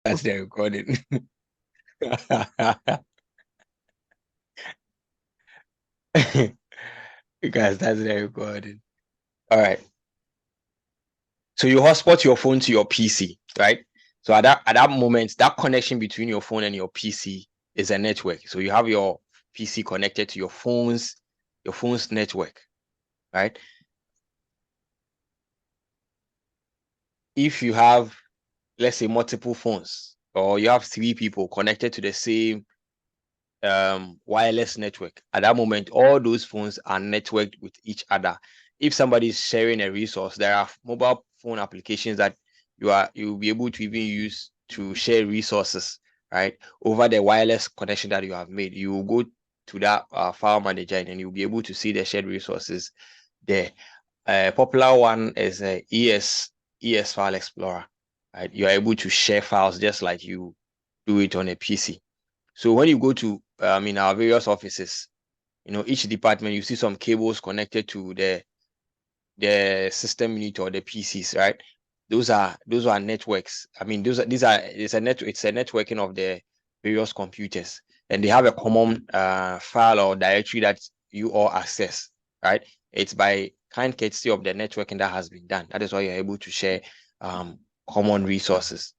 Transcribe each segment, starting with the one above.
That's the recording. Because that's the recording. All right. So you hotspot your phone to your PC, right? So at that moment, that connection between your phone and your PC is a network. So you have your PC connected to your phone's network, right? If you have, let's say, multiple phones, or you have 3 people connected to the same wireless network, at that moment, all those phones are networked with each other. If somebody is sharing a resource, there are mobile phone applications that you'll be able to even use to share resources, right? Over the wireless connection that you have made. You will go to that file manager and then you'll be able to see the shared resources there. A popular one is ES File Explorer, right? You are able to share files just like you do it on a PC. So when you go to in our various offices, each department, you see some cables connected to the system unit or the PCs, right? Those are networks. I mean, it's a networking of the various computers, and they have a common file or directory that you all access, right? It's by kind courtesy of the networking that has been done. That is why you're able to share common resources,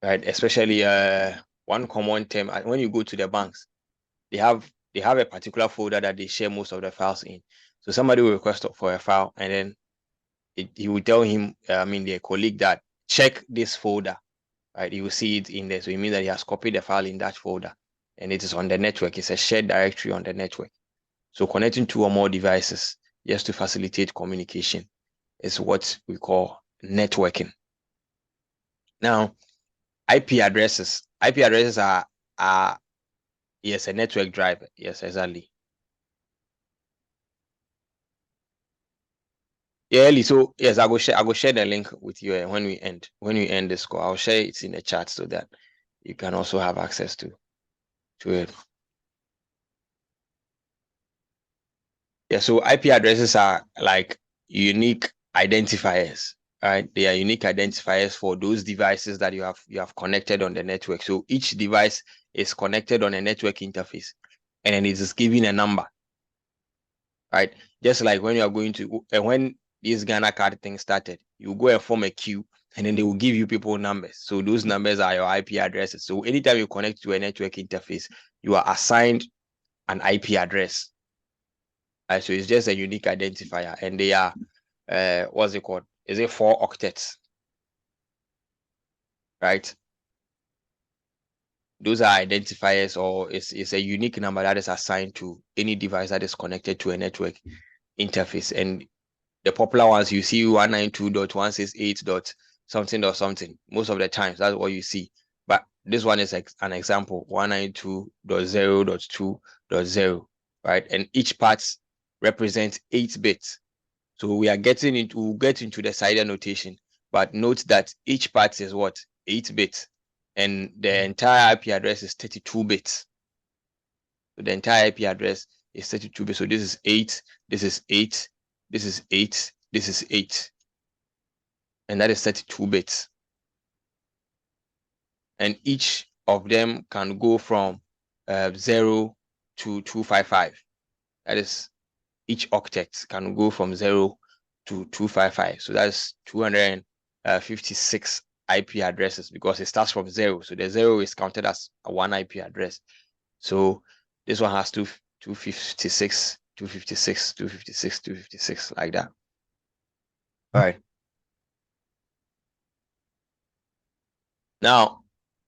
right? Especially one common term when you go to the banks, they have a particular folder that they share most of the files in. So somebody will request for a file, and then he will tell him, their colleague, that check this folder, right? You will see it in there. So it means that he has copied the file in that folder, and it is on the network. It's a shared directory on the network. So connecting 2 or more devices just to facilitate communication is what we call networking. Now, IP addresses. IP addresses are yes, a network driver. Yes, exactly. Yeah, Ellie, so yes, I will share the link with you when we end this call. I'll share it in the chat so that you can also have access to it. Yeah, so IP addresses are like unique identifiers, right? They are unique identifiers for those devices that you have connected on the network. So each device is connected on a network interface, and then it is given a number, right? Just like when you are going to when this Ghana card thing started, you go and form a queue, and then they will give you people numbers. So those numbers are your IP addresses. So anytime you connect to a network interface, you are assigned an IP address. Right? So it's just a unique identifier, and they are what's it called? Is it 4 octets? Right? Those are identifiers, or it's a unique number that is assigned to any device that is connected to a network interface. And the popular ones, you see 192.168. something or something. Most of the times, that's what you see. But this one is an example, 192.0.2.0, right? And each part represents 8 bits. So we'll get into the CIDR notation, but note that each part is what? 8 bits. And the entire IP address is 32 bits. So the entire IP address is 32 bits. So this is 8, this is 8, this is 8, this is 8. And that is 32 bits. And each of them can go from 0 to 255. That is, each octet can go from 0 to 255. So that's 256 IP addresses, because it starts from 0. So the 0 is counted as one IP address. So this one has 256, 256, 256, 256, like that. All right. Now,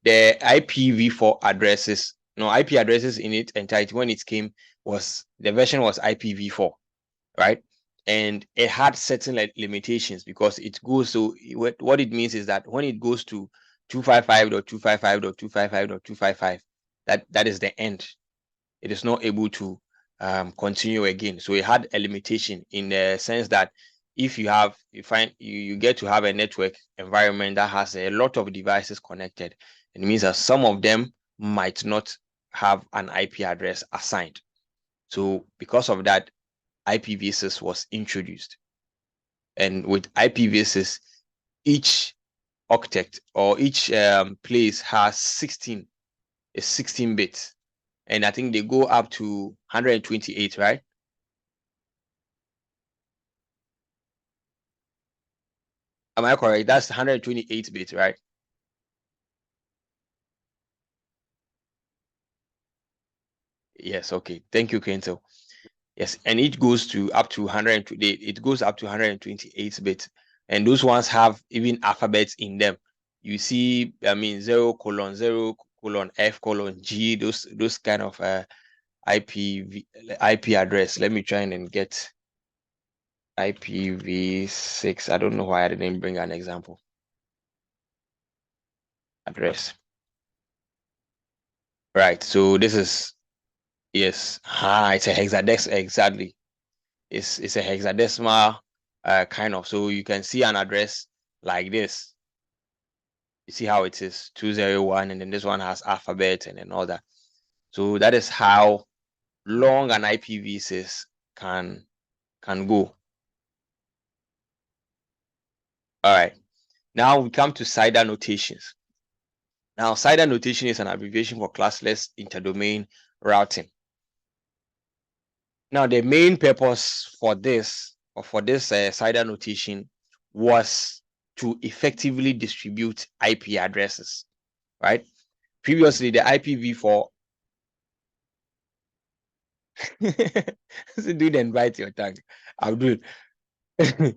the IPv4 addresses, IP addresses in its entirety, when it came, the version was IPv4, right? And it had certain limitations, because it goes to what it means is that when it goes to 255.255.255.255, that is the end. It is not able to continue again. So it had a limitation, in the sense that if you get to have a network environment that has a lot of devices connected, it means that some of them might not have an IP address assigned. So because of that, IPv6 was introduced. And with IPv6, each octet, or each place has 16 bits, and I think they go up to 128, right? Am I correct? That's 128 bits, right? Yes. Okay. Thank you, Kento. Yes, and it goes to up to 120. It goes up to 128 bits, and those ones have even alphabets in them. You see, I mean, 0:0:F::G. Those kind of IP address. Let me try and get IPv6. I don't know why I didn't bring an example address. Right. So this is, yes. It's a hexadecimal. Exactly. It's a hexadecimal kind of. So you can see an address like this. You see how it is 201, and then this one has alphabet and then all that. So that is how long an IPv6 can go. All right. Now we come to CIDR notations. Now, CIDR notation is an abbreviation for classless interdomain routing. Now, the main purpose for this, CIDR notation, was to effectively distribute IP addresses, right? Previously, the IPv4 so do then bite your tongue. I'll do it.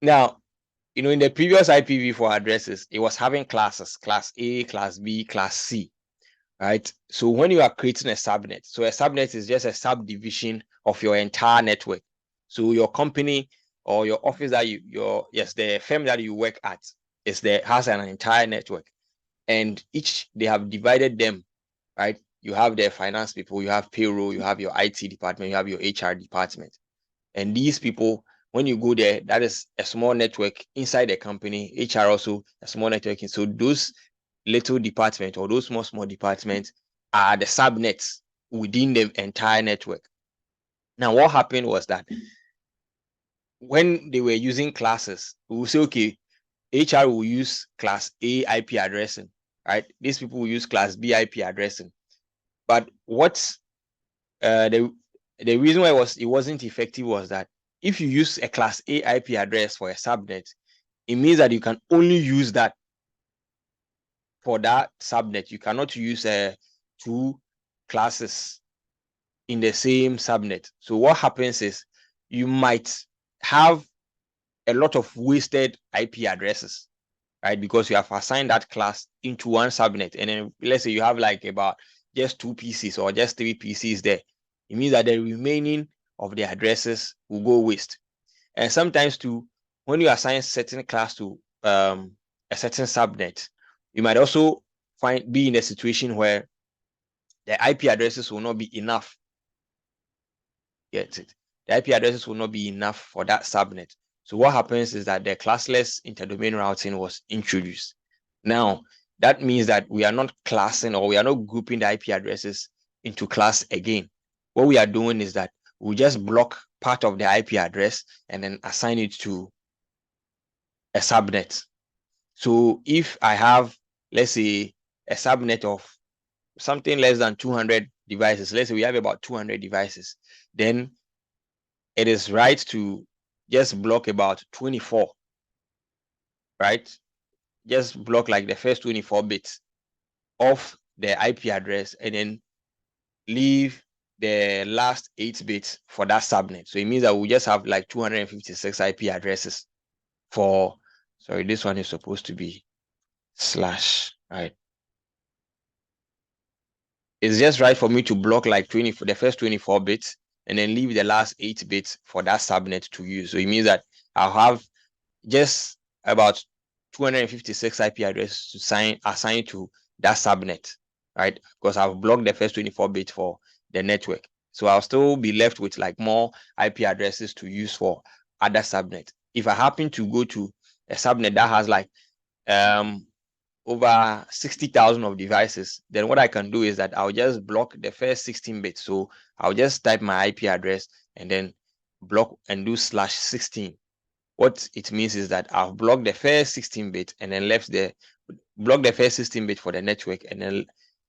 Now, in the previous IPv4 addresses, it was having classes, class A, class B, class C, right? So when you are creating a subnet, so a subnet is just a subdivision of your entire network. So your company or your office that the firm that you work at has an entire network, and they have divided them, right? You have their finance people, you have payroll, you have your IT department, you have your HR department. And these people, when you go there, that is a small network inside the company. HR also a small network. So those little departments or those small departments are the subnets within the entire network. Now, what happened was that when they were using classes, we will say, okay, HR will use class A IP addressing, right? These people will use class B IP addressing. But what's the reason why it wasn't effective was that if you use a class A IP address for a subnet, it means that you can only use that for that subnet. You cannot use two classes in the same subnet. So what happens is you might have a lot of wasted IP addresses, right? Because you have assigned that class into one subnet, and then let's say you have like about just 2 PCs or just 3 PCs there. It means that the remaining of the addresses will go waste. And sometimes too, when you assign certain class to a certain subnet, you might also be in a situation where the IP addresses will not be enough. Get it? The IP addresses will not be enough for that subnet. So what happens is that the classless interdomain routing was introduced. Now, that means that we are not classing or we are not grouping the IP addresses into class again. What we are doing is that we just block part of the IP address and then assign it to a subnet. So if I have, let's say, a subnet of something less than 200 devices, let's say we have about 200 devices, then it is right to just block about 24, right? Just block like the first 24 bits of the IP address and then leave the last 8 bits for that subnet. So it means that we just have like 256 IP addresses for, sorry, this one is supposed to be slash, right? It's just right for me to block like the first 24 bits and then leave the last 8 bits for that subnet to use. So it means that I'll have just about 256 IP addresses to assign to that subnet, right? Because I've blocked the first 24 bits for the network. So I'll still be left with like more IP addresses to use for other subnet. If I happen to go to a subnet that has like over 60,000 of devices, then what I can do is that I'll just block the first 16 bits. So I'll just type my IP address and then block and do /16. what it means is that I've blocked the first 16-bit and then blocked the first 16-bit for the network and then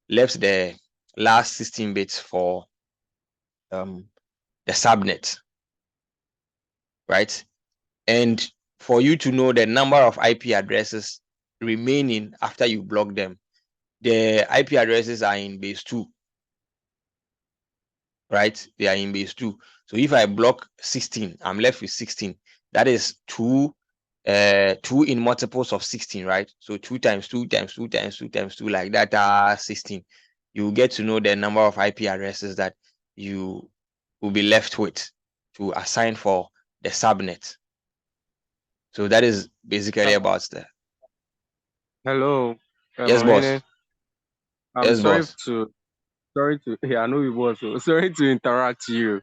left the last 16 bits for the subnet, right? And for you to know the number of IP addresses remaining after you block them, the IP addresses are in base 2, right? They are in base 2. So if I block 16, I'm left with 16. That is 2 in multiples of 16, right? So 2 times 2 times 2 times 2 times 2, like that, 16. You get to know the number of IP addresses that you will be left with to assign for the subnet. So that is basically about that. Hello. Yes, boss. I'm Yes, boss. yeah, I know it was. Sorry to interrupt you.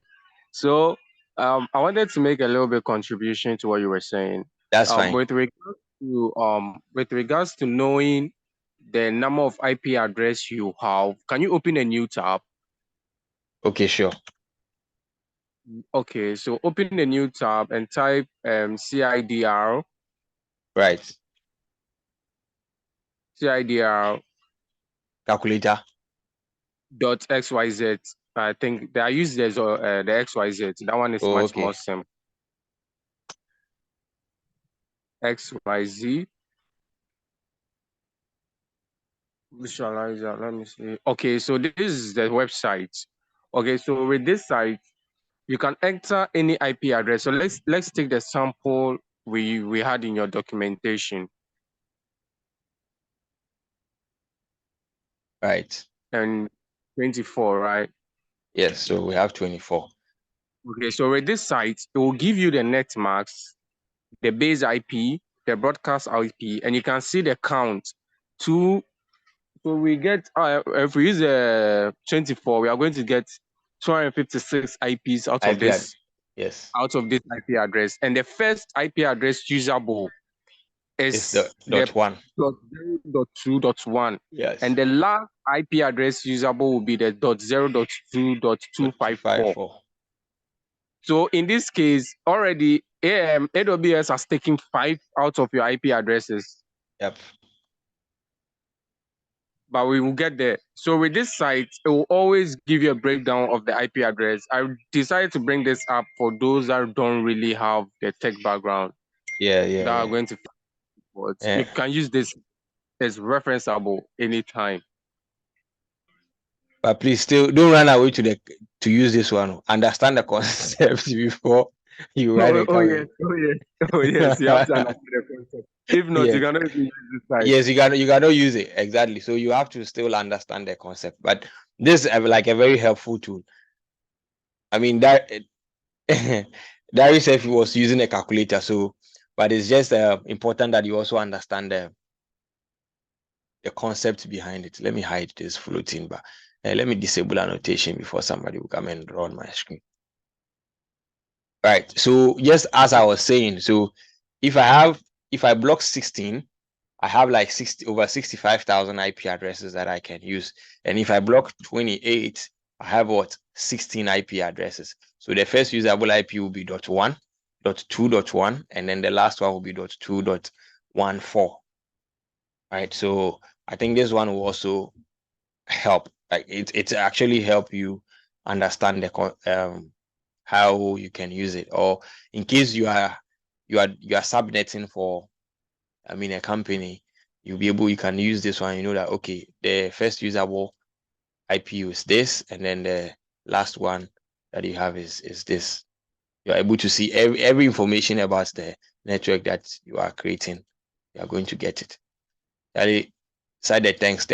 So, I wanted to make a little bit contribution to what you were saying. That's fine. With regards to knowing the number of IP address you have, can you open a new tab? Okay, sure. Okay, so open a new tab and type CIDR Right. Calculator. .xyz. I think I use the XYZ. That one is much Okay. more simple. XYZ visualizer. Let me see. Okay, so this is the website. Okay, so with this site, you can enter any IP address. So let's take the sample we had in your documentation. Right. And 24, right? Yes, so we have 24. Okay, so with this site, it will give you the net max, the base IP, the broadcast IP, and you can see the count. So we get, if we use 24, we are going to get 256 IPs out of this. Yes. Out of this IP address, and the first IP address usable It's the the .1. .0.2.1. Yes. And the last IP address usable will be the .0.2.254. So in this case, already AWS has taken 5 out of your IP addresses. Yep. But we will get there. So with this site, it will always give you a breakdown of the IP address. I decided to bring this up for those that don't really have the tech background. That are going to. You can use this as referenceable anytime. But please still don't run away to use this one. Understand the concept before you write it. Oh yes, you have to understand the concept. If not, yes. you cannot even use this site. Yes, you cannot use it. Exactly. So you have to still understand the concept. But this is like a very helpful tool. I mean that Darius said he was using a calculator, so but it's just important that you also understand the concept behind it. Let me hide this floating bar. Let me disable annotation before somebody will come and draw on my screen. Right. So just as I was saying, so if I block 16, I have like over 65,000 IP addresses that I can use. And if I block 28, I have 16 IP addresses. So the first usable IP will be .1, .2.1, and then the last one will be .2.14. Right. So I think this one will also help. Like it's actually help you understand the how you can use it, or in case you are subnetting for a company, you can use this one. You know that okay, the first usable IP is this, and then the last one that you have is this. You're able to see every information about the network that you are creating. You are going to get it. Side thanks.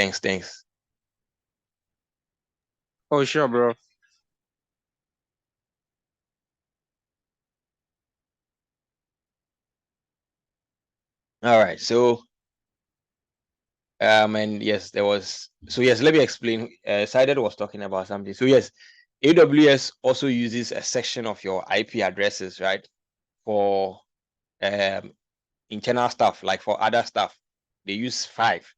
Oh sure, bro. All right, so and yes, let me explain. Sided was talking about something. So yes, AWS also uses a section of your IP addresses, right, for internal stuff, like for other stuff. They use 5.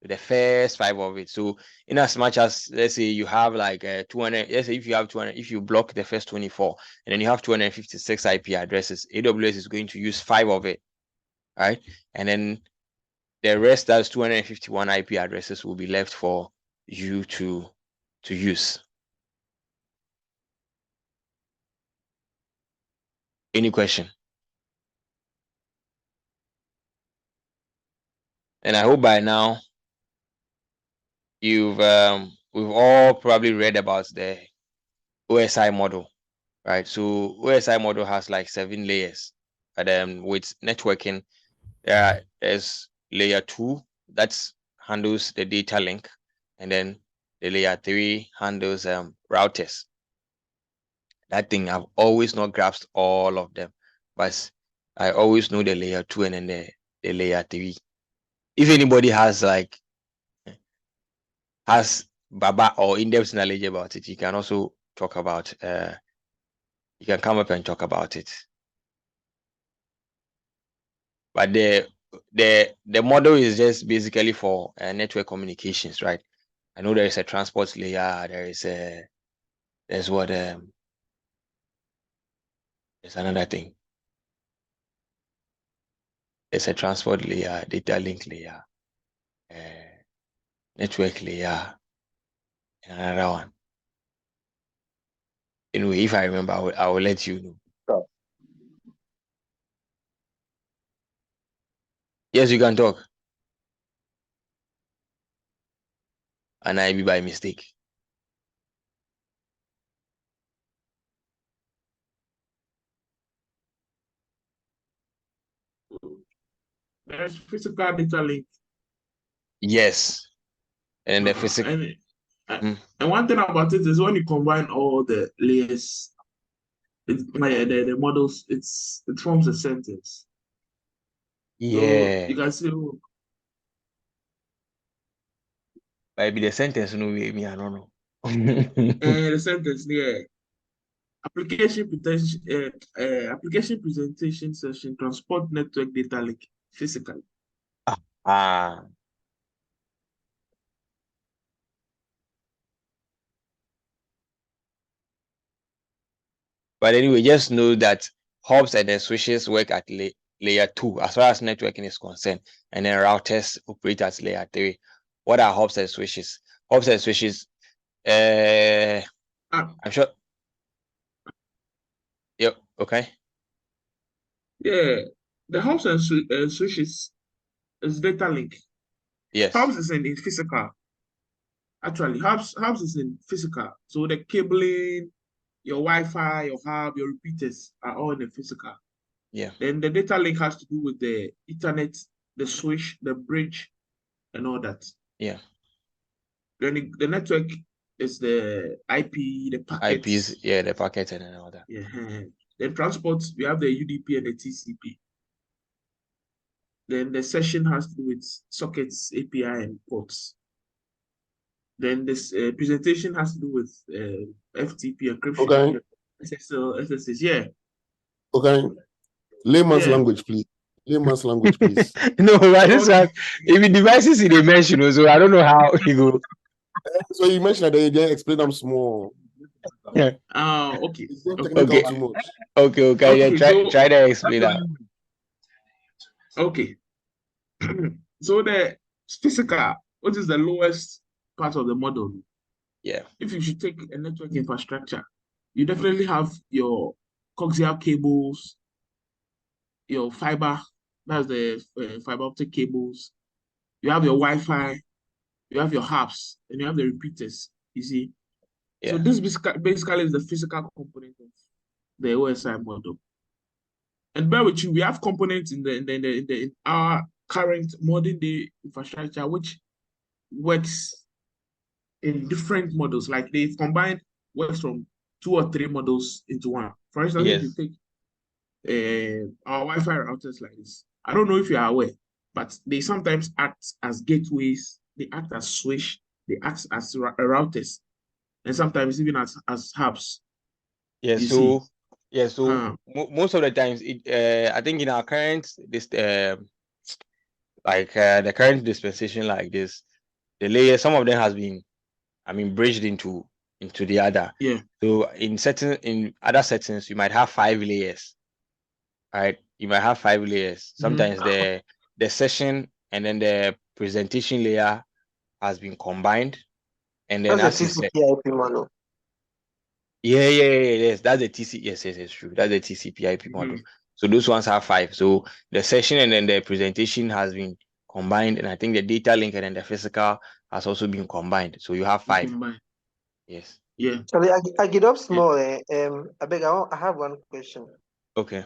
the first 5 of it. So in as much as, let's say you have like 200, let's say if you have 200, if you block the first 24 and then you have 256 IP addresses, AWS is going to use 5 of it, right? And then the rest, that's 251 IP addresses, will be left for you to use. Any question? And I hope by now we've all probably read about the OSI model, right? So OSI model has like 7 layers, and with networking, there's layer 2 that handles the data link, and then the layer 3 handles routers. That thing, I've always not grasped all of them, but I always know the layer 2 and then the layer 3. If anybody has Baba or in-depth knowledge about it, you can also talk about, you can come up and talk about it. But the model is just basically for network communications, right? I know there is a transport layer, there's another thing. There's a transport layer, data link layer, network layer, and another one. Anyway, if I remember, I will let you know. Sure. Yes, you can talk. And I be by mistake. There's physical data link. Yes. And the physical. And one thing about it is when you combine all the layers, the models, it forms a sentence. Yeah. So you can see. Maybe the sentence, no way, me, I don't know. The sentence, yeah. Application presentation session, transport network data link, physical. But anyway, just know that hubs and then switches work at layer 2 as far as networking is concerned, and then routers operate at layer 3. What are hubs and switches? Hubs and switches, I'm sure. Yep. Okay. Yeah, the hubs and switches is data link. Yes. Hubs is in physical. Actually, hubs is in physical. So the cabling, your Wi-Fi, your hub, your repeaters are all in the physical. Yeah. Then the data link has to do with the Ethernet, the switch, the bridge, and all that. Yeah. Then the network is the IP, the packets. IPs, yeah, the packets and all that. Yeah. Then transport, we have the UDP and the TCP. Then the session has to do with sockets, API, and ports. Then this presentation has to do with FTP encryption. Okay. SSL, SSH, yeah. Okay. Layman's language, please. Layman's language, please. No, but this one, even devices in the mention, so I don't know how you go. So you mentioned that you didn't explain them small. Yeah. Okay. Okay. Too much. Okay. Yeah, try to explain that. Okay. So the physical, what is the lowest part of the model? Yeah. If you should take a network infrastructure, you definitely have your coaxial cables, your fiber, that's the fiber optic cables. You have your Wi-Fi, you have your hubs, and you have the repeaters. You see, yeah. So this basically is the physical component of the OSI model. And bear with you, we have components in our current modern day infrastructure which works in different models. Like they've combined works from 2 or 3 models into one. For instance, Yes. if you take our Wi-Fi routers like this, I don't know if you are aware, but they sometimes act as gateways, they act as switch, they act as routers, and sometimes even as hubs. Yeah. So most of the times, I think in our current the current dispensation like this, the layer, some of them has been, I mean, bridged into the other. Yeah. So in other settings, you might have 5 layers, right? You might have 5 layers. Sometimes the session and then the presentation layer has been combined, and then That's a as you said, TCP/IP model. yes, that's the TC. Yes, it's true. That's the TCP/IP model. So those ones have 5. So the session and then the presentation has been combined, and I think the data link and then the physical has also been combined. So you have 5. Combined. Yes. Yeah. Sorry, I get up small. I beg. I have one question. Okay.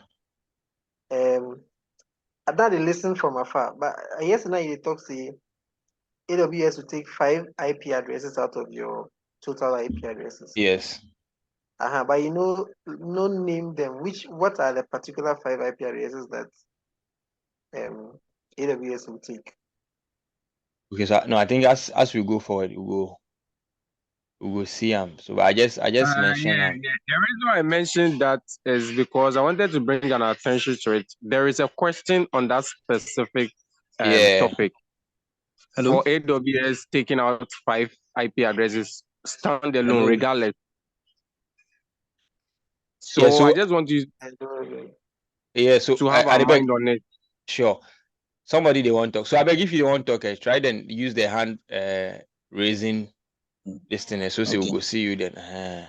I thought they listen from afar, but yesterday you talk say AWS will take 5 IP addresses out of your total IP addresses. Yes. But you know, no name them. What are the particular 5 IP addresses that AWS will take? Okay. So no, I think as we go forward, we will see them. So I just mentioned The reason why I mentioned that is because I wanted to bring an attention to it. There is a question on that specific topic. Hello? For AWS taking out 5 IP addresses standalone, Hello? regardless. So, Yeah, so I just want you so to have I a beg, mind on it. sure. Somebody they want to talk. So I beg if you don't want to talk, try then use the hand raising this thing. So say we'll go see you then.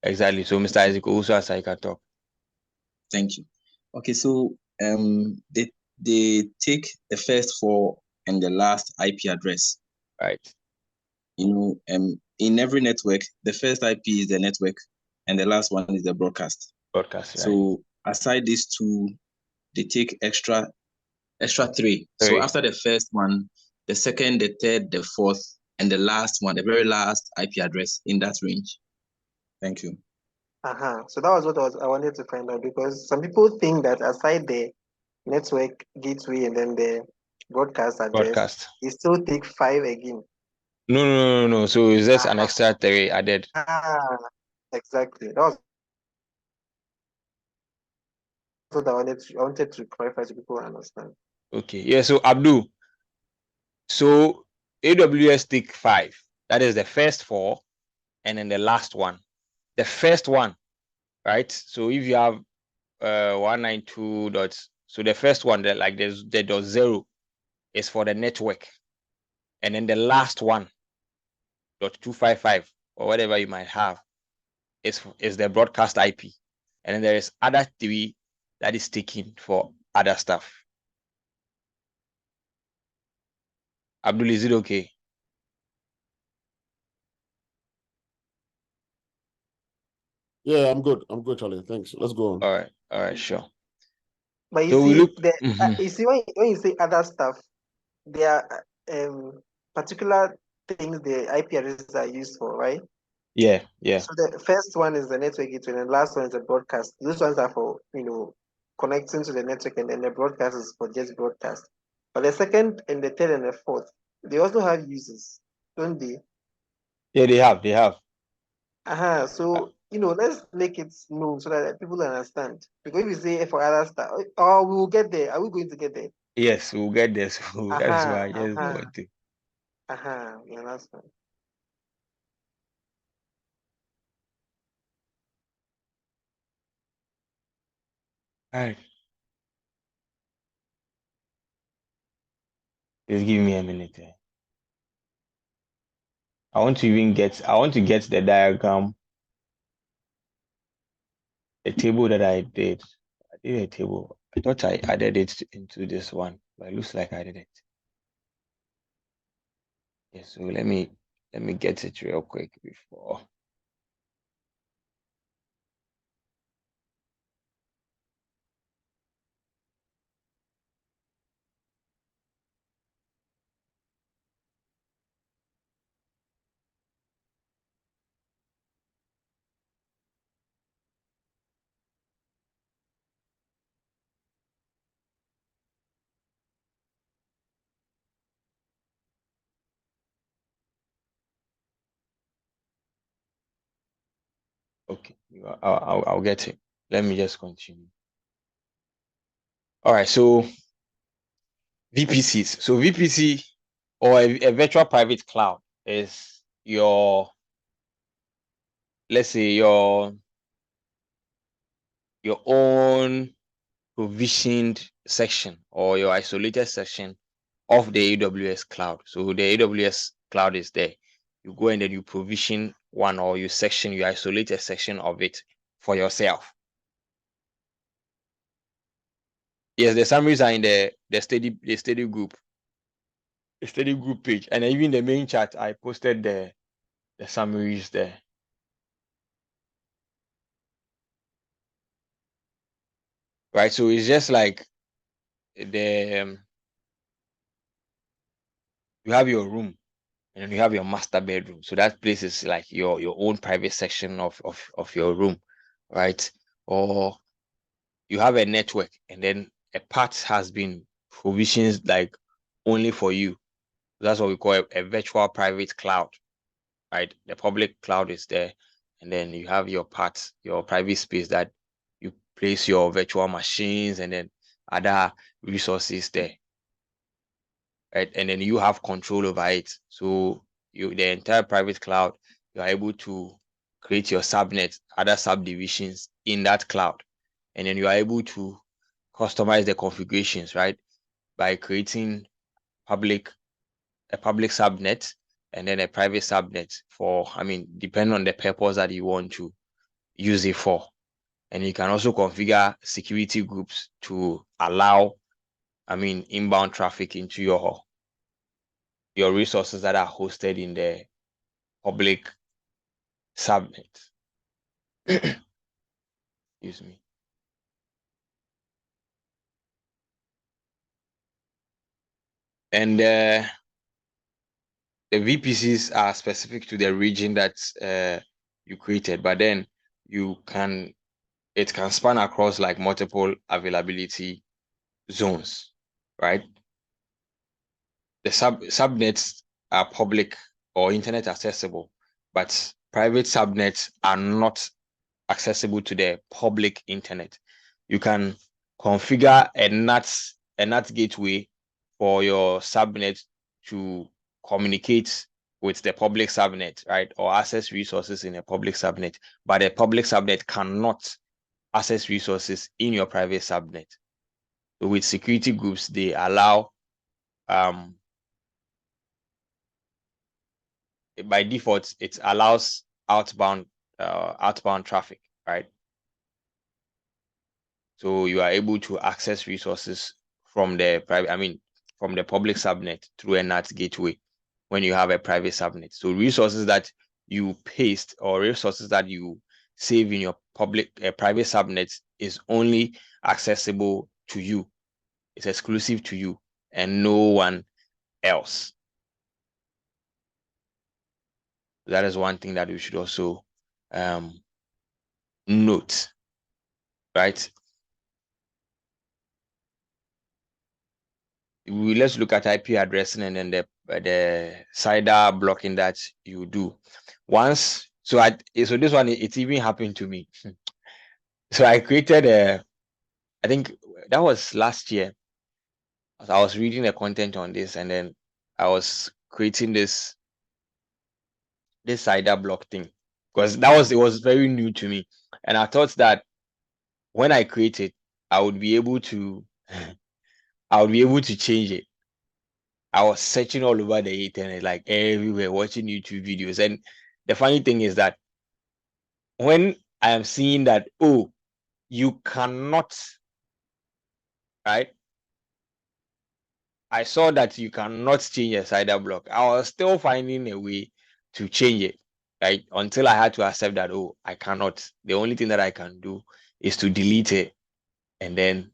Exactly. So Mr. Isaac also as I can talk. Thank you. Okay, so they take the first 4 and the last IP address. Right. You know, in every network, the first IP is the network and the last one is the broadcast. Broadcast, right. So aside these 2, they take extra 3. So after the first one, the second, the third, the fourth, and the last one, the very last IP address in that range. Thank you. So that was what I wanted to find out, because some people think that aside the network gateway and then the broadcast address, they still take 5 again. No. So it's just an extra 3 added. Exactly. That was what I wanted to clarify so people understand. Okay. Yeah. So Abdul. So AWS take 5. That is the first 4, and then the last one. The first one, right? So if you have 192 dots, so the first one that like there's the dot 0 is for the network, and then the last one dot 255 or whatever you might have is the broadcast IP, and then there is other 3 that is taken for other stuff. Abdul, is it okay? Yeah, I'm good. I'm good, Charlie. Thanks. Let's go on. All right, sure. But you So see, we look. you see when you say other stuff, there are particular things the IP addresses are used for, right? Yeah. So the first one is the network gateway, and the last one is the broadcast. Those ones are for connecting to the network, and then the broadcast is for just broadcast. But the second and the third and the fourth, they also have uses, don't they? Yeah, they have. So let's make it known so that people understand. Because if you say for other stuff, we will get there. Are we going to get there? Yes, we'll get there. So that's why I just want to. Yeah, that's fine. All right. Just give me a minute. I want to get the diagram, the table that I did. I did a table. I thought I added it into this one, but it looks like I did it. Yes, so let me get it real quick before. Okay, I'll get it. Let me just continue. All right, so VPCs. So VPC or a virtual private cloud is your, let's say your own provisioned section or your isolated section of the AWS cloud. So the AWS cloud is there. You go and then you provision one, or you isolate a section of it for yourself. Yes, the summaries are in the study group. The study group page, and even the main chat, I posted the summaries there. Right, so it's just like the you have your room, and then you have your master bedroom. So that place is like your own private section of your room, right? Or you have a network, and then a part has been provisioned like only for you. That's what we call a virtual private cloud, right? The public cloud is there, and then you have your part, your private space that you place your virtual machines and then other resources there, right? And then you have control over it. So the entire private cloud, you are able to create your subnet, other subdivisions in that cloud, and then you are able to customize the configurations, right? By creating a public subnet and then a private subnet for, depending on the purpose that you want to use it for. And you can also configure security groups to allow, inbound traffic into your resources that are hosted in the public subnet. Excuse me. And the VPCs are specific to the region that you created, but then it can span across like multiple availability zones, right? The subnets are public or internet accessible, but private subnets are not accessible to the public internet. You can configure a NAT gateway for your subnet to communicate with the public subnet, right? Or access resources in a public subnet, but a public subnet cannot access resources in your private subnet. So with security groups, they allow, by default, it allows outbound traffic, right? So you are able to access resources from the from the public subnet through a NAT gateway when you have a private subnet. So resources that you paste or resources that you save in your private subnet is only accessible to you. It's exclusive to you and no one else. That is one thing that we should also note, right? Let's look at IP addressing and then the CIDR blocking that you do. So this one, it even happened to me. So I created I think that was last year. I was reading the content on this, and then I was creating this CIDR block thing, because it was very new to me, and I thought that when I create it, I would be able to change it. I was searching all over the internet, like everywhere, watching YouTube videos. And the funny thing is that when I am seeing that, oh, you cannot, right? I saw that you cannot change a CIDR block. I was still finding a way to change it, right? Until I had to accept that, oh, I cannot. The only thing that I can do is to delete it and then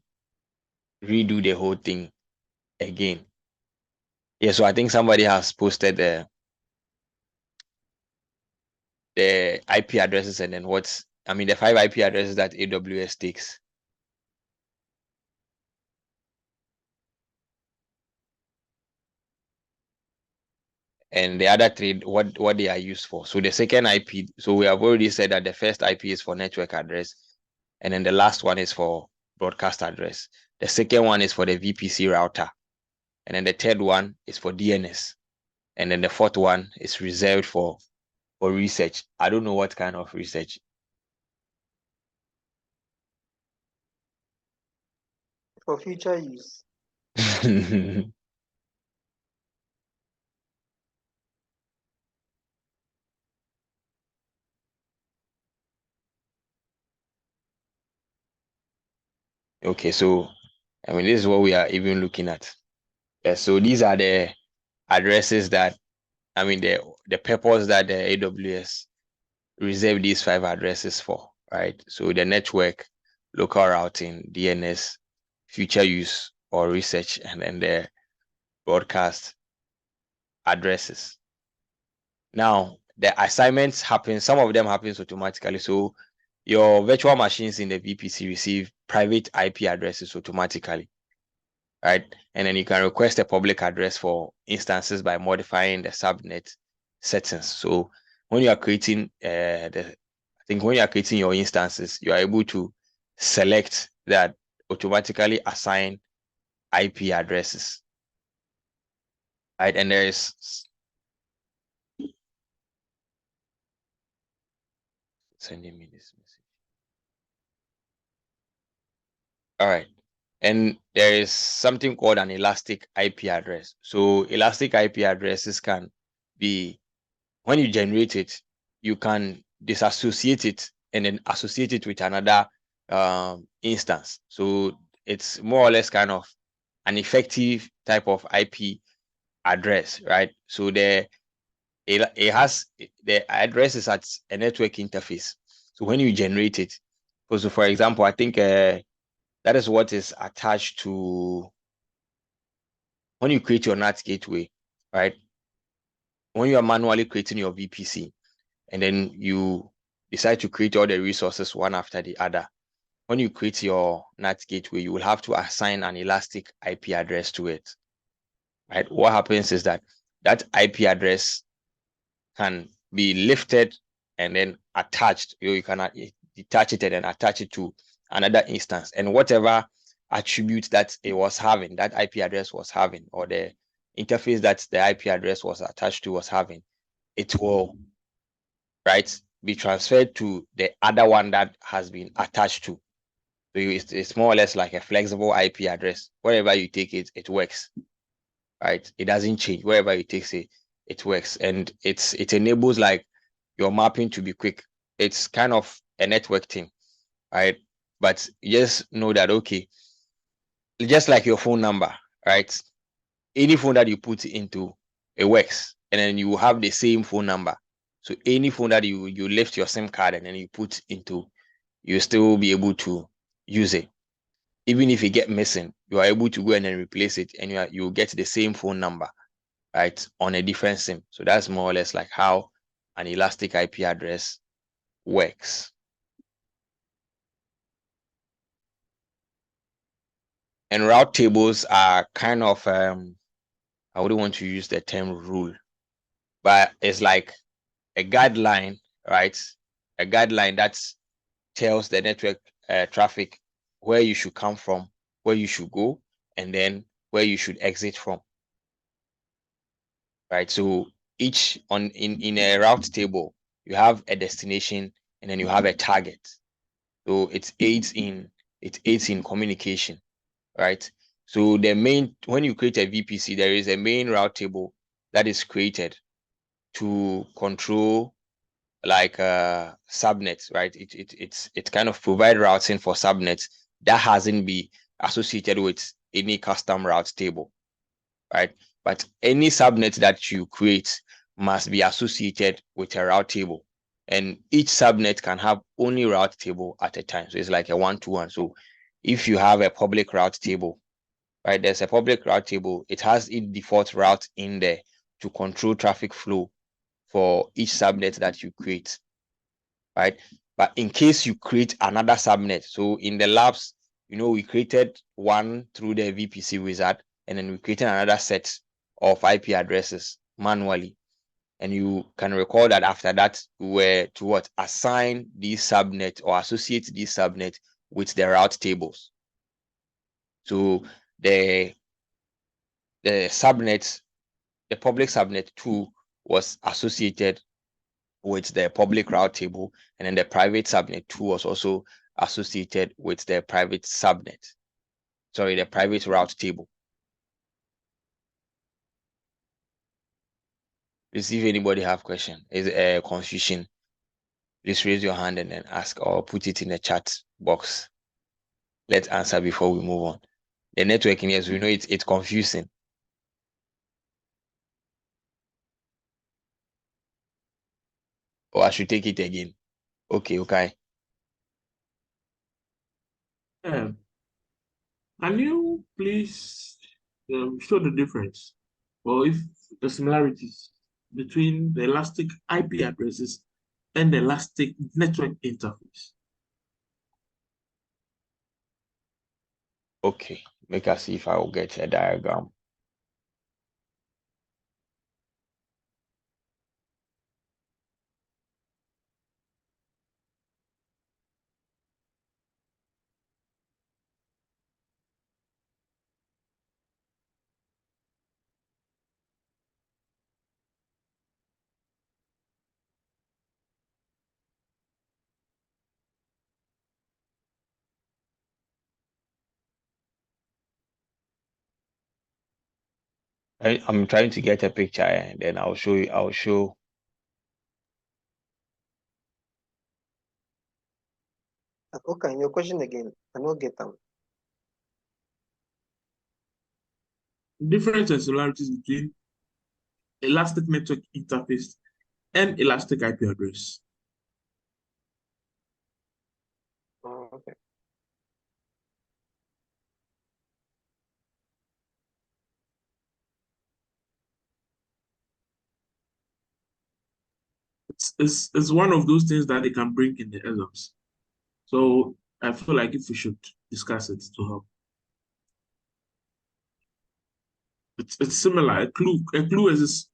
redo the whole thing again. Yeah, so I think somebody has posted the IP addresses and then the 5 IP addresses that AWS takes. And the other 3, what they are used for. So the second IP, so we have already said that the first IP is for network address, and then the last one is for broadcast address. The second one is for the VPC router, and then the third one is for DNS. and then the fourth one is reserved for research. I don't know what kind of research. For future use. Okay, so I mean, this is what we are even looking at. So these are the addresses that, I mean, the purpose that the AWS reserve these 5 addresses for, right? So the network, local routing, DNS, future use or research, and then the broadcast addresses. Now, the assignments happen, some of them happens automatically. So your virtual machines in the VPC receive private IP addresses automatically, right? And then you can request a public address for instances by modifying the subnet settings. So when you are creating when you are creating your instances, you are able to select that automatically assign IP addresses, right? And there is sending me this message. All right. And there is something called an elastic IP address. So elastic IP addresses can be, when you generate it, you can disassociate it and then associate it with another instance. So it's more or less kind of an effective type of IP address, right? So it has the address is at a network interface. So when you generate it, so for example, I think that is what is attached to when you create your NAT gateway, right? When you are manually creating your VPC, and then you decide to create all the resources one after the other. When you create your NAT gateway, you will have to assign an elastic IP address to it, right? What happens is that IP address can be lifted and then attached. You can detach it and then attach it to another instance, and whatever attribute that it was having, that IP address was having, or the interface that the IP address was attached to was having, it will, right, be transferred to the other one that has been attached to. So it's more or less like a flexible IP address. Wherever you take it, it works, right? It doesn't change. Wherever you take it, it works, and it enables like your mapping to be quick. It's kind of a network thing, right? But just know that, okay, just like your phone number, right? Any phone that you put into, it works, and then you will have the same phone number. So any phone that you lift your SIM card and then you put into, you'll still be able to use it. Even if you get missing, you are able to go and then replace it, and you'll get the same phone number, right, on a different SIM. So that's more or less like how an elastic IP address works. And route tables are kind of I wouldn't want to use the term rule, but it's like a guideline, right? A guideline that tells the network traffic where you should come from, where you should go, and then where you should exit from, right? So each in a route table, you have a destination and then you have a target. So it aids in communication, right? So when you create a VPC, there is a main route table that is created to control like subnets, right? It's kind of provide routing for subnets that hasn't been associated with any custom route table, right? But any subnet that you create must be associated with a route table, and each subnet can have only route table at a time. So it's like a 1-to-1. So if you have a public route table, right, there's a public route table, it has its default route in there to control traffic flow for each subnet that you create, right? But in case you create another subnet, so in the labs, we created one through the VPC wizard, and then we created another set of IP addresses manually. And you can recall that after that, we were to assign these subnet or associate these subnet with the route tables. So the subnets the public subnet 2 was associated with the public route table, and then the private subnet 2 was also associated with the private subnet. Sorry, the private route table. Please, if anybody have question, is a confusion, please raise your hand and then ask, or put it in the chat box. Let's answer before we move on. The networking, yes, we know it's confusing. Or I should take it again. Okay. Can you please show the difference, or if the similarities between the Elastic IP addresses and the Elastic network interface? Okay, make us see if I will get a diagram. I'm trying to get a picture and then I'll show you. I'll show. Okay, your question again. I don't get them. Difference and similarities between Elastic network interface and Elastic IP address. Oh, okay. It's one of those things that they can bring in the exams. So I feel like if we should discuss it to help. It's similar. A clue is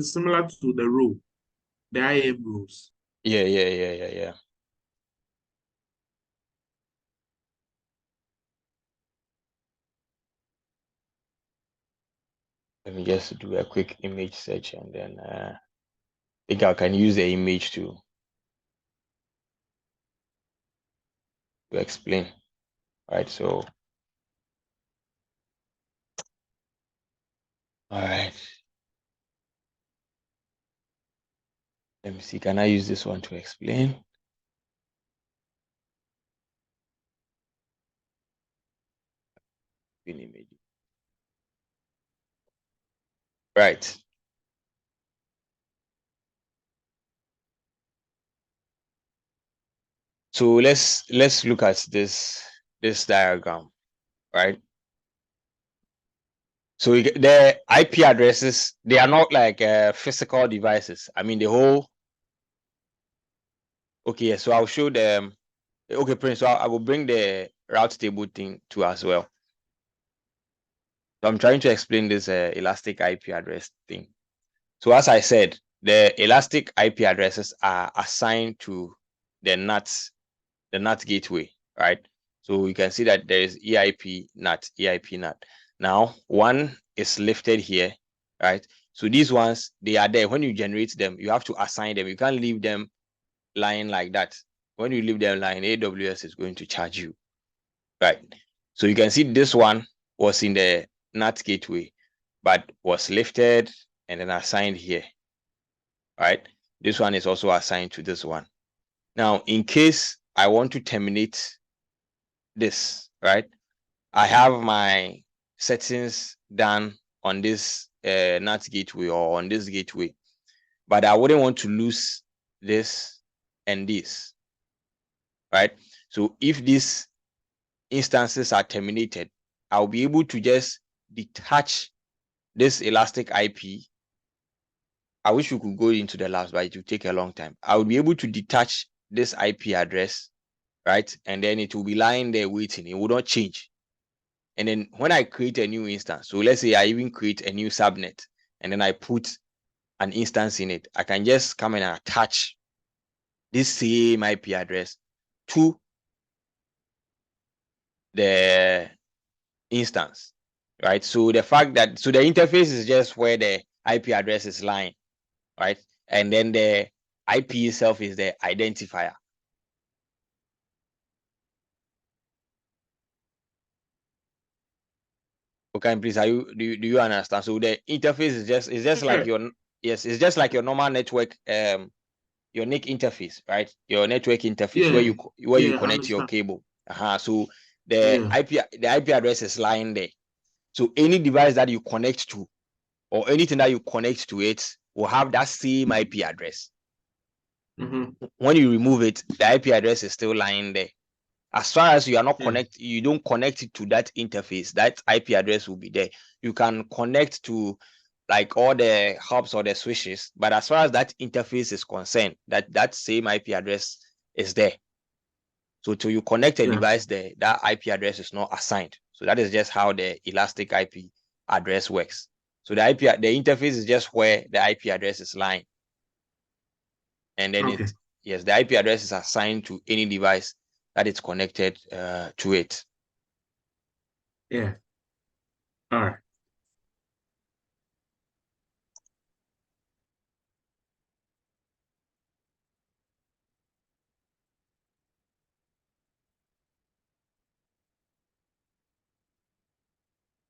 similar to the rule, the IAM rules. Yeah. Let me just do a quick image search and then I think I can use the image to explain. Right, so all right. Let me see. Can I use this one to explain? Image. Right. So let's look at this diagram, right? So the IP addresses, they are not like physical devices. I mean the whole. Okay, so I'll show them. Okay, Prince. So I will bring the route table thing too as well. So I'm trying to explain this Elastic IP address thing. So as I said, the Elastic IP addresses are assigned to the NAT gateway, right? So you can see that there is EIP NAT. Now, one is lifted here, right? So these ones, they are there. When you generate them, you have to assign them. You can't leave them lying like that. When you leave them lying, AWS is going to charge you, right? So you can see this one was in the NAT gateway, but was lifted and then assigned here, right? This one is also assigned to this one. Now, in case I want to terminate this, right? I have my settings done on this NAT gateway or on this gateway, but I wouldn't want to lose this and this, right? So if these instances are terminated, I'll be able to just detach this Elastic IP. I wish we could go into the labs, but it will take a long time. I will be able to detach this IP address, right? And then it will be lying there waiting. It will not change. And then when I create a new instance, so let's say I even create a new subnet and then I put an instance in it, I can just come in and attach this same IP address to the instance, right? So the fact that, so the interface is just where the IP address is line, right? And then the IP itself is the identifier. Okay, please, do you understand? So the interface is just like your it's just like your normal network, your NIC interface, right? Your network interface where you connect your cable. So the IP address is lying there. So any device that you connect to, or anything that you connect to it, will have that same IP address. When you remove it, the IP address is still lying there. As far as you are not you don't connect it to that interface, that IP address will be there. You can connect to like all the hubs or the switches, but as far as that interface is concerned, that same IP address is there. So till you connect a device there, that IP address is not assigned. So that is just how the elastic IP address works. So the interface is just where the IP address is lying. And then the IP address is assigned to any device that it's connected to it. Yeah. All right.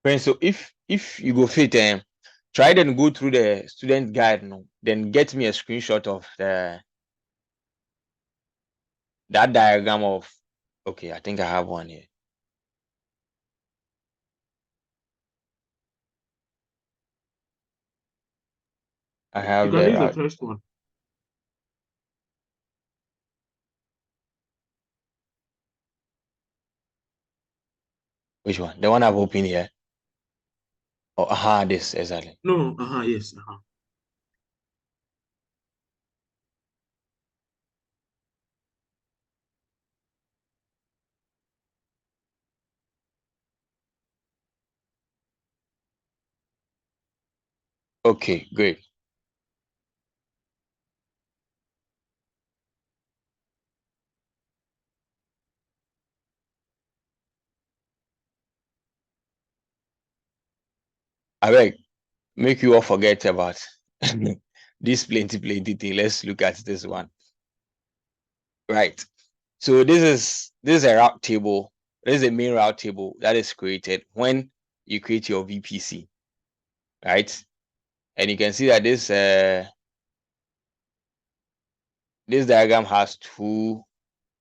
Friends, so if you go fit, try and go through the student guide now, then get me a screenshot of that diagram of, okay, I think I have one here. I have the first one. Which one? The one I've opened here? Oh, this exactly. No, yes, Okay, great. I beg, make you all forget about this plenty thing. Let's look at this one. Right. So this is a route table. This is a main route table that is created when you create your VPC, right? And you can see that this diagram has two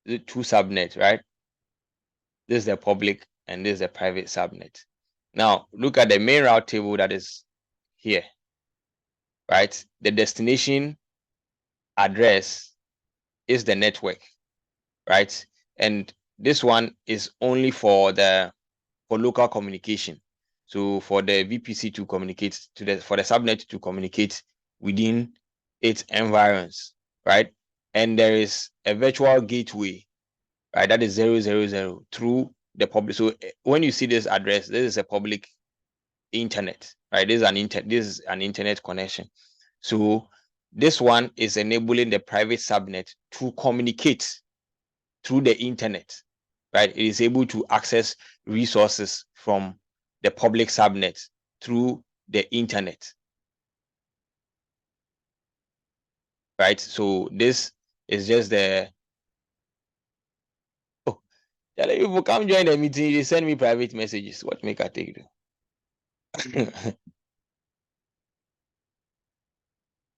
subnets, right? This is the public and this is the private subnet. Now look at the main route table that is here, right? The destination address is the network, right? And this one is only for local communication. So for the VPC to communicate for the subnet to communicate within its environs, right? And there is a virtual gateway, right? That is 000 through the public. So when you see this address, this is a public internet, right? This is an internet connection. So this one is enabling the private subnet to communicate through the internet, right? It is able to access resources from the public subnet through the internet, right? So this is just the people come join the meeting, they send me private messages. What make I take them?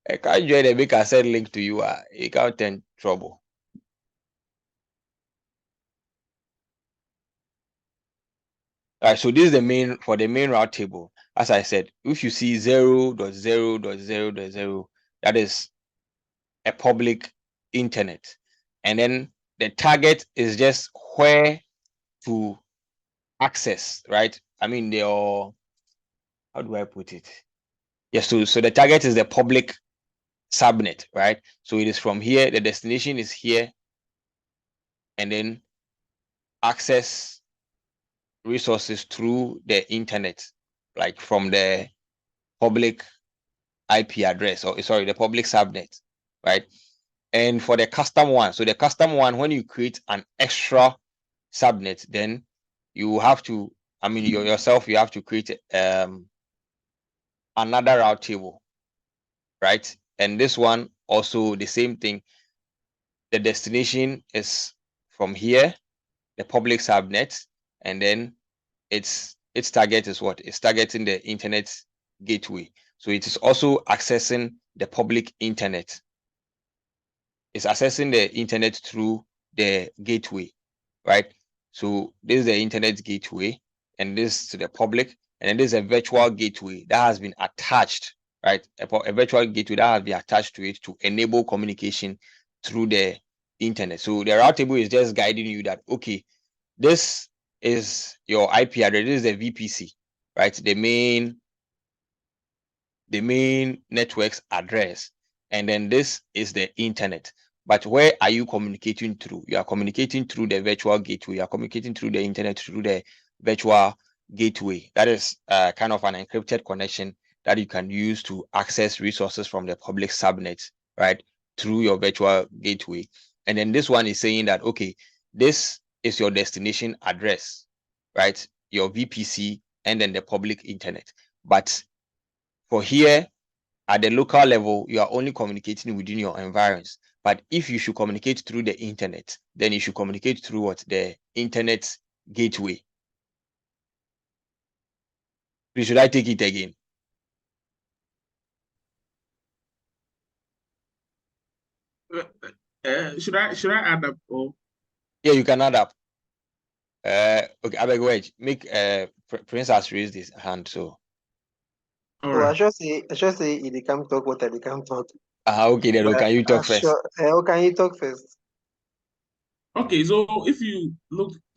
I can't join the make I send link to you. You can't turn trouble. All right, so this is the main route table. As I said, if you see 0.0.0.0, that is a public internet. And then the target is just where to access, right? I mean, how do I put it? Yes, so the target is the public subnet, right? So it is from here, the destination is here, and then access resources through the internet, like from the public IP address, or sorry, the public subnet, right? And for the custom one, so the custom one, when you create an extra subnet, then you have to, I mean, yourself, you have to create another route table, right? And this one also the same thing. The destination is from here, the public subnet, and then its target is what? It's targeting the internet gateway. So it is also accessing the public internet. It's accessing the internet through the gateway, right? So this is the internet gateway, and this to the public, and then there's a virtual gateway that has been attached, right? A virtual gateway that has been attached to it to enable communication through the internet. So the route table is just guiding you that, okay, this is your IP address, this is the VPC, right? The main network's address, and then this is the internet. But where are you communicating through? You are communicating through the virtual gateway. You are communicating through the internet through the virtual gateway. That is kind of an encrypted connection that you can use to access resources from the public subnet, right, through your virtual gateway. And then this one is saying that, okay, this is your destination address, right, your VPC, and then the public internet. But for here, at the local level, you are only communicating within your environs. But if you should communicate through the internet, then you should communicate through what? The internet gateway. Should I take it again? Should I add up? Or Yeah, you can add up. Okay, I beg wait. Make Prince has raised his hand, so. all So I right. should say he can't talk what I can't talk. Okay, then But can you talk first? How can you talk first? Okay, so if you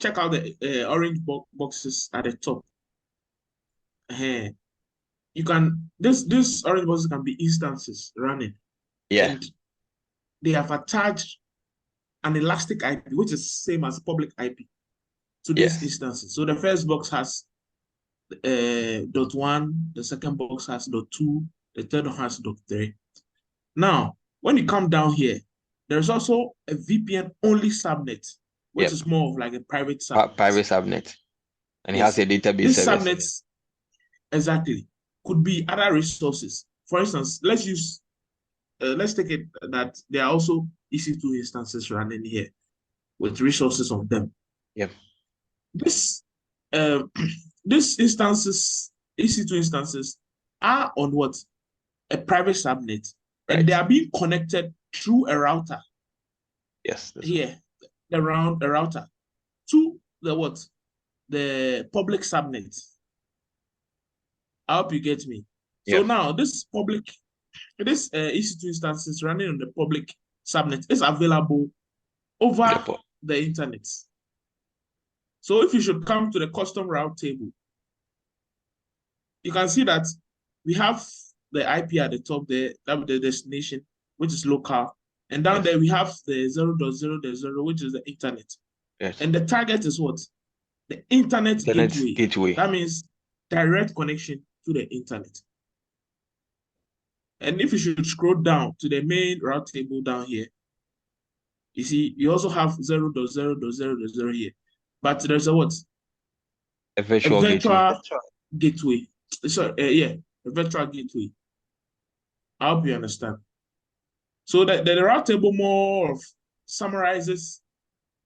check out the orange boxes at the top. You can this orange boxes can be instances running. Yeah. And they have attached an elastic IP, which is same as public IP, to these instances. So the first box has .1, the second box has .2, the third one has .3. Now, when you come down here, there's also a VPN only subnet, which is more of like a private subnet. Private subnet. And it has a database This service. subnets exactly could be other resources. For instance, let's take it that there are also EC2 instances running here with resources on them. Yep. These instances, EC2 instances, are on what? A private subnet, and they are being connected through a router. Yes. Here, a router to the what? The public subnet. I hope you get me. So now this EC2 instance is running on the public subnet. It's available over the internet. So if you should come to the custom route table, you can see that we have the IP at the top there, that the destination, which is local. And down there we have the 0.0.0, which is the internet. Yes. And the target is what? The internet gateway. That means direct connection to the internet. And if you should scroll down to the main route table down here, you see, you also have 0.0.0.0 here. But there's a what? A virtual gateway. Sorry, a virtual gateway. I hope you understand. So the route table more of summarizes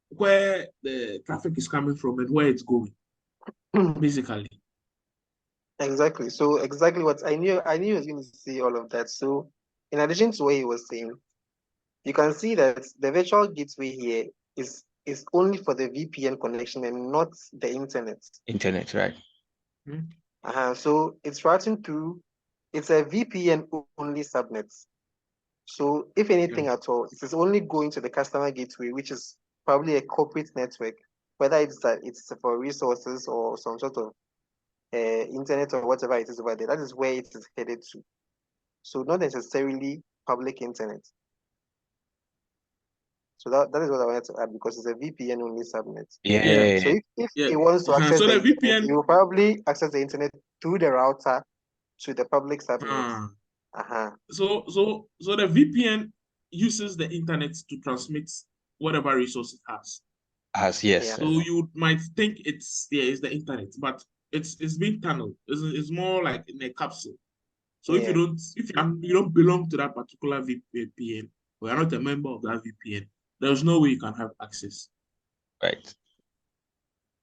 where the traffic is coming from and where it's going, basically. Exactly. So exactly what I knew he was going to say all of that. So in addition to what he was saying, you can see that the virtual gateway here is only for the VPN connection and not the internet. Internet, right? So it's routing through. It's a VPN only subnet. So if anything at all, it is only going to the customer gateway, which is probably a corporate network, whether it's for resources or some sort of internet or whatever it is over there. That is where it is headed to. So not necessarily public internet. So that is what I wanted to add, because it's a VPN only subnet. Yeah. So if he wants to access the internet, he will probably access the internet through the router to the public subnet. So the VPN uses the internet to transmit whatever resource it has. Yes. So you might think it's the internet, but it's being tunneled. It's more like in a capsule. So if you don't belong to that particular VPN, or you're not a member of that VPN, there's no way you can have access. Right.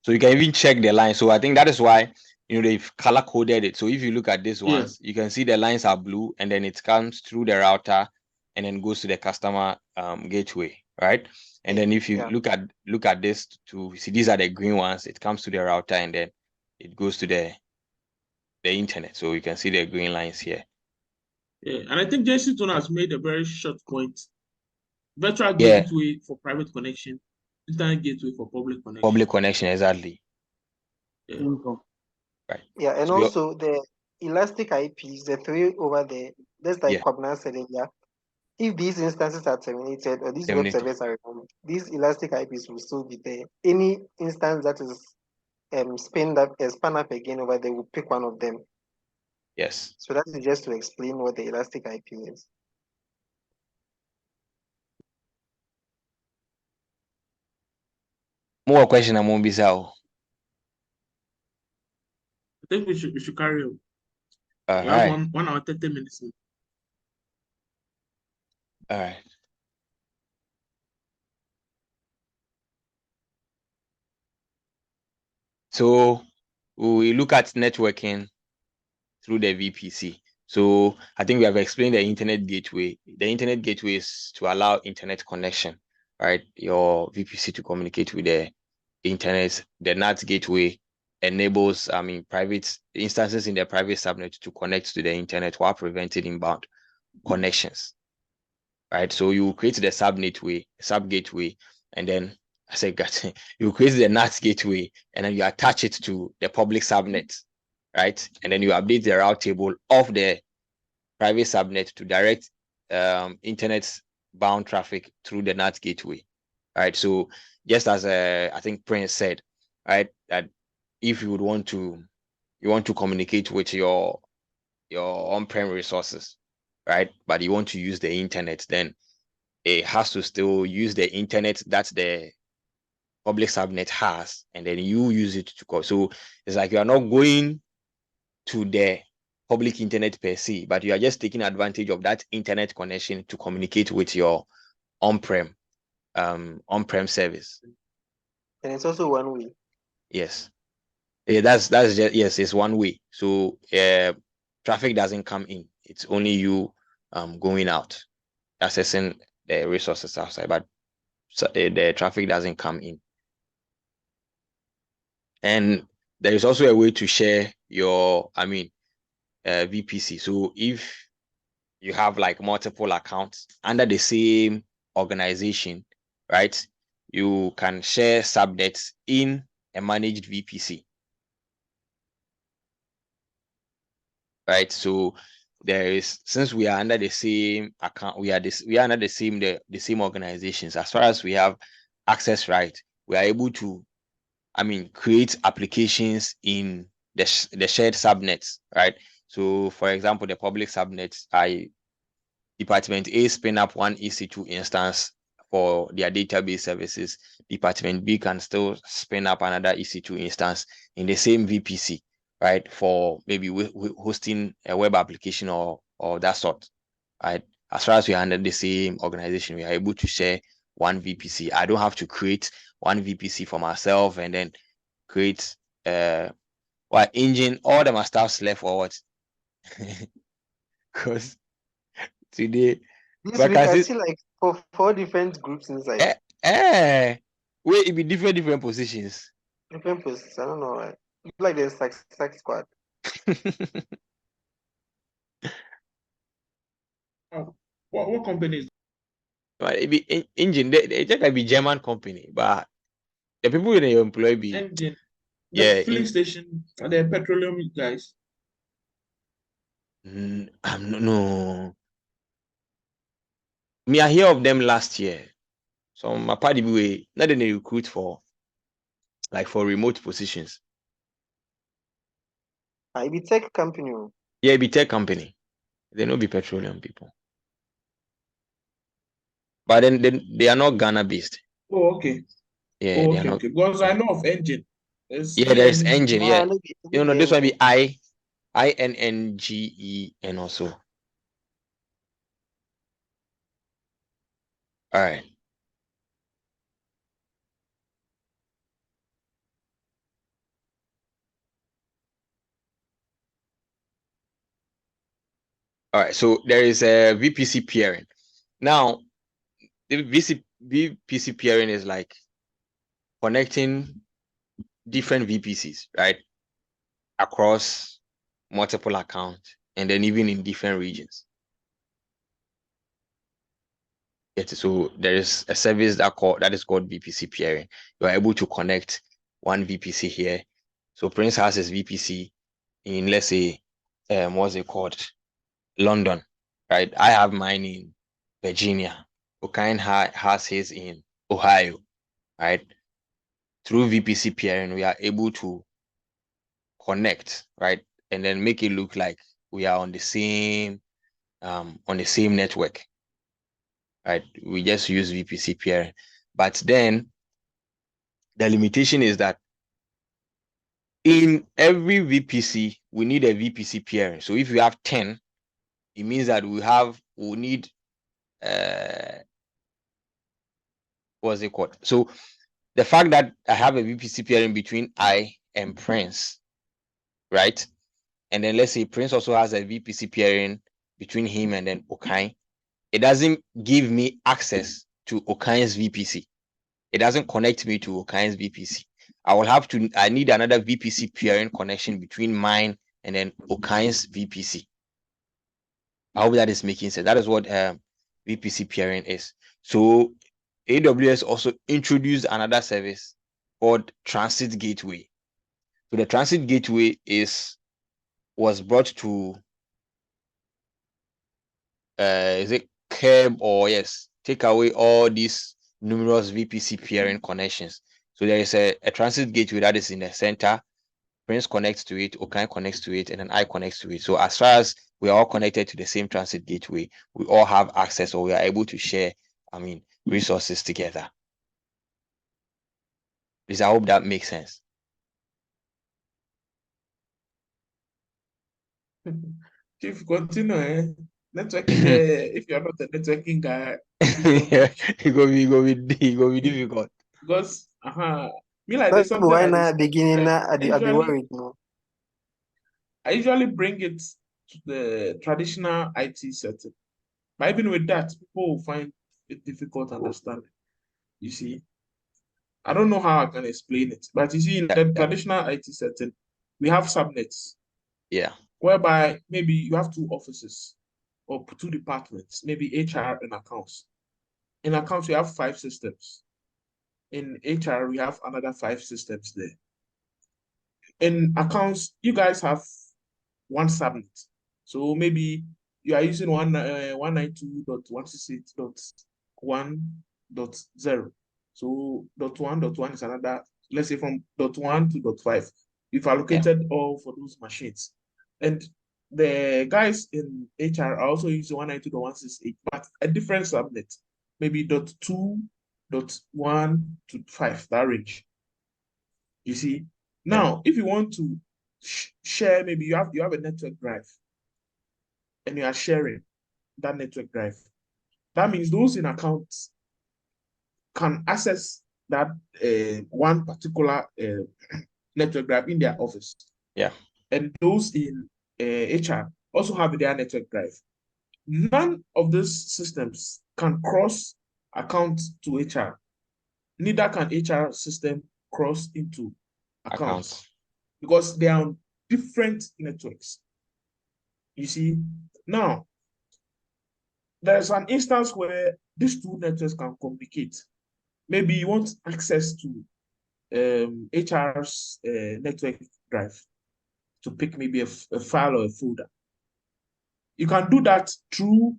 So you can even check the line. So I think that is why they've color coded it. So if you look at this one, you can see the lines are blue, and then it comes through the router and then goes to the customer gateway, right? And then if you look at this to see, these are the green ones. It comes to the router and then it goes to the internet. So you can see the green lines here. Yeah, and I think Jason Tone has made a very short point. Virtual gateway for private connection, internet gateway for public connection. Public connection, exactly. Yeah. Right. Yeah, and so also the elastic IPs, the three over there, that's like Kwabena said earlier. If these instances are terminated or these web servers are removed, these elastic IPs will still be there. Any instance that is spun up again over there will pick one of them. Yes. So that is just to explain what the elastic IP is. More question I'm on Bizarre. I think we should carry on. All we right. have 1 hour 30 minutes. All right. So we look at networking through the VPC. So I think we have explained the internet gateway. The internet gateway is to allow internet connection, right? Your VPC to communicate with the internet. The NAT gateway enables, private instances in the private subnet to connect to the internet while preventing inbound connections, right? So you create the sub gateway, and then you create the NAT gateway, and then you attach it to the public subnet, right? And then you update the route table of the private subnet to direct internet bound traffic through the NAT gateway, right? So just as I think Prince said, right, that if you would want to communicate with your on-prem resources, right, but you want to use the internet, then it has to still use the internet that the public subnet has, and then you use it to call. So it's like you are not going to the public internet per se, but you are just taking advantage of that internet connection to communicate with your on-prem service. And it's also one way. Yes. That's just, yes, it's one way. So traffic doesn't come in. It's only you going out, accessing the resources outside, but the traffic doesn't come in. And there is also a way to share your VPC. So if you have like multiple accounts under the same organization, right, you can share subnets in a managed VPC, right? So there is, since we are under the same account, we are under the same organizations. As far as we have access right, we are able to create applications in the shared subnets, right? So for example, the public subnets, Department A spin up one EC2 instance for their database services. Department B can still spin up another EC2 instance in the same VPC, right? For maybe hosting a web application or that sort, right? As far as we are under the same organization, we are able to share one VPC. I don't have to create one VPC for myself and then create engine, all the must-haves left or what? Because today, this week I see like four different groups inside. Wait, it be different positions. Different positions. I don't know. Right? Like there's like sex squad. What company is? But it be engine. They just like be German company, but the people they employ be engine. The filling station, the petroleum guys. No. Me, I hear of them last year. So my party way, not then they recruit for remote positions. It be tech company. Yeah, it be tech company. They no be petroleum people. But then they are not Ghana based. Oh, okay. Yeah, they are not. Okay. Because I know of engine. There's engine. Yeah, this one be INNGEN also. All right. All right. So there is a VPC peering. Now, the VPC peering is like connecting different VPCs, right? Across multiple accounts and then even in different regions. So there is a service that is called VPC peering. You are able to connect one VPC here. So Prince has his VPC in, let's say, what's it called? London, right? I have mine in Virginia. Okain has his in Ohio, right? Through VPC peering, we are able to connect, right? And then make it look like we are on the same network, right? We just use VPC peering. But then the limitation is that in every VPC, we need a VPC peering. So if we have 10, it means that we need what's it called? So the fact that I have a VPC peering between I and Prince, right? And then let's say Prince also has a VPC peering between him and then Okain. It doesn't give me access to Okain's VPC. It doesn't connect me to Okain's VPC. I need another VPC peering connection between mine and then Okain's VPC. I hope that is making sense. That is what VPC peering is. So AWS also introduced another service called Transit Gateway. So the Transit Gateway was brought to is it curb or yes, take away all these numerous VPC peering connections. So there is a Transit Gateway that is in the center. Prince connects to it, Okain connects to it, and then I connects to it. So as far as we are all connected to the same Transit Gateway, we all have access, or we are able to share, resources together. Please, I hope that makes sense. Chief, continue. Networking, if you're not a networking guy, it go be difficult. because me like there's something Why I not beginning I at the usually- worried no? I usually bring it to the traditional IT setting. But even with that, people will find it difficult understanding. You see, I don't know how I can explain it, but you see, in the traditional IT setting, we have subnets. Yeah. Whereby maybe you have two offices or two departments, maybe HR and accounts. In accounts, we have 5 systems. In HR, we have another 5 systems there. In accounts, you guys have one subnet. So maybe you are using 192.168.1.0. So .1.1 is another, let's say from .1 to .5. We've allocated all for those machines. And the guys in HR are also using 192.168, but a different subnet, maybe .2, .1 to 5, that range. You see? Now, if you want to share, maybe you have a network drive and you are sharing that network drive. That means those in accounts can access that one particular network drive in their office. Yeah. And those in HR also have their network drive. None of these systems can cross account to HR. Neither can HR system cross into accounts. Because they are on different networks. You see, now there's an instance where these two networks can communicate. Maybe you want access to HR's network drive to pick maybe a file or a folder. You can do that through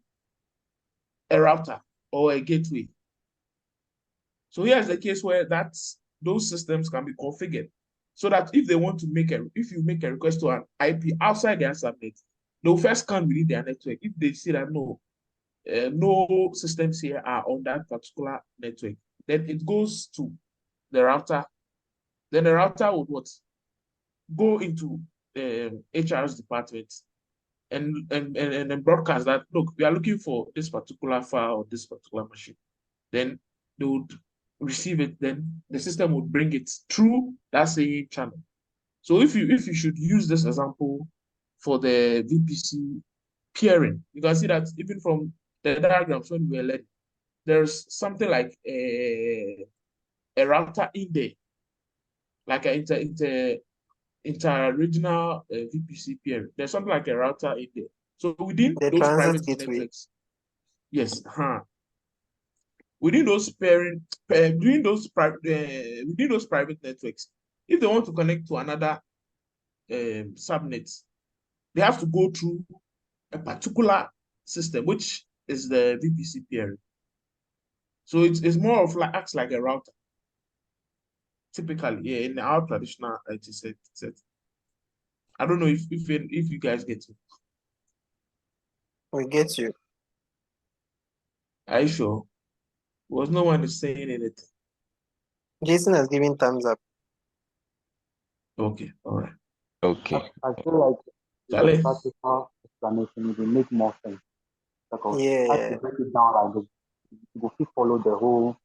a router or a gateway. So here's the case where those systems can be configured so that if they want to if you make a request to an IP outside their subnet, they'll first scan within their network. If they see that no systems here are on that particular network, then it goes to the router. Then the router would go into HR's department and then broadcast that, look, we are looking for this particular file or this particular machine. Then they would receive it, then the system would bring it through that same channel. So if you should use this example for the VPC peering, you can see that even from the diagrams when we were learning, there's something like a router in there, like an inter-regional VPC peering. There's something like a router in there. So within The those transit private gateway. networks, yes, within those pairing, within those private networks, if they want to connect to another subnet, they have to go through a particular system, which is the VPC peering. So it's more of like acts like a router. Typically, yeah, in our traditional IT set. I don't know if you guys get it. We get you. Are you sure? Was no one is saying anything? Jason has given thumbs up. Okay, all right. Okay. I feel like Charlie? the practical explanation will make more sense. Because Yeah. as you break it down like this, you will still follow the whole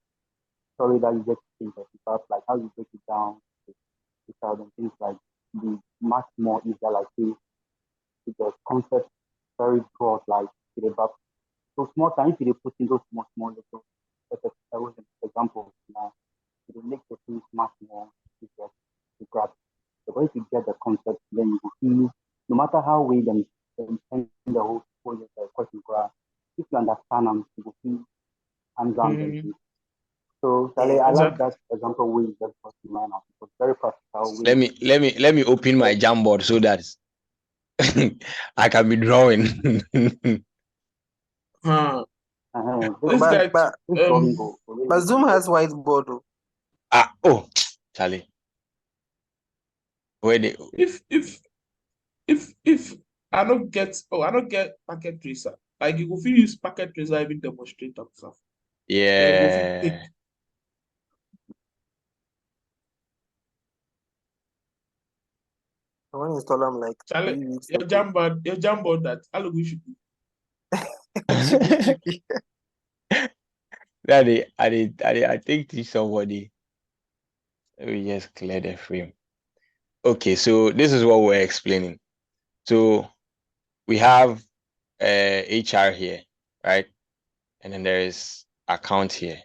story that you get to think of. Because like how you break it down, and things like the much more easier, like the concept very broad, like about so small time if you put in those small little examples now, it will make the things much more easier to grasp. Because if you get the concept, then you will see, no matter how we then intend the whole question, if you understand them, you will see hands-on. So Charlie, I like that example we just put in mind. It was very practical. Let me open my Jamboard so that I can be drawing. But Zoom has whiteboard. Oh, Charlie. Where if I don't get packet tracer, like you will use packet tracer even demonstrate stuff. Yeah. I want to install them like Charlie, 3 weeks your Jamboard that all we should be. Daddy, I think to somebody. Let me just clear the frame. Okay, so this is what we're explaining. So we have HR here, right? And then there is account here.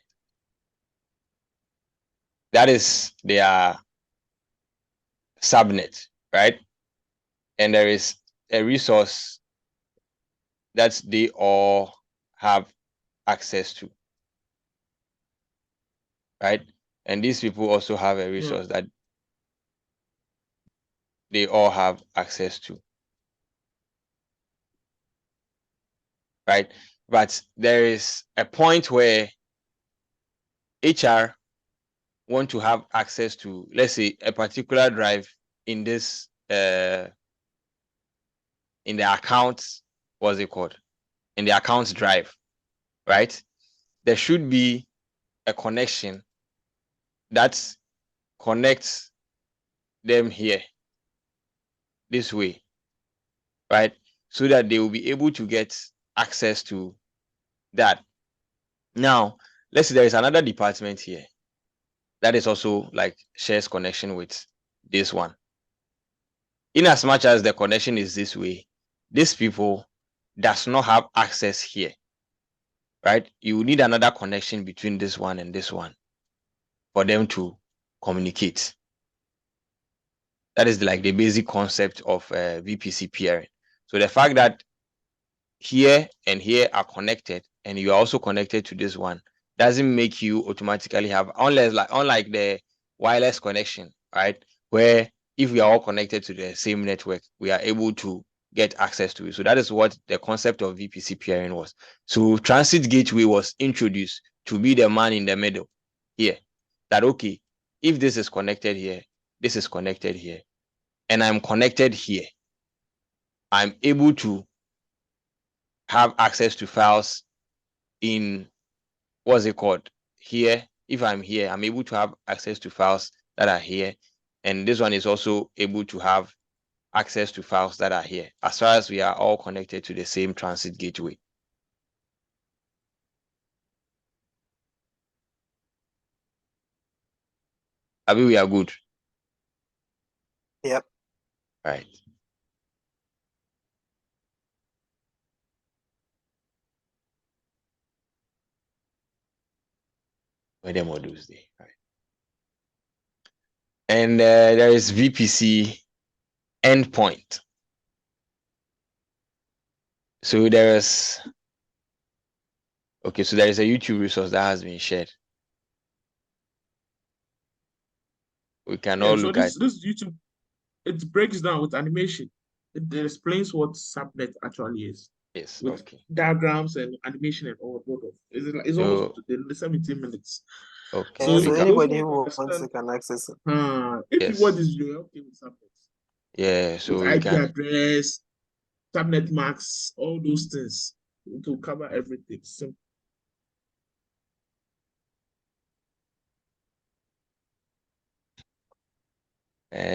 That is their subnet, right? And there is a resource that they all have access to, right? And these people also have a resource that they all have access to, right? But there is a point where HR want to have access to, let's say, a particular drive in this in the accounts, what's it called? In the accounts drive, right? There should be a connection that connects them here this way, right? So that they will be able to get access to that. Now, let's say there is another department here that is also like shares connection with this one. In as much as the connection is this way, these people does not have access here, right? You need another connection between this one and this one for them to communicate. That is like the basic concept of VPC peering. So the fact that here and here are connected and you are also connected to this one doesn't make you automatically have, unlike the wireless connection, right? Where if we are all connected to the same network, we are able to get access to it. So that is what the concept of VPC peering was. So transit gateway was introduced to be the man in the middle here. That, okay, if this is connected here, this is connected here, and I'm connected here, I'm able to have access to files in, what's it called, here. If I'm here, I'm able to have access to files that are here. And this one is also able to have access to files that are here, as far as we are all connected to the same transit gateway. Abi, we are good. Yep. Right. Where the modules there, right? And there is VPC endpoint. So there is, okay, so there is a YouTube resource that has been shared. We can all So look at. this YouTube, it breaks down with animation. It explains what subnet actually is. Yes, With okay. diagrams and animation and all of it. It's So, almost the 17 minutes. okay. So, So if anybody those who want to wants understand, it can access it. if you Yes. want this video, okay with subnets. Yeah, so With we IP can. address, subnet max, all those things to cover everything. So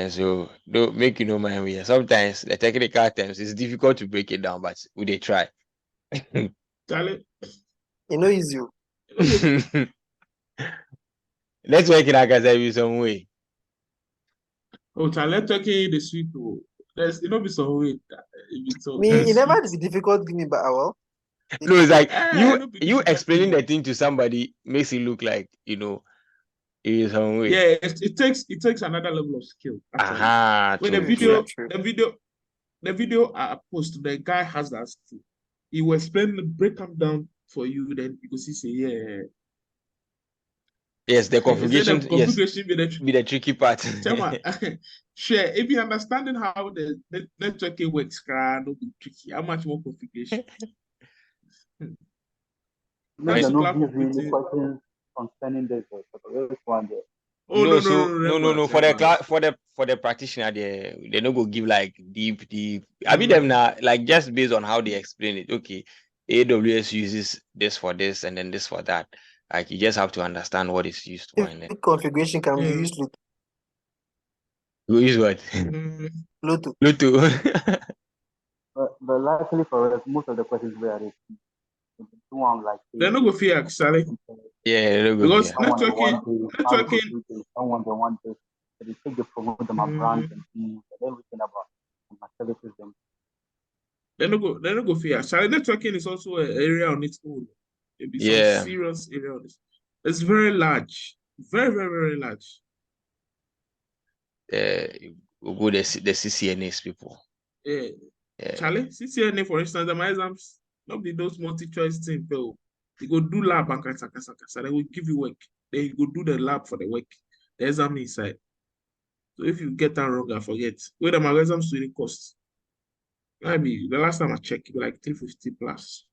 So don't make you know my way. Sometimes the technical terms it's difficult to break it down, but we they try. Charlie, You know, is you. Networking I can tell you some way. oh Charlie, talking the sweet. There's be some way. Me, it never be difficult give me, but well. No, it's like no be you difficult explaining the thing. thing to somebody makes it look like it is some way. Yeah, it takes another level of skill. Actually, Aha, when the true. video I post, the guy has that skill. He will break them down for you. Then you can say, yeah. Yes, the Is it configuration. the configuration Be the tricky part. Share if you're understanding how the networking works, no be tricky. How much more configuration? Maybe That's I the not cloud give you any computing. questions concerning this one there. Oh No, no, for the never. for the practitioner, they no go give like deep. I mean Mm. them now, like just based on how they explain it. Okay, AWS uses this for this and then this for that. Like you just have to understand what it's used for, and then Configuration can be Yeah. used with you use what Mm. Bluetooth. Bluetooth. But luckily for us, most of the questions were one like They're not go fear actually Yeah, no go because fear. someone they networking, want to how to networking. do this, someone they want this. So they take the promote them a brand and things and everything about my services them. They're not go fear. Actually, networking is also an area on its own. It be some Yeah. serious area on this. It's very large, very very very large. We'll go the CCNAs people. Yeah. Yeah. Charlie, CCNA, for instance, my exams, not be those multi-choice things, though. You go do lab and so they will give you work. Then you go do the lab for the work. The exam inside. So if you get that wrong, I forget. Wait, my exams really cost. Maybe the last time I checked, like 350 plus.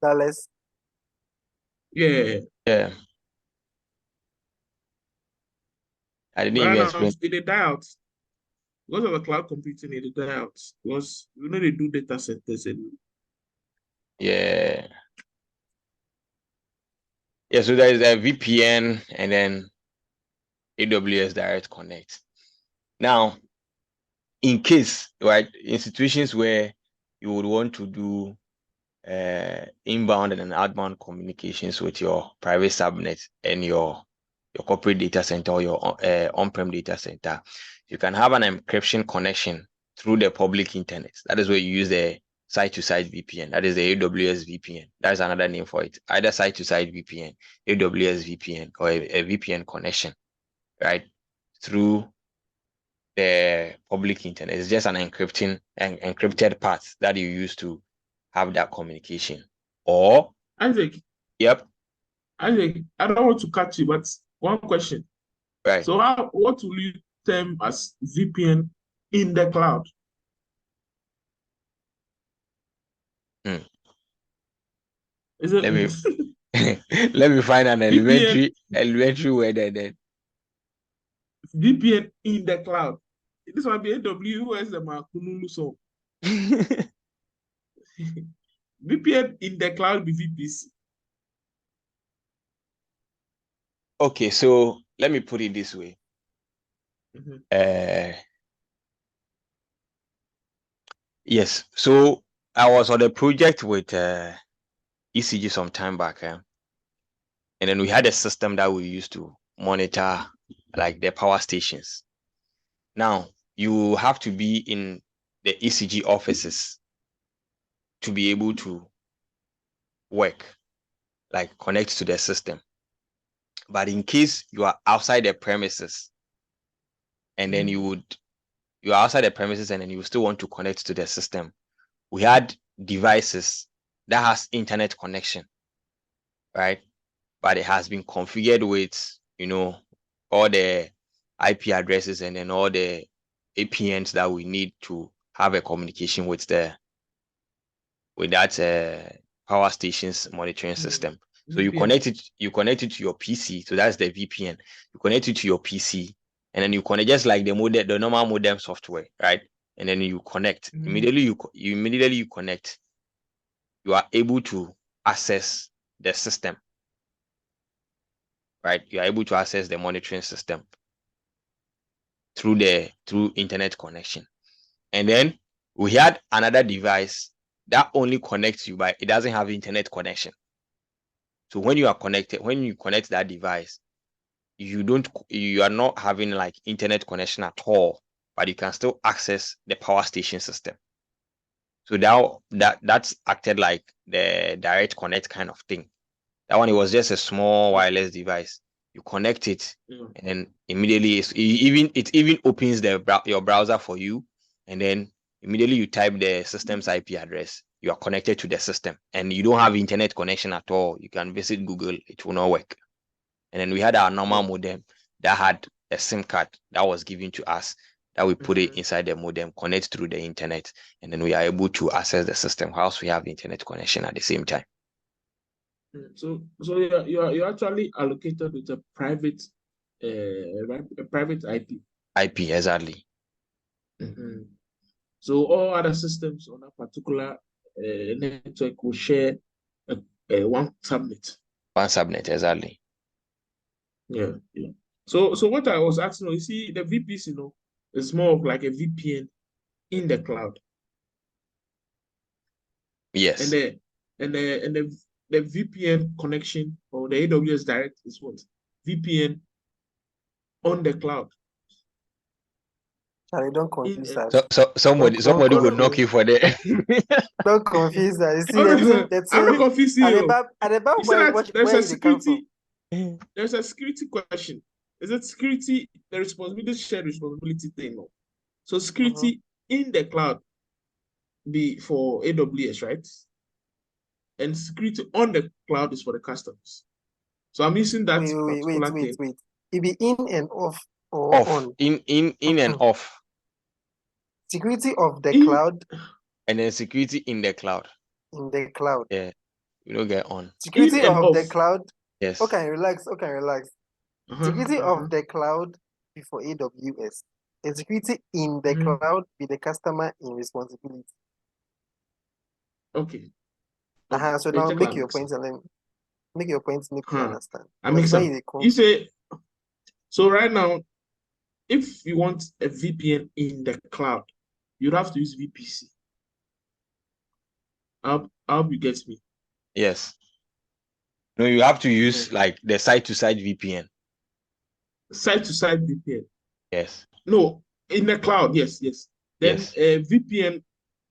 Dallas. Yeah. Yeah. I didn't But even now explain. it die out. Because of the cloud computing, it die out. Because they do data centers and Yeah. Yeah, so there is a VPN and then AWS Direct Connect. Now, in case, right, in situations where you would want to do inbound and outbound communications with your private subnet and your corporate data center or your on-prem data center, you can have an encryption connection through the public internet. That is where you use the site-to-site VPN. That is the AWS VPN. That is another name for it. Either site-to-site VPN, AWS VPN, or a VPN connection, right? Through the public internet. It's just an encrypted path that you use to have that communication. Or Isaac, yep, I don't want to catch you, but one question. right. So what will you term as VPN in the cloud? Is it Let me let me find an elementary word then. VPN in the cloud? This might be AWS and Makunulu so. VPN in the cloud be VPC. Okay, so let me put it this way. Yes. So I was on a project with ECG some time back, and then we had a system that we used to monitor like the power stations. Now you have to be in the ECG offices to be able to work, like connect to the system. But in case you are outside the premises, and then you are outside the premises, and then you still want to connect to the system, we had devices that has internet connection, right? But it has been configured with, all the IP addresses and then all the APNs that we need to have a communication with that power stations monitoring system. So you connect it to your PC. So that's the VPN. You connect it to your PC, and then you connect just like the normal modem software, right? And then you connect. Immediately you connect, you are able to access the system, right? You are able to access the monitoring system through internet connection. And then we had another device that only connects you, but it doesn't have internet connection. So when you connect that device, you are not having like internet connection at all, but you can still access the power station system. So that's acted like the direct connect kind of thing. That one, it was just a small wireless device. You connect it, and then immediately it even opens your browser for you, and then immediately you type the system's IP address. You are connected to the system, and you don't have internet connection at all. You can visit Google; it will not work. And then we had our normal modem that had a SIM card that was given to us, that we put it inside the modem, connect through the internet, and then we are able to access the system whilst we have internet connection at the same time. So you're actually allocated with a private IP. IP, exactly. So all other systems on a particular network will share one subnet. One subnet, exactly. Yeah. So what I was asking, you see, the VPC, is more of like a VPN in the cloud. Yes. And the VPN connection, or the AWS Direct, is what? VPN on the cloud. Charlie, don't confuse us. So somebody would knock you for that. Don't confuse us. You see, I'm not confusing you. At the back, there's a security question. Is it security, the responsibility, shared responsibility thing? No. So security in the cloud be for AWS, right? And security on the cloud is for the customers. So I'm using that. Wait. It be in and off or off. on? In and off. Security of the cloud. And then security in the cloud. In the cloud. Yeah. You don't get on. Security of the cloud. Yes. Okay, relax. Security of the cloud be for AWS. And security in the cloud be the customer in responsibility. Okay. So now make your points and then make your points, make you understand. I make sense. You say, so right now, if you want a VPN in the cloud, you'd have to use VPC. I hope you get me. Yes. No, you have to use like the site-to-site VPN. Site-to-site VPN. Yes. No, in the cloud. Yes. Then a VPN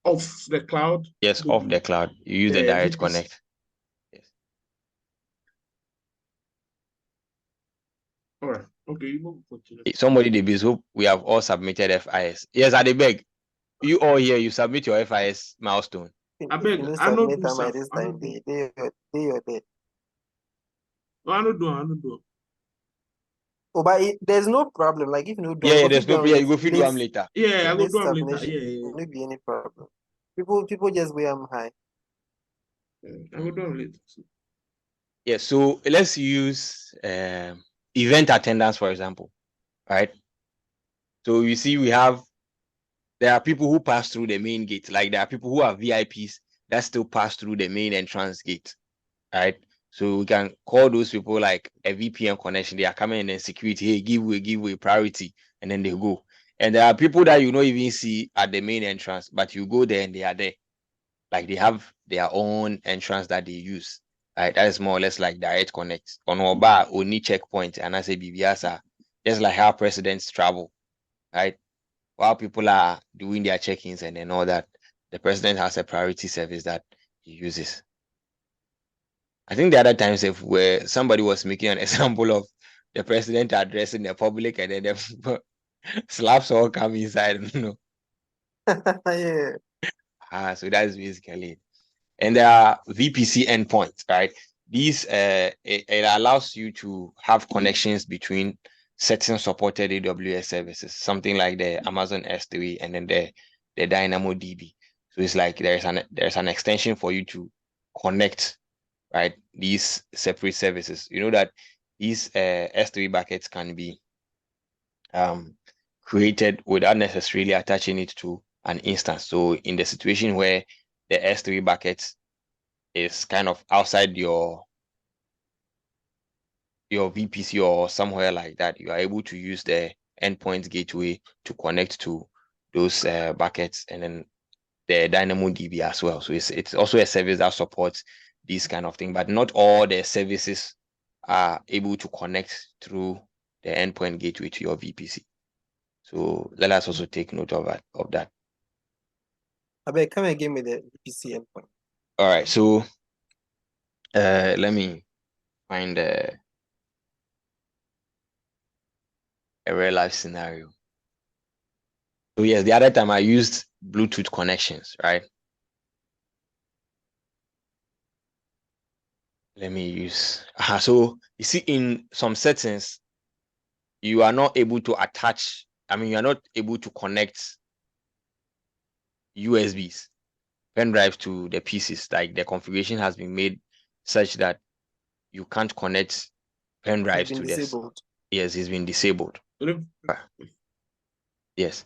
off the cloud. Yes, off the cloud. You use the direct VPC. Connect. Yes. All right. Okay. You move. Somebody did this. Hope we have all submitted FIS. Yes, I beg. You all here. You submit your FIS milestone. I beg. I know. I don't do. Oh, but there's no problem. Like if you do, there's no. Yeah, you go feed them later. Yeah, I go do them later. Yeah. There won't be any problem. People just wear them high. I will do them later. Yeah. So let's use event attendance, for example, right? So you see, there are people who pass through the main gate. Like there are people who are VIPs that still pass through the main entrance gate, right? So we can call those people like a VPN connection. They are coming in and security. Hey, give away priority. and then they go. And there are people that you don't even see at the main entrance, but you go there and they are there. Like they have their own entrance that they use. Right? That is more or less like direct connect. On Oba, only checkpoint, and I say BBS, just like how presidents travel, right? While people are doing their check-ins and then all that, the president has a priority service that he uses. I think the other times if where somebody was making an example of the president addressing the public and then the slaps all come inside, you know. Yeah. So that's basically it. And there are VPC endpoints, right? These it allows you to have connections between certain supported AWS services, something like the Amazon S3 and then the DynamoDB. So it's like there's an extension for you to connect, right? These separate services. You know that these S3 buckets can be created without necessarily attaching it to an instance. So in the situation where the S3 bucket is kind of outside your VPC or somewhere like that, you are able to use the endpoint gateway to connect to those buckets and then the DynamoDB as well. So it's also a service that supports this kind of thing, but not all the services are able to connect through the endpoint gateway to your VPC. So let us also take note of that. I beg, come and give me the VPC endpoint. All right, so let me find a real life scenario. So yes, the other time I used Bluetooth connections, right? Let me use, so you see in some settings, you are not able to attach, you are not able to connect USBs, pen drives to the PCs. Like the configuration has been made such that you can't connect pen drives to this. Yes, it's been disabled. Yes.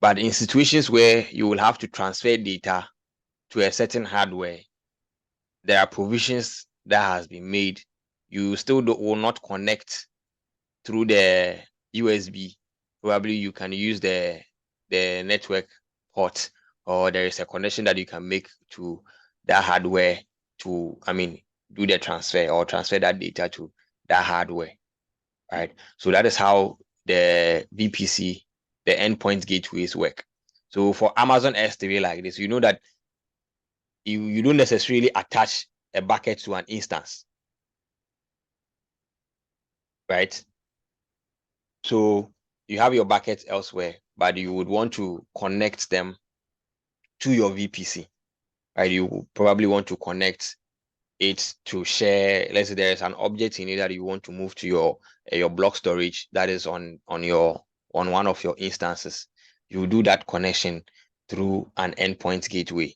But in situations where you will have to transfer data to a certain hardware, there are provisions that has been made. You still will not connect through the USB. Probably you can use the network port, or there is a connection that you can make to that hardware to, do the transfer or transfer that data to that hardware, right? So that is how the VPC, the endpoint gateways work. So for Amazon S3 like this, you know that you don't necessarily attach a bucket to an instance, right? So you have your buckets elsewhere, but you would want to connect them to your VPC, right? You probably want to connect it to share. Let's say there is an object in it that you want to move to your block storage that is on one of your instances. You do that connection through an endpoint gateway.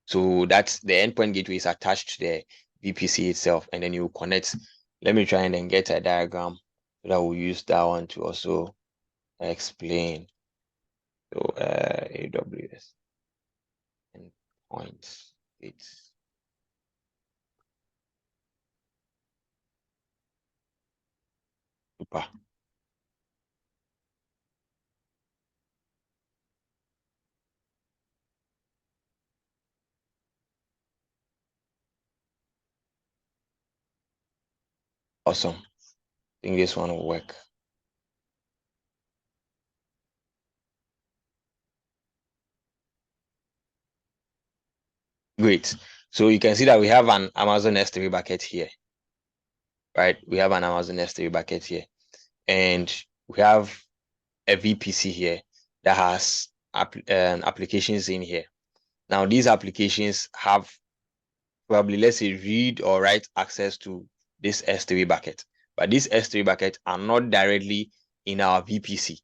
So that's the endpoint gateway is attached to the VPC itself, and then you connect. Let me try and then get a diagram so that we'll use that one to also explain. So AWS endpoint, it's super. Awesome. I think this one will work. Great. So you can see that we have an Amazon S3 bucket here, right? We have an Amazon S3 bucket here, and we have a VPC here that has applications in here. Now, these applications have probably, let's say, read or write access to this S3 bucket, but these S3 buckets are not directly in our VPC.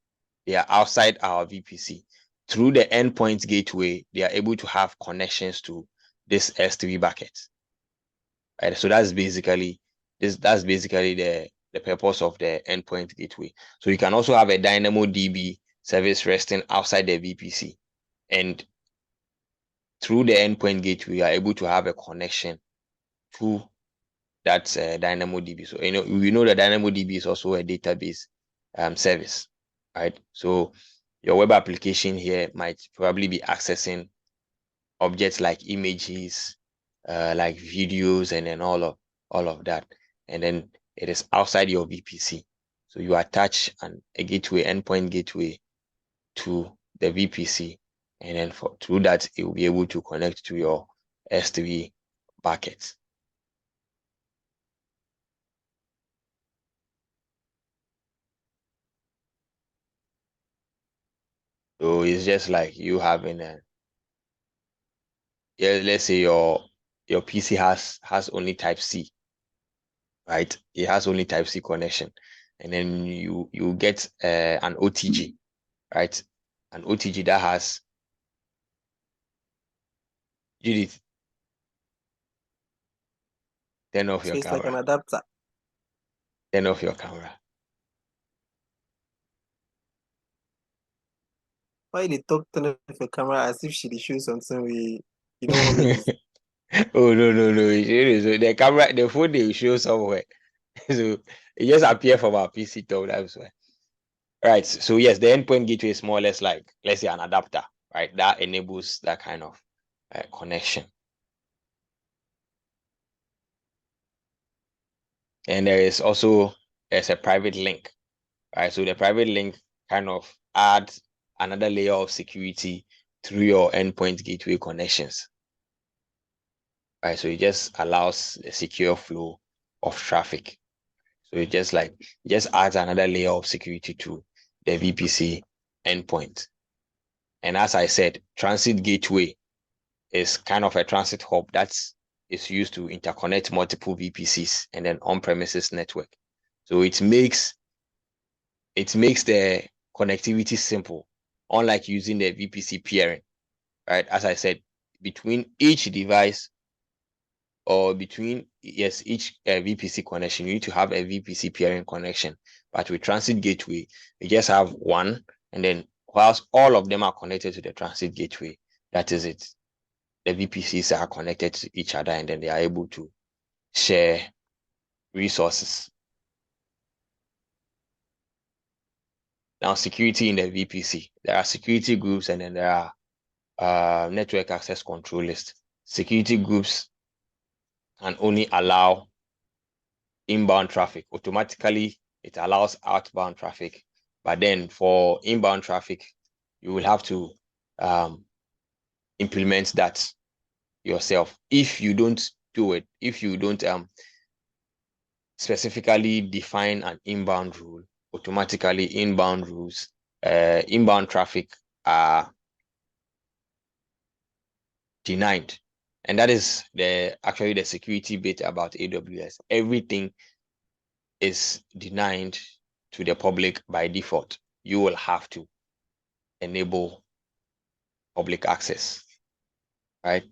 They are outside our VPC. Through the endpoint gateway, they are able to have connections to this S3 bucket. Right? So that's basically the purpose of the endpoint gateway. So you can also have a DynamoDB service resting outside the VPC, and through the endpoint gateway, you are able to have a connection to that DynamoDB. So we know that DynamoDB is also a database service, right? So your web application here might probably be accessing objects like images, like videos, and then all of that. And then it is outside your VPC. So you attach a gateway, endpoint gateway to the VPC, and then through that, it will be able to connect to your S3 buckets. So it's just like you having let's say your PC has only Type C, right? It has only Type C connection, and then you get an OTG, right? An OTG that has Judith. Turn off So your it's like an camera. adapter. Turn off your camera. Why they talk to the camera as if she dey show something we you don't want me to Oh no. The camera, the phone they will show somewhere. So it just appear from our PC top. That's why. Right. So yes, the endpoint gateway is more or less like, let's say, an adapter, right? That enables that kind of connection. And there's a private link, right? So the private link kind of adds another layer of security through your endpoint gateway connections, right? So it just allows a secure flow of traffic. So it just adds another layer of security to the VPC endpoint. And as I said, transit gateway is kind of a transit hub that is used to interconnect multiple VPCs and then on-premises network. So it makes the connectivity simple, unlike using the VPC peering, right? As I said, between each device or between each VPC connection, you need to have a VPC peering connection. But with transit gateway, you just have one, and then whilst all of them are connected to the transit gateway, that is it. The VPCs are connected to each other, and then they are able to share resources. Now, security in the VPC. There are security groups, and then there are network access control lists. Security groups can only allow inbound traffic. Automatically, it allows outbound traffic. But then for inbound traffic, you will have to implement that yourself. If you don't do it, if you don't specifically define an inbound rule, automatically inbound rules, inbound traffic are denied. And that is actually the security bit about AWS. Everything is denied to the public by default. You will have to enable public access, right?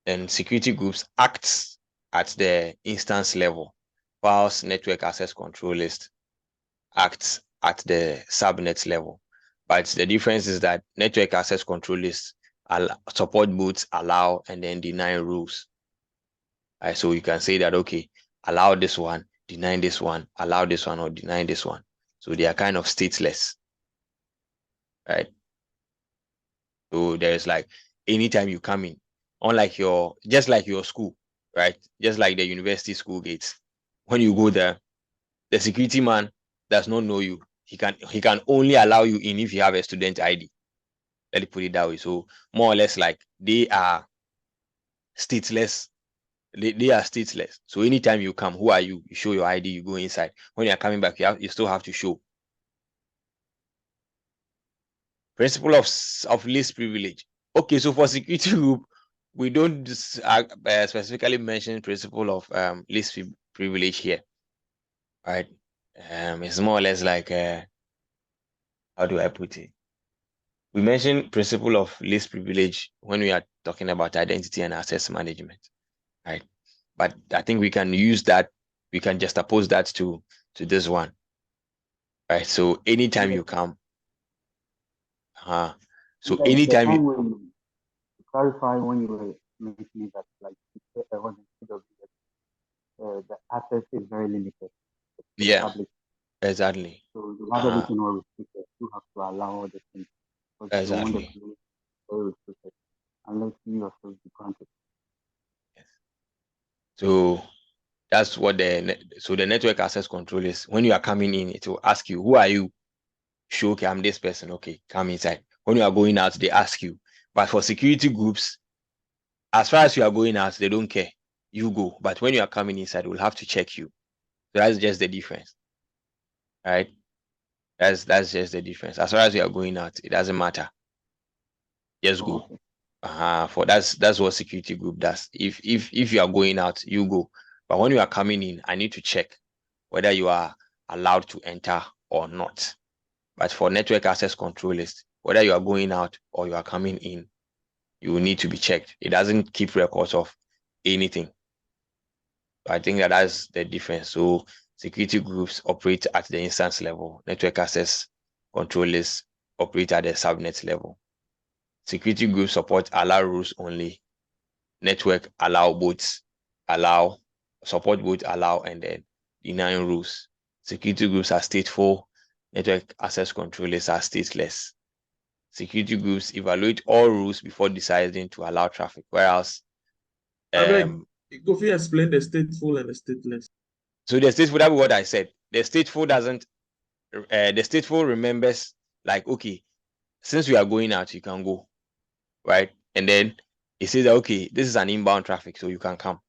And security groups act at the instance level, whilst network access control list acts at the subnet level. But the difference is that network access control lists support both allow and then deny rules. Right? So you can say that, okay, allow this one, deny this one, allow this one, or deny this one. So they are kind of stateless, right? So there's like, anytime you come in, unlike just like your school, right? Just like the university school gates. When you go there, the security man does not know you. He can only allow you in if you have a student ID. Let me put it that way. So more or less, like, they are stateless. They are stateless. So anytime you come, who are you? You show your ID, you go inside. When you're coming back, you still have to show. Principle of least privilege. Okay, so for security group, we don't specifically mention principle of least privilege here. Right? It's more or less like how do I put it? We mention principle of least privilege when we are talking about identity and access management, right? But I think we can use that. We can just oppose that to this one, right? So anytime you come, so The anytime time you, when you clarify when you were mentioning that, like, on AWS, the access is very limited to the yeah, public, exactly. so you have everything all restricted. So allow all the things. Because you want the Exactly. flow very restricted unless you yourself be granted. So that's what the network access control is. When you are coming in, it will ask you, who are you? Show, okay, I'm this person. Okay, come inside. When you are going out, they ask you. But for security groups, as far as you are going out, they don't care. You go. But when you are coming inside, we'll have to check you. So that's just the difference. Right? That's just the difference. As far as you are going out, it doesn't matter. Just go. For that's what security group does. If you are going out, you go. But when you are coming in, I need to check whether you are allowed to enter or not. But for network access controllers, whether you are going out or you are coming in, you will need to be checked. It doesn't keep records of anything. I think that's the difference. So security groups operate at the instance level. Network access controllers operate at the subnet level. Security groups support allow rules only. Network support both allow and then deny rules. Security groups are stateful. Network access controllers are stateless. Security groups evaluate all rules before deciding to allow traffic, whereas Kofi explained the stateful and the stateless. So the stateful, that's what I said. The stateful doesn't. The stateful remembers, like, okay, since we are going out, you can go, right? And then it says that, okay, this is an inbound traffic, so you can come.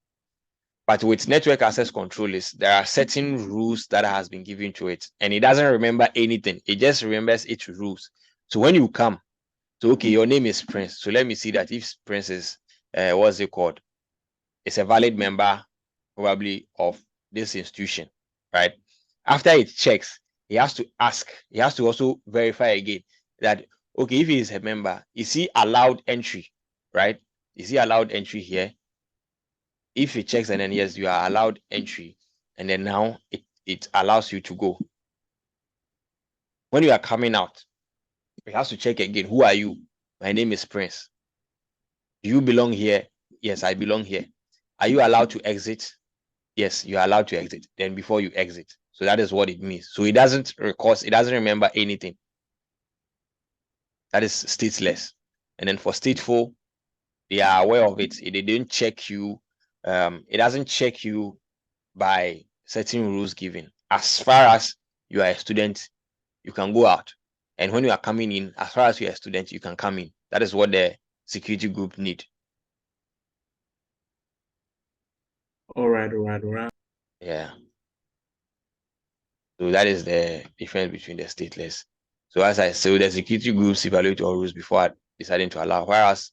But with network access controllers, there are certain rules that has been given to it, and it doesn't remember anything. It just remembers its rules. So when you come, so okay, your name is Prince. So let me see that if Prince is, what's it called? It's a valid member, probably, of this institution, right? After it checks, he has to ask, he has to also verify again that, okay, if he is a member, is he allowed entry, right? Is he allowed entry here? If he checks and then yes, you are allowed entry, and then now it allows you to go. When you are coming out, he has to check again, who are you? My name is Prince. Do you belong here? Yes, I belong here. Are you allowed to exit? Yes, you are allowed to exit. Then before you exit. So that is what it means. So it doesn't remember anything. That is stateless. And then for stateful, they are aware of it. They don't check you. It doesn't check you by certain rules given. As far as you are a student, you can go out. And when you are coming in, as far as you are a student, you can come in. That is what the security group need. All right. Yeah. So that is the difference between the stateless. So as I said, the security groups evaluate all rules before deciding to allow, whereas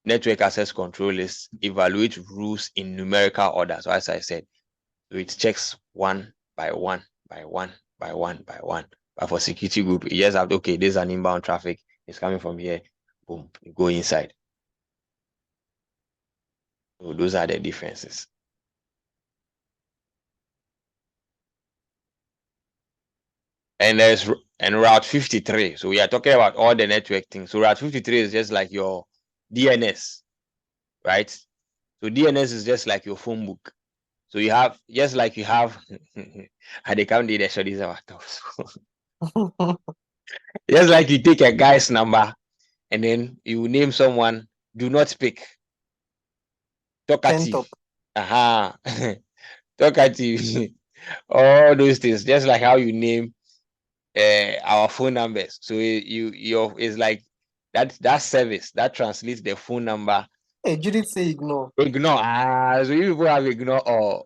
network access controllers evaluate rules in numerical order. So as I said, so it checks one by one, by one, by one, by one. But for security group, you just have to, okay, there's an inbound traffic, it's coming from here, boom, you go inside. So those are the differences. And there's Route 53. So we are talking about all the network things. So Route 53 is just like your DNS, right? So DNS is just like your phone book. So you have, just like you have, and they can't do the studies about those. Just like you take a guy's number and then you name someone, do not pick. Talkative. Talkative. All those things, just like how you name our phone numbers. So it's like that service that translates the phone number. Hey, you didn't say ignore. Ignore. So you people have ignore or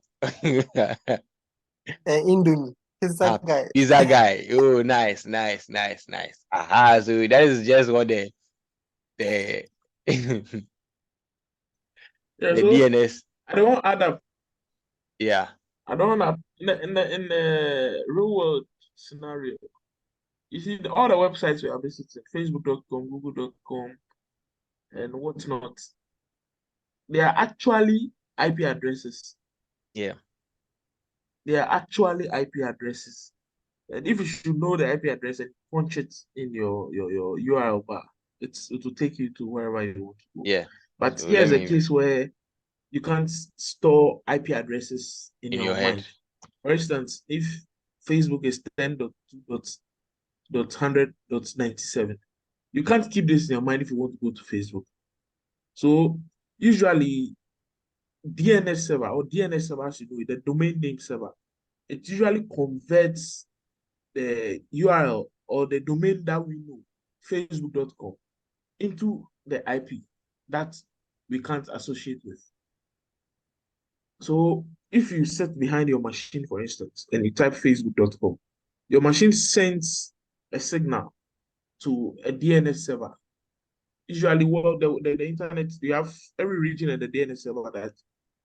Indomie. Pizza guy. Pizza guy. Oh, nice. So that is just what the Yeah, the so DNS. I don't want to add up. Yeah. I don't want to in the real world scenario. You see, all the websites we are visiting, Facebook.com, Google.com, and whatnot, they are actually IP addresses. Yeah. They are actually IP addresses. And if you should know the IP address and punch it in your URL bar, it will take you to wherever you want to go. Yeah. But So here's a case where you can't store IP addresses in your head. mind. For instance, if Facebook is 10.2. .100.97. You can't keep this in your mind if you want to go to Facebook. So usually DNS server or DNS server, as you know, the domain name server, it usually converts the URL or the domain that we know, facebook.com, into the IP that we can't associate with. So if you sit behind your machine, for instance, and you type facebook.com, your machine sends a signal to a DNS server. Usually, well, the internet, you have every region in the DNS server that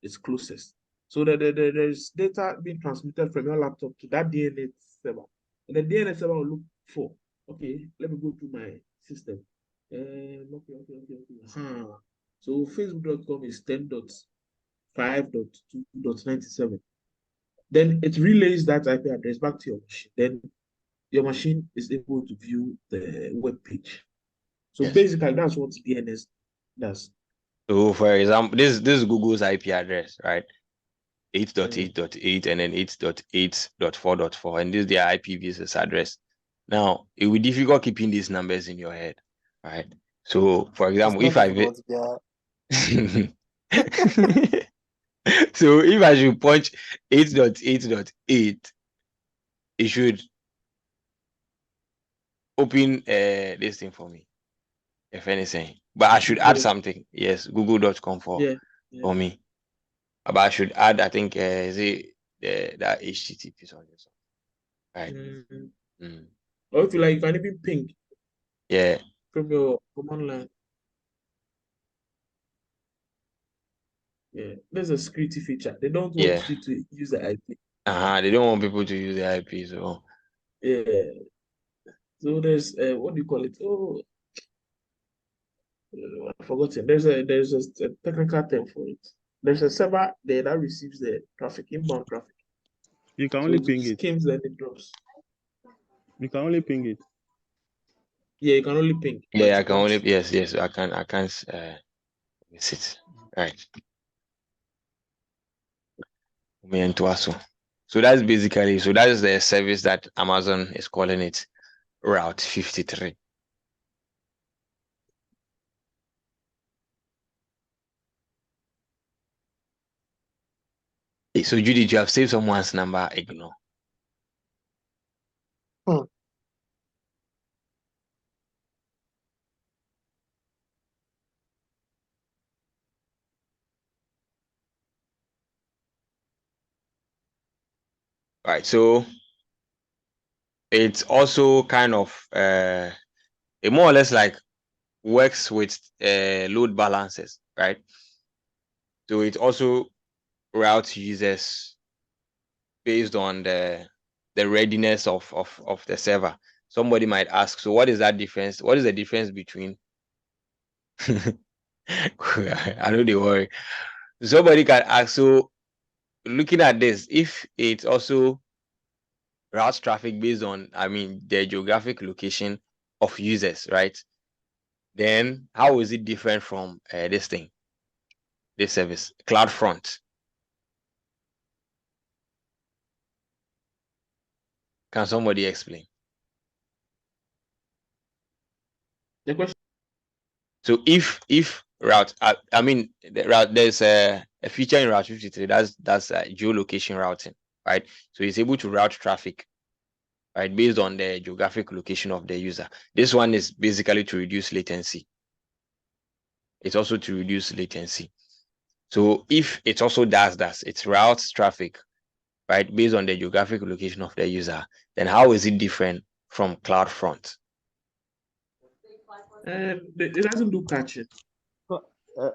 is closest. So there's data being transmitted from your laptop to that DNS server. And the DNS server will look for, okay, let me go to my system. Okay. So facebook.com is 10.5.2.97. Then it relays that IP address back to your machine. Then your machine is able to view the web page. So Yes. basically, that's what DNS does. So for example, this is Google's IP address, right? 8.8.8 and then 8.8.4.4, and this is their IPv6 address. Now, it will be difficult keeping these numbers in your head, right? So, for example, if I so if I should punch 8.8.8, it should open this thing for me, if anything. But I should add something. Yes, google.com for me. But I should add, I think, is it that HTTP something, right? Or if you like, you can even ping. Yeah. From your command line. Yeah, there's a security feature. They don't want you to use the IP. They don't want people to use the IP, so yeah. So there's what do you call it? Oh, I forgot it. There's a technical term for it. There's a server there that receives the traffic, inbound traffic. You can only ping it. Skims, then it drops. You can only ping it. Yeah, you can only ping. Yeah, I can only yes, I can't miss it. Right. So that's basically, so that is the service that Amazon is calling it Route 53. So Judy, you have saved someone's number, ignore. Right, so it's also kind of it more or less like works with load balancers, right? So it also routes users based on the readiness of the server. Somebody might ask, so what is that difference? What is the difference between I know they worry. Somebody can ask, so looking at this, if it also routes traffic based on, the geographic location of users, right? Then how is it different from this service, CloudFront? Can somebody explain? The question. So if route, the route, there's a feature in Route 53 that's geolocation routing, right? So it's able to route traffic, right, based on the geographic location of the user. This one is basically to reduce latency. It's also to reduce latency. So if it also does that, it routes traffic, right, based on the geographic location of the user, then how is it different from CloudFront? It doesn't do caching.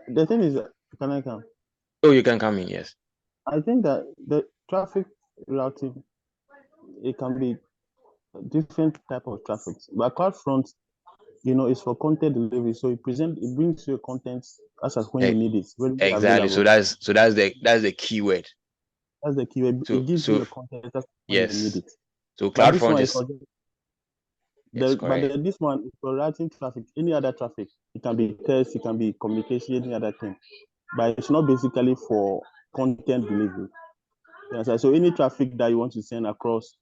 The thing is, can I come? Oh, you can come in, yes. I think that the traffic routing, it can be different type of traffic, but CloudFront, is for content delivery. So it brings you content as when you need it. Exactly. So that's the keyword. That's the keyword. It gives you the content as when you need it. So CloudFront is. But this one is for routing traffic. Any other traffic, it can be text, it can be communication, any other thing. But it's not basically for content delivery. So any traffic that you want to send across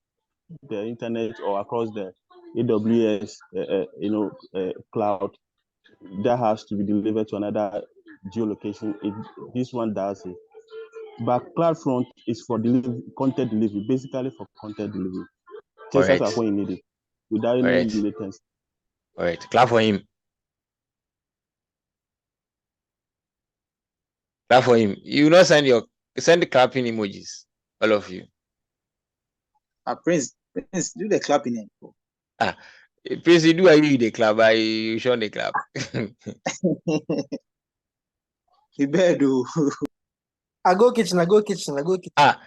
the internet or across the AWS, cloud that has to be delivered to another geolocation. This one does it. But CloudFront is for content delivery, basically for content delivery. Just as Correct. when you need it, without any Correct. latency. All right. Clap for him. Clap for him. You not send the clapping emojis, all of you. Prince, do the clapping. Prince, you do agree the clap, but you show the clap. You better do. I go kitchen. Now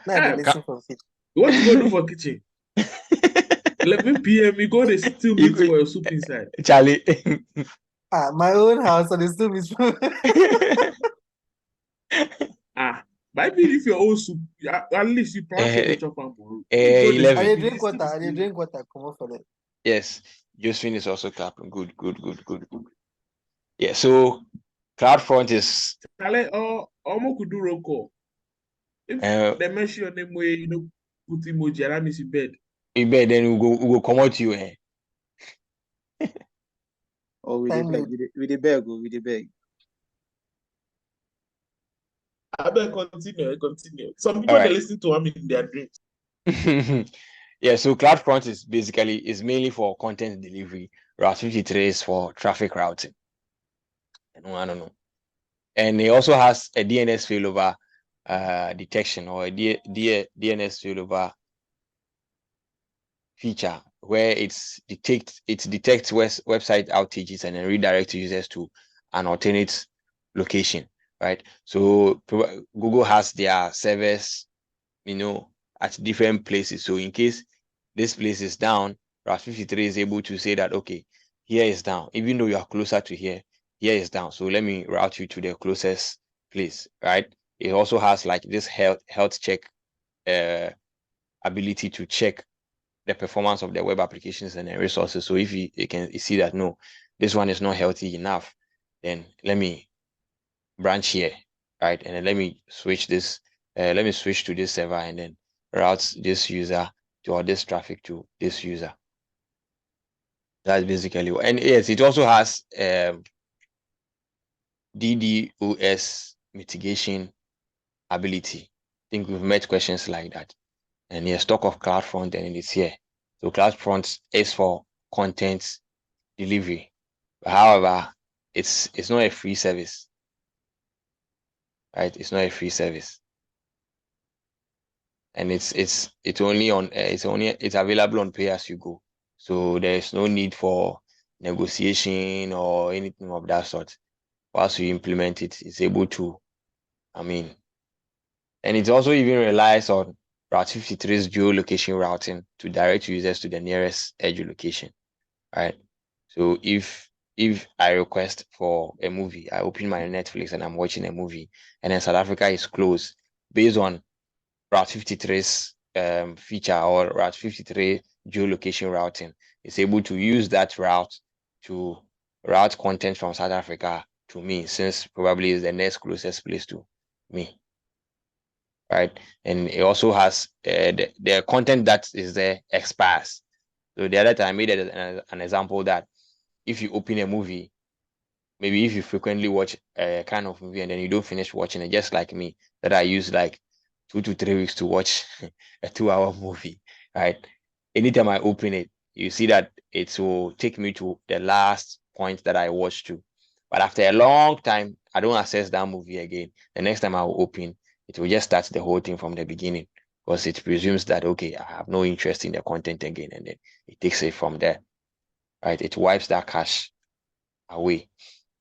they listen for fit. What you gonna do for kitchen? 11 p.m. You go to still meet for your soup inside. Charlie. My own house, and they still miss. Maybe if your own soup, at least you plan to chop and brew. 11. I drink water. Come on for that. Yes, Josephine is also clapping. Good. Yeah, so CloudFront is. Charlie, almost could do roll call. If they mention your name, where put emoji, and I miss in bed. In bed, then we go come out to you. Oh, with the bag. I better continue. Some people they listen to him in their dreams. Yeah, so CloudFront is mainly for content delivery. Route 53 is for traffic routing. I don't know. And it also has a DNS failover detection, or a DNS failover feature where it detects website outages and then redirects users to an alternate location, right? So Google has their servers, at different places. So in case this place is down, Route 53 is able to say that, okay, here is down. Even though you are closer to here is down. So let me route you to the closest place, right? It also has like this health check ability to check the performance of the web applications and the resources. So if you can see that, no, this one is not healthy enough, then let me branch here, right? And then let me switch this, let me switch to this server and then route this user or this traffic to this user. That's basically what. And yes, it also has DDoS mitigation ability. I think we've met questions like that. And yes, talk of CloudFront and it's here. So CloudFront is for content delivery. However, it's not a free service, right? It's not a free service, and it's available on pay as you go. So there is no need for negotiation or anything of that sort. Once you implement it, it's able to, and it also even relies on Route 53's geolocation routing to direct users to the nearest edge location, right? So if I request for a movie, I open my Netflix and I'm watching a movie, and then South Africa is closed, based on Route 53's feature or Route 53 geolocation routing, it's able to use that route to route content from South Africa to me, since probably is the next closest place to me, right? And it also has the content that is there expires. So the other time I made an example that if you open a movie, maybe if you frequently watch a kind of movie and then you don't finish watching it, just like me, that I use like 2 to 3 weeks to watch a 2-hour movie, right? Anytime I open it, you see that it will take me to the last point that I watched to. But after a long time, I don't access that movie again. The next time I will open, it will just start the whole thing from the beginning, because it presumes that, okay, I have no interest in the content again, and then it takes it from there, right? It wipes that cache away.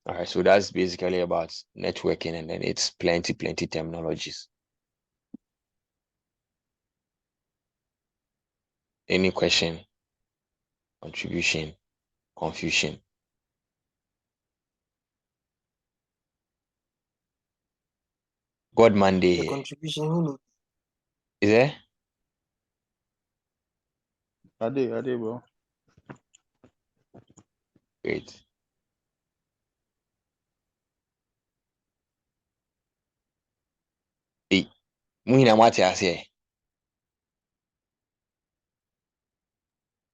All right, so that's basically about networking, and then it's plenty terminologies. Any question, contribution, confusion? God Monday The here. contribution, who knows? Is there? Are they, bro? Great. Hey, Muhina Mati here.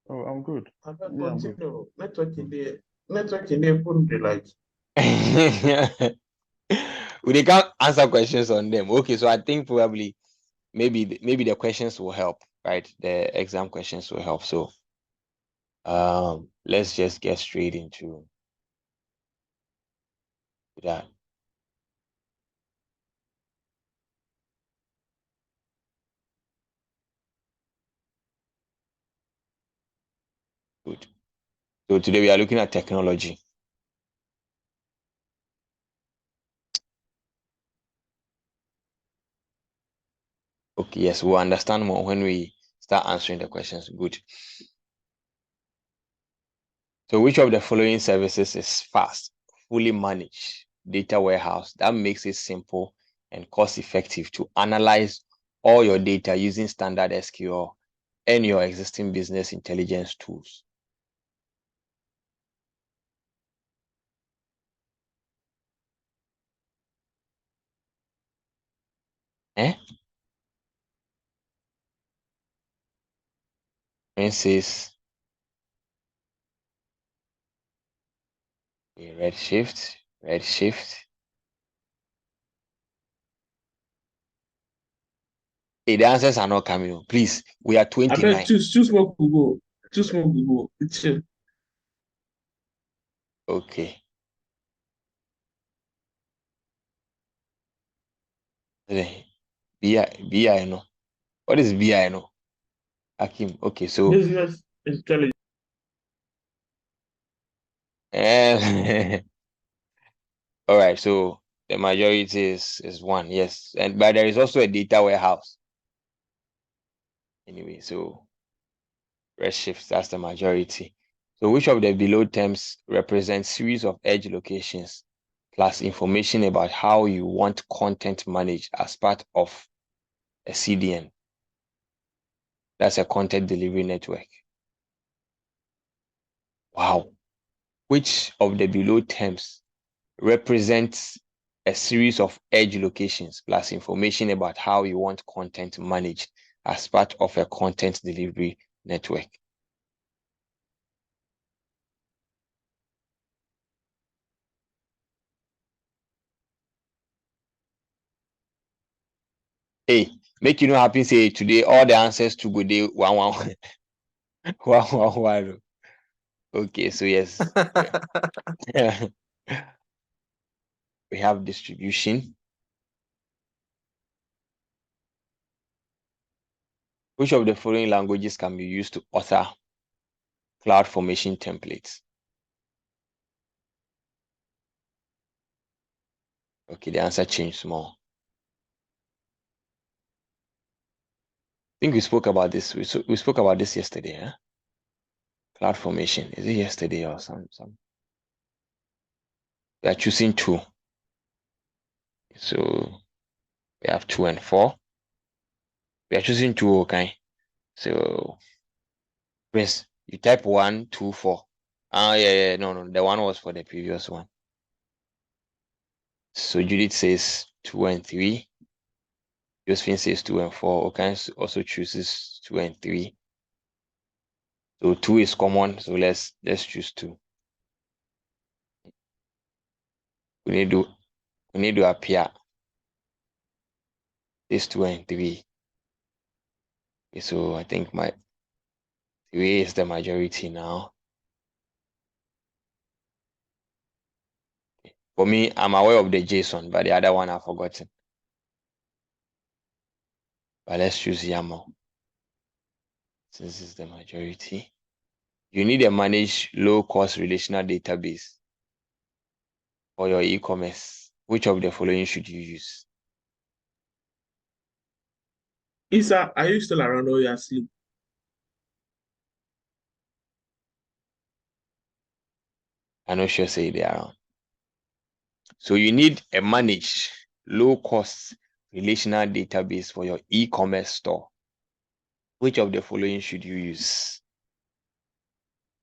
Oh, I'm good. I can Yeah, I'm good. continue. Networking there, put the light. We can't answer questions on them. Okay, so I think probably maybe the questions will help, right? The exam questions will help. So let's just get straight into that. Good. So today we are looking at technology. Okay, yes, we'll understand more when we start answering the questions. Good. So which of the following services is fast, fully managed data warehouse that makes it simple and cost effective to analyze all your data using standard SQL and your existing business intelligence tools? Says Redshift. Hey, the answers are not coming on. Please, we are I 29. bet two smoke will go. Two smoke will go. It's chill. Okay. BI, no. What is BI, no? Akim. Okay, so Business intelligence. all right, so the majority is one, yes. But there is also a data warehouse. Anyway, so Redshift, that's the majority. So which of the below terms represents series of edge locations plus information about how you want content managed as part of a CDN? That's a content delivery network. Wow. Which of the below terms represents a series of edge locations plus information about how you want content managed as part of a content delivery network? Hey, make you know happy say today all the answers to go day 1 1. Okay, so yes. We have distribution. Which of the following languages can be used to author CloudFormation templates? Okay, the answer changed small. I think we spoke about this. We spoke about this yesterday, huh? CloudFormation. Is it yesterday or some? We are choosing 2. So we have 2 and 4. We are choosing 2, okay? So Prince, you type 1, 2, 4. Yeah, no, the one was for the previous one. So Judith says 2 and 3. Josephine says 2 and 4. Okay, also chooses 2 and 3. So 2 is common. So let's choose 2. We need to appear this 2 and 3. Okay, so I think my 3 is the majority now. For me, I'm aware of the JSON, but the other one I've forgotten. But let's choose YAML. Since it's the majority. You need a managed low-cost relational database for your e-commerce. Which of the following should you use? Isa, are you still around or you are asleep? I'm not sure say they're around. So you need a managed low-cost relational database for your e-commerce store. Which of the following should you use?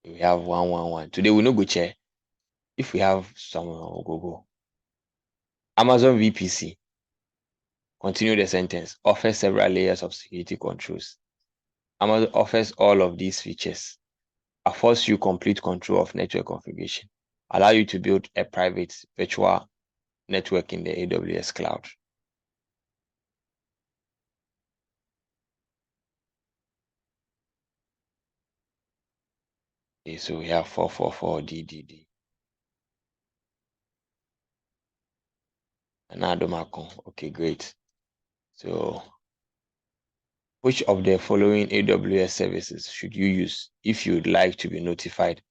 We have 111. Today we no go check. If we have someone, we'll go. Amazon VPC. Continue the sentence. Offers several layers of security controls. Amazon offers all of these features. affords you complete control of network configuration, allow you to build a private virtual network in the AWS cloud. Okay, so we have 444 DDD. And Adomako. Okay, great. So which of the following AWS services should you use if you'd like to be notified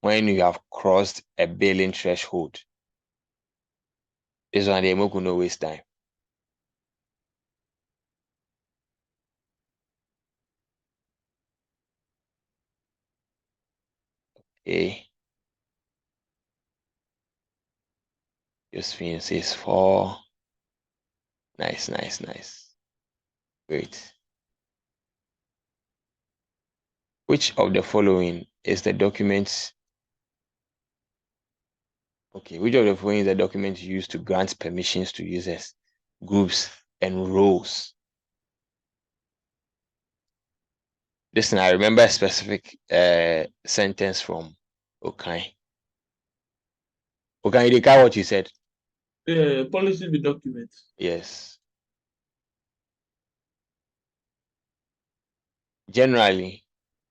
when you have crossed a billing threshold? This one, they make no waste time. Okay. Josephine says 4. Nice, nice, nice. Great. Which of the following is the document? Okay, which of the following is the document used to grant permissions to users, groups, and roles? Listen, I remember a specific sentence from Okay. Okay, you got what you said? Policy with documents. Yes. Generally,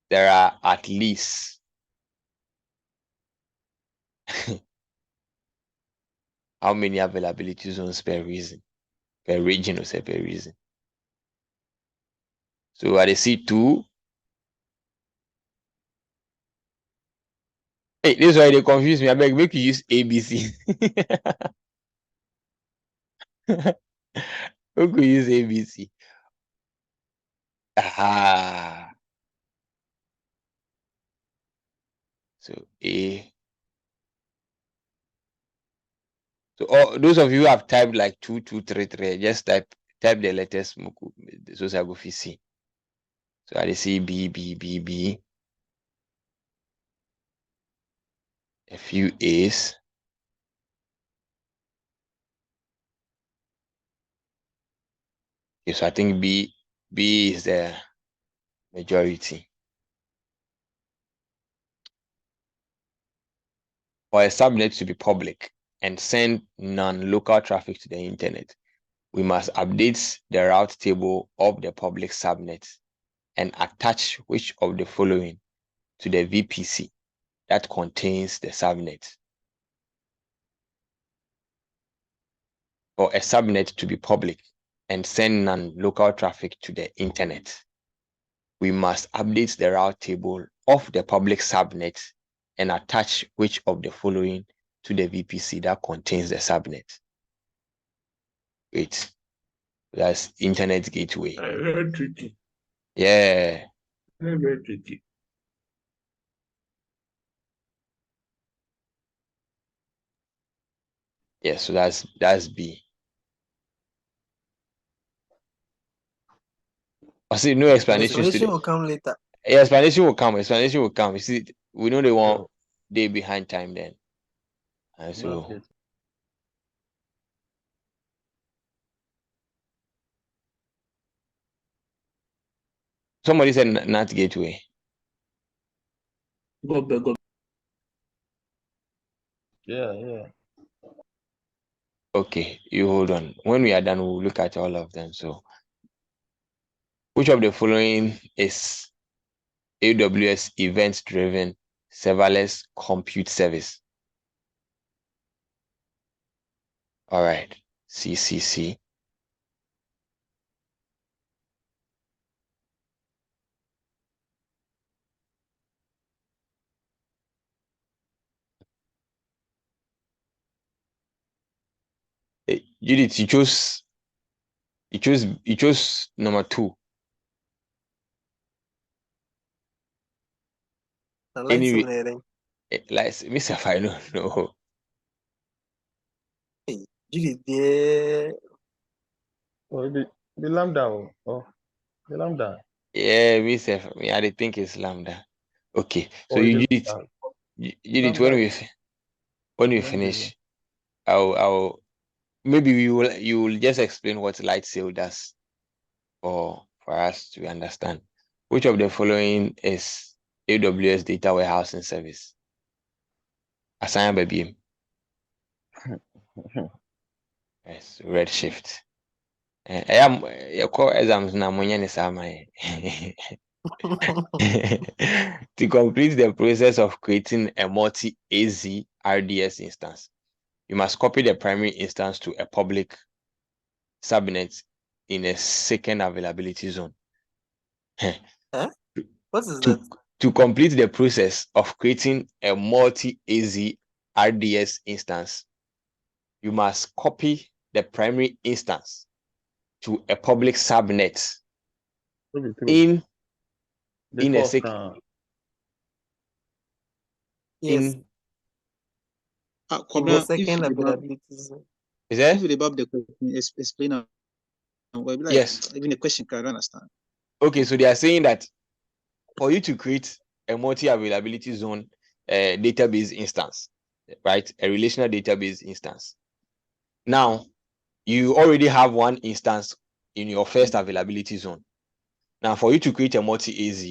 there are at least how many availability zones per reason? Per region or say per reason. So I see 2. Hey, this is why they confuse me. I beg, make you use ABC. Who could use ABC? Aha. So A. So those of you who have typed like 2, 2, 3, 3, just type the letters. So I go C. So I see B, B, B, B. A few A's. Okay, so I think B is the majority. For a subnet to be public and send non-local traffic to the internet, we must update the route table of the public subnet and attach which of the following to the VPC that contains the subnet. For a subnet to be public and send non-local traffic to the internet, we must update the route table of the public subnet and attach which of the following to the VPC that contains the subnet. Wait, that's internet gateway. Very tricky. Yeah. Very, very tricky. Yeah, so that's B. I see no explanations. Explanation will come later. Yeah, explanation will come. Explanation will come. You see, we know they want day behind time then. And so somebody said NAT gateway. Go. Yeah. Okay, you hold on. When we are done, we'll look at all of them. So which of the following is AWS event-driven serverless compute service? All right, CCC. Judith, you chose number 2. Anyway, like Mr. I don't know. Oh, the Lambda. Oh, the Lambda. Yeah, Mr. I think it's Lambda. Okay, so You did it when we finish. I'll maybe you will just explain what light sail does for us to understand. Which of the following is AWS data warehousing service. Assign baby. Yes, Redshift. I am your core exams na money to complete the process of creating a multi-AZ RDS instance, you must copy the primary instance to a public subnet in a second availability zone. Huh? What is to, that? to complete the process of creating a multi-AZ RDS instance, you must copy the primary instance to a public subnet in a second. Yes. In Kobna, the if second you debug, availability zone. Is that? if you debug the question, explain how. Well, like, Yes. even the question can understand. Okay, so they are saying that for you to create a multi-availability zone database instance, right? A relational database instance. Now, you already have one instance in your first availability zone. Now, for you to create a multi-AZ,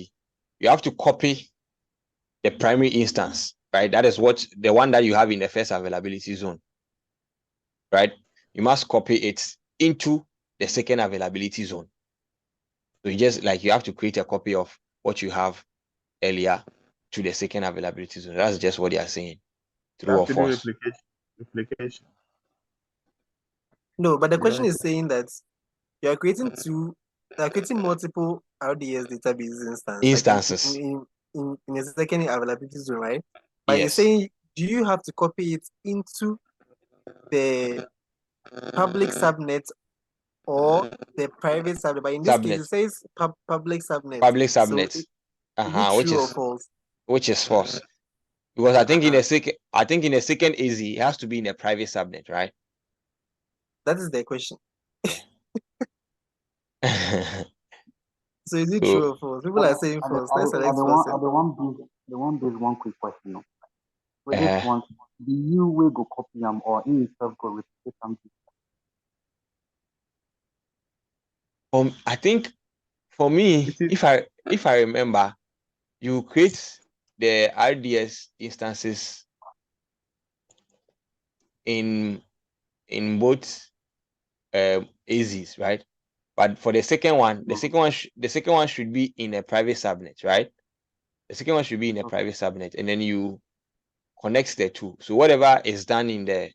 you have to copy the primary instance, right? That is what the one that you have in the first availability zone, right? You must copy it into the second availability zone. So you have to create a copy of what you have earlier to the second availability zone. That's just what they are saying. True or false? Replication. No, but the question is saying that you are creating multiple RDS database instances like in a second availability zone, right? But yes. you're saying, do you have to copy it into the public subnet or the private subnet? But in this case, it says public subnet. Public subnet. So which is false. Because I think in a second AZ, it has to be in a private subnet, right? That is the question. Yeah. So is it true or false? People are saying false. Let's select false. The one quick question. No? With this one, do you will go copy them or in yourself go replicate something? I think for me, if I remember, you create the RDS instances in both AZs, right? But for the second one, the second one should be in a private subnet, right? The second one should be in a private subnet, and then you connect the two. So whatever is done in the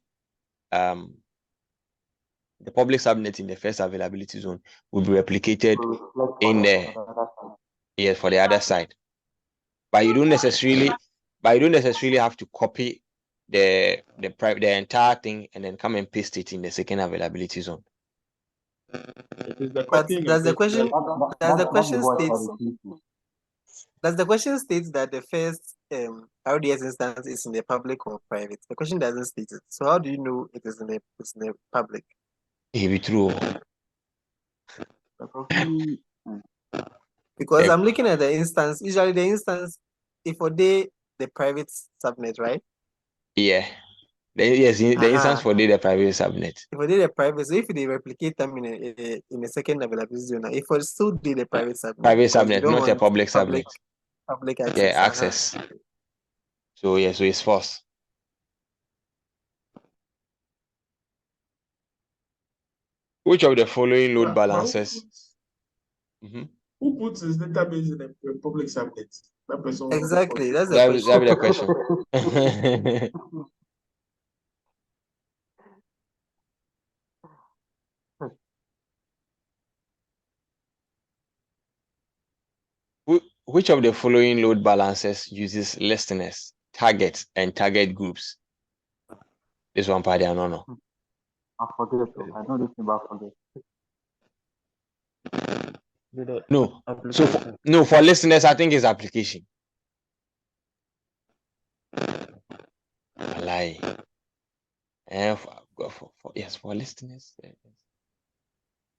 public subnet in the first availability zone will be replicated in the for the other side. But you don't necessarily have to copy the entire thing and then come and paste it in the second availability zone. But does the question state that the first RDS instance is in the public or private? The question doesn't state it. So how do you know it is in the public? It be true. Because I'm looking at the instance. Usually the instance, if the private subnet, right? Yeah. The instance for the private subnet. If we did a private, so if they replicate them in a second availability zone, if we still did a private subnet. Private subnet, not a public subnet. Public access. Yeah, access. So it's false. Which of the following load balancers? Who puts his database in a public subnet? That person. Exactly, that's the question. That'd be the question. Which of the following load balancers uses listeners, targets, and target groups? This one part I don't know. I forget. I know this about forget. No. So for listeners, I think it's application. Lie. For listeners,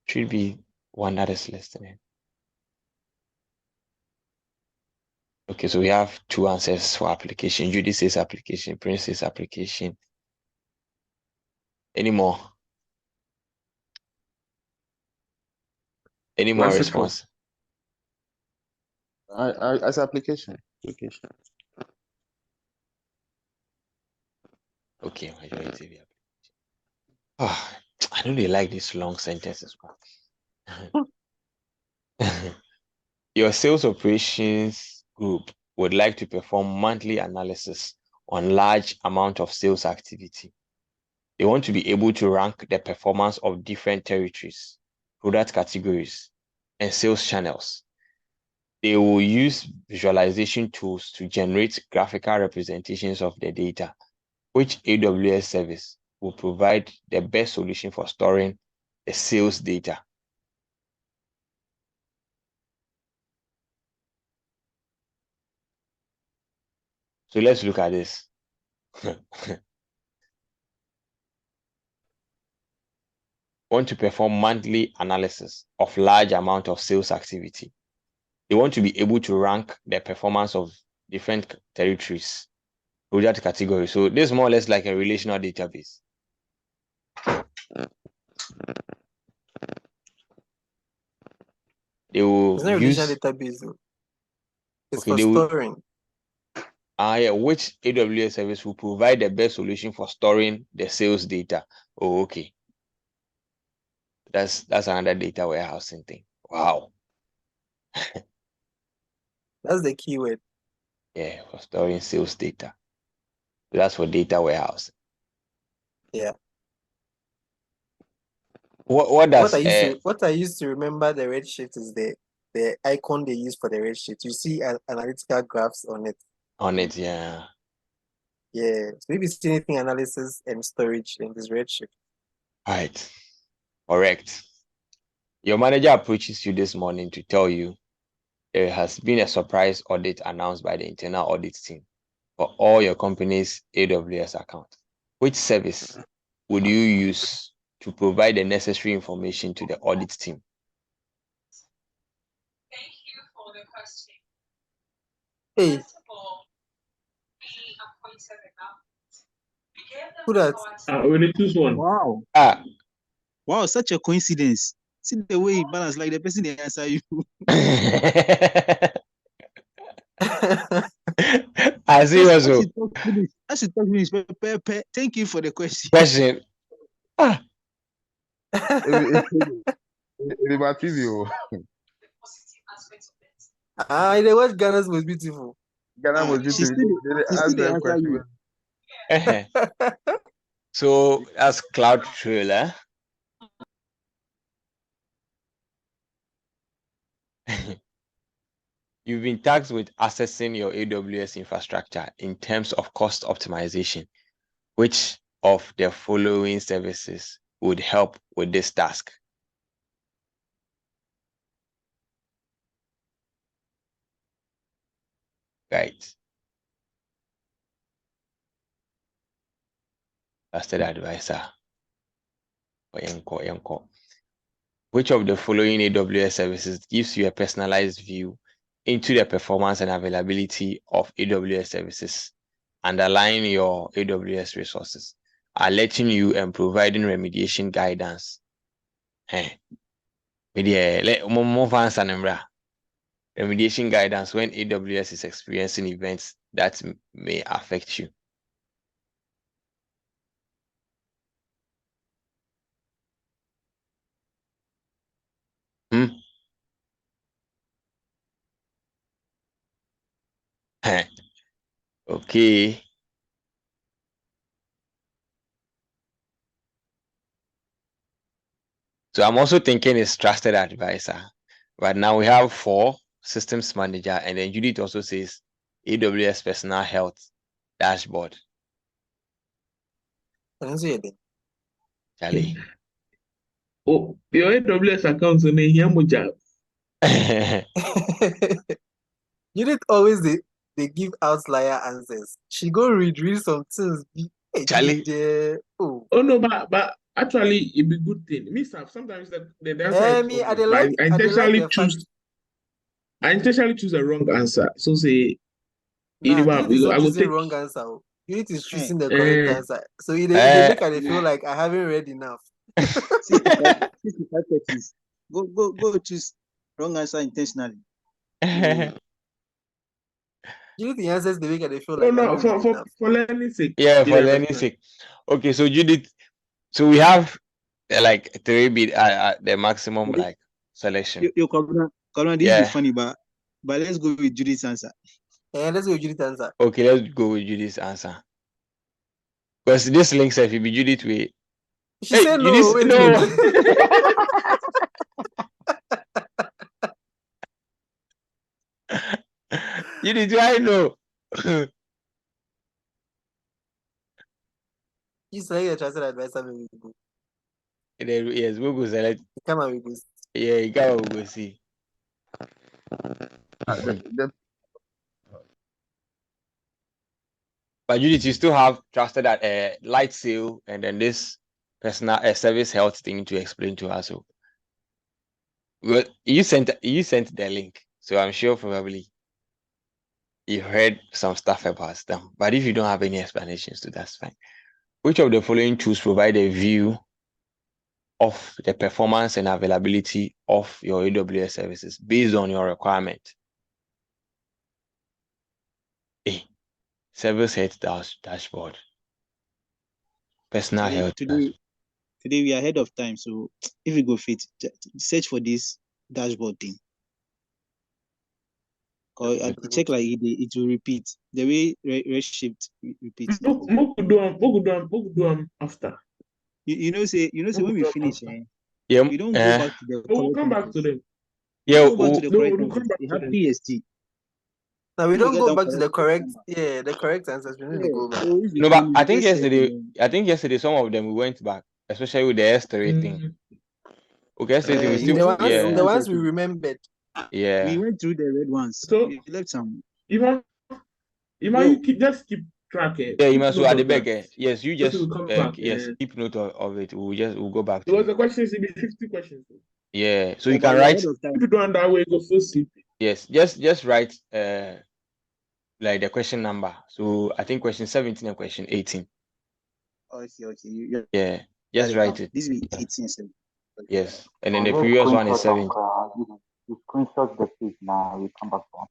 should be one that is listening. Okay, so we have two answers for application. Judy says application, Prince says application. Any more? Any more response? As application. application. Okay, majority via. Oh, I don't really like these long sentences. Your sales operations group would like to perform monthly analysis on large amount of sales activity. They want to be able to rank the performance of different territories, product categories, and sales channels. They will use visualization tools to generate graphical representations of the data, which AWS service will provide the best solution for storing the sales data. So let's look at this. Want to perform monthly analysis of large amount of sales activity. They want to be able to rank the performance of different territories, product categories. So this is more or less like a relational database. They will It's not a use relational database though. It's okay, for they will storing. yeah, which AWS service will provide the best solution for storing the sales data. Oh, okay. That's another data warehousing thing. Wow. That's the keyword. Yeah, for storing sales data. That's for data warehousing. Yeah. What does What I used to remember the Redshift is the icon they use for the Redshift. You see analytical graphs on it. on it? Yeah. Yeah. So if you see anything analysis and storage in this Redshift. Right. Correct. Your manager approaches you this morning to tell you there has been a surprise audit announced by the internal audit team for all your company's AWS account. Which service would you use to provide the necessary information to the audit team? Thank you for the question. Hey. First of all, we appointed the government. We gave them Who that? We need to choose one. Wow. Wow, such a coincidence. See the way you balance, like the person they answer you. I see also. I should talk finish. Thank you for the question. Question. They watch Ghana's Most Beautiful. Ghana was She still answer you. So that's CloudTrail, eh? You've been tasked with assessing your AWS infrastructure in terms of cost optimization. Which of the following services would help with this task? Right. Trusted advisor. Which of the following AWS services gives you a personalized view into the performance and availability of AWS services underlying your AWS resources, alerting you and providing remediation guidance? Remediation guidance when AWS is experiencing events that may affect you. Okay. So I'm also thinking it's trusted advisor. But now we have 4 systems manager, and then Judith also says AWS personal health dashboard. Charlie. Oh, your AWS account is here, Moja. You didn't always they give outlier answers. She go read some things. Charlie. Oh no, but actually it be good thing. Me sometimes the answer I intentionally choose a wrong answer. So say Unit is not choosing wrong answer. Unit is choosing the correct answer. So they look at it feel like I haven't read enough. 65 Go choose wrong answer intentionally. You the answers the week and they feel No, like I'm no, not reading enough. for learning sake. Yeah, You for learning understand? sake. Okay, so Judith, so we have like 3 bit the maximum But like selection. Yo, Kabuna, this Yeah. is funny, but let's go with Judith's answer. Let's go with Judith answer. Okay, let's go with Judith's answer. Because this link says if you be Judith way. She said no. Judith, Wait, no. Judith, why no? You select the trusted advisor, we go. Yes, we go select. Come on, we go. Yeah, you can go see. But Judith, you still have trusted that light sale and then this personal service health thing to explain to us. So, well, you sent the link, so I'm sure probably you heard some stuff about them. But if you don't have any explanations to that's fine. Which of the following tools provide a view of the performance and availability of your AWS services based on your requirement? A. Service health dashboard. Personal health. Today we are ahead of time, so if we go fit, search for this dashboard thing. Or check like it will repeat the way Redshift repeats. After. You know say when we finish, yeah, we don't go back to the we'll come back to them. Yeah, go back to the correct we'll come back they to have them. PST. Now we don't get go that back to the correct correct, the correct answers. We need to go back. So if no, but I think just yesterday some of them we went back, especially with the S3 thing. Okay, yesterday we still the ones we remembered. Yeah. we went through the red ones. So we left some. Iman, you just keep track. Yeah, you must at the back. Yes, you just yes, keep note of it. We'll go back. Because the questions will be 50 questions. Yeah, so you can write. If you do that way, go so simple. Yes, just write like the question number. So I think question 17 and question 18. Okay. Yeah, just write it. This will be 18. Yes, and then the previous one is 7. You screenshot the page now. We come back to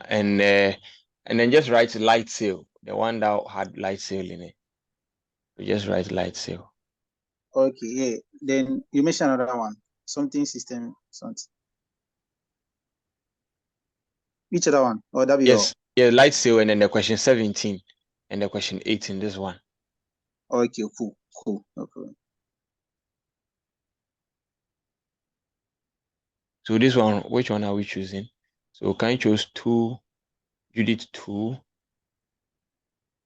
and then just write light sale, the one that had light sale in it. You just write light sale. Okay, yeah. Then you mentioned another one, something system, something. Which other one? Or that be yes, yeah, light sale, and then the question 17 and the question 18. This one. Okay, cool. No problem. So this one, which one are we choosing? So can you choose 2, Judith 2,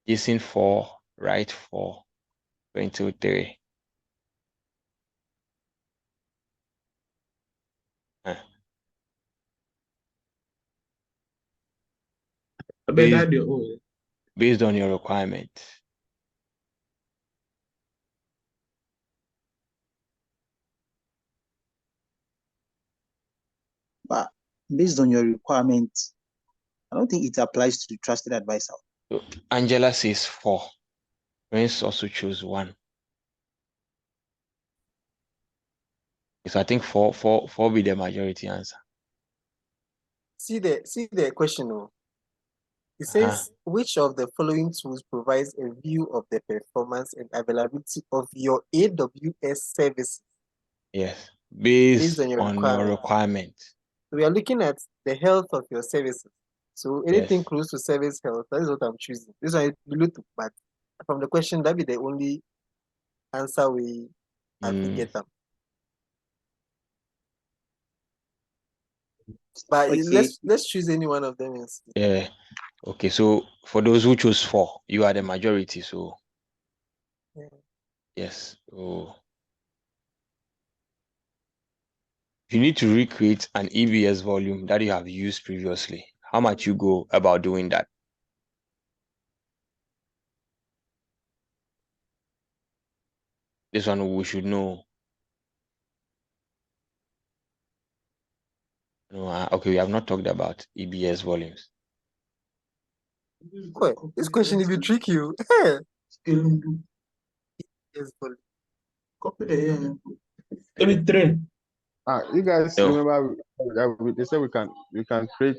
Jason 4, right 4, 23. Based on your requirement. But based on your requirement, I don't think it applies to trusted advisor. So Angela says 4. Prince also choose 1. So I think 4 be the majority answer. See the question. It says, which of the following tools provides a view of the performance and availability of your AWS services? Yes, based on your requirement. We are looking at the health of your services. So anything close to service health, that is what I'm choosing. This one is below, but from the question, that be the only answer we have to get them. But let's choose any one of them. Yeah. Okay. So for those who choose 4, you are the majority. So yes. So you need to recreate an EBS volume that you have used previously. How much you go about doing that? This one we should know. No, okay, we have not talked about EBS volumes. This question is trick you. Copy the 3. You guys remember they said we can create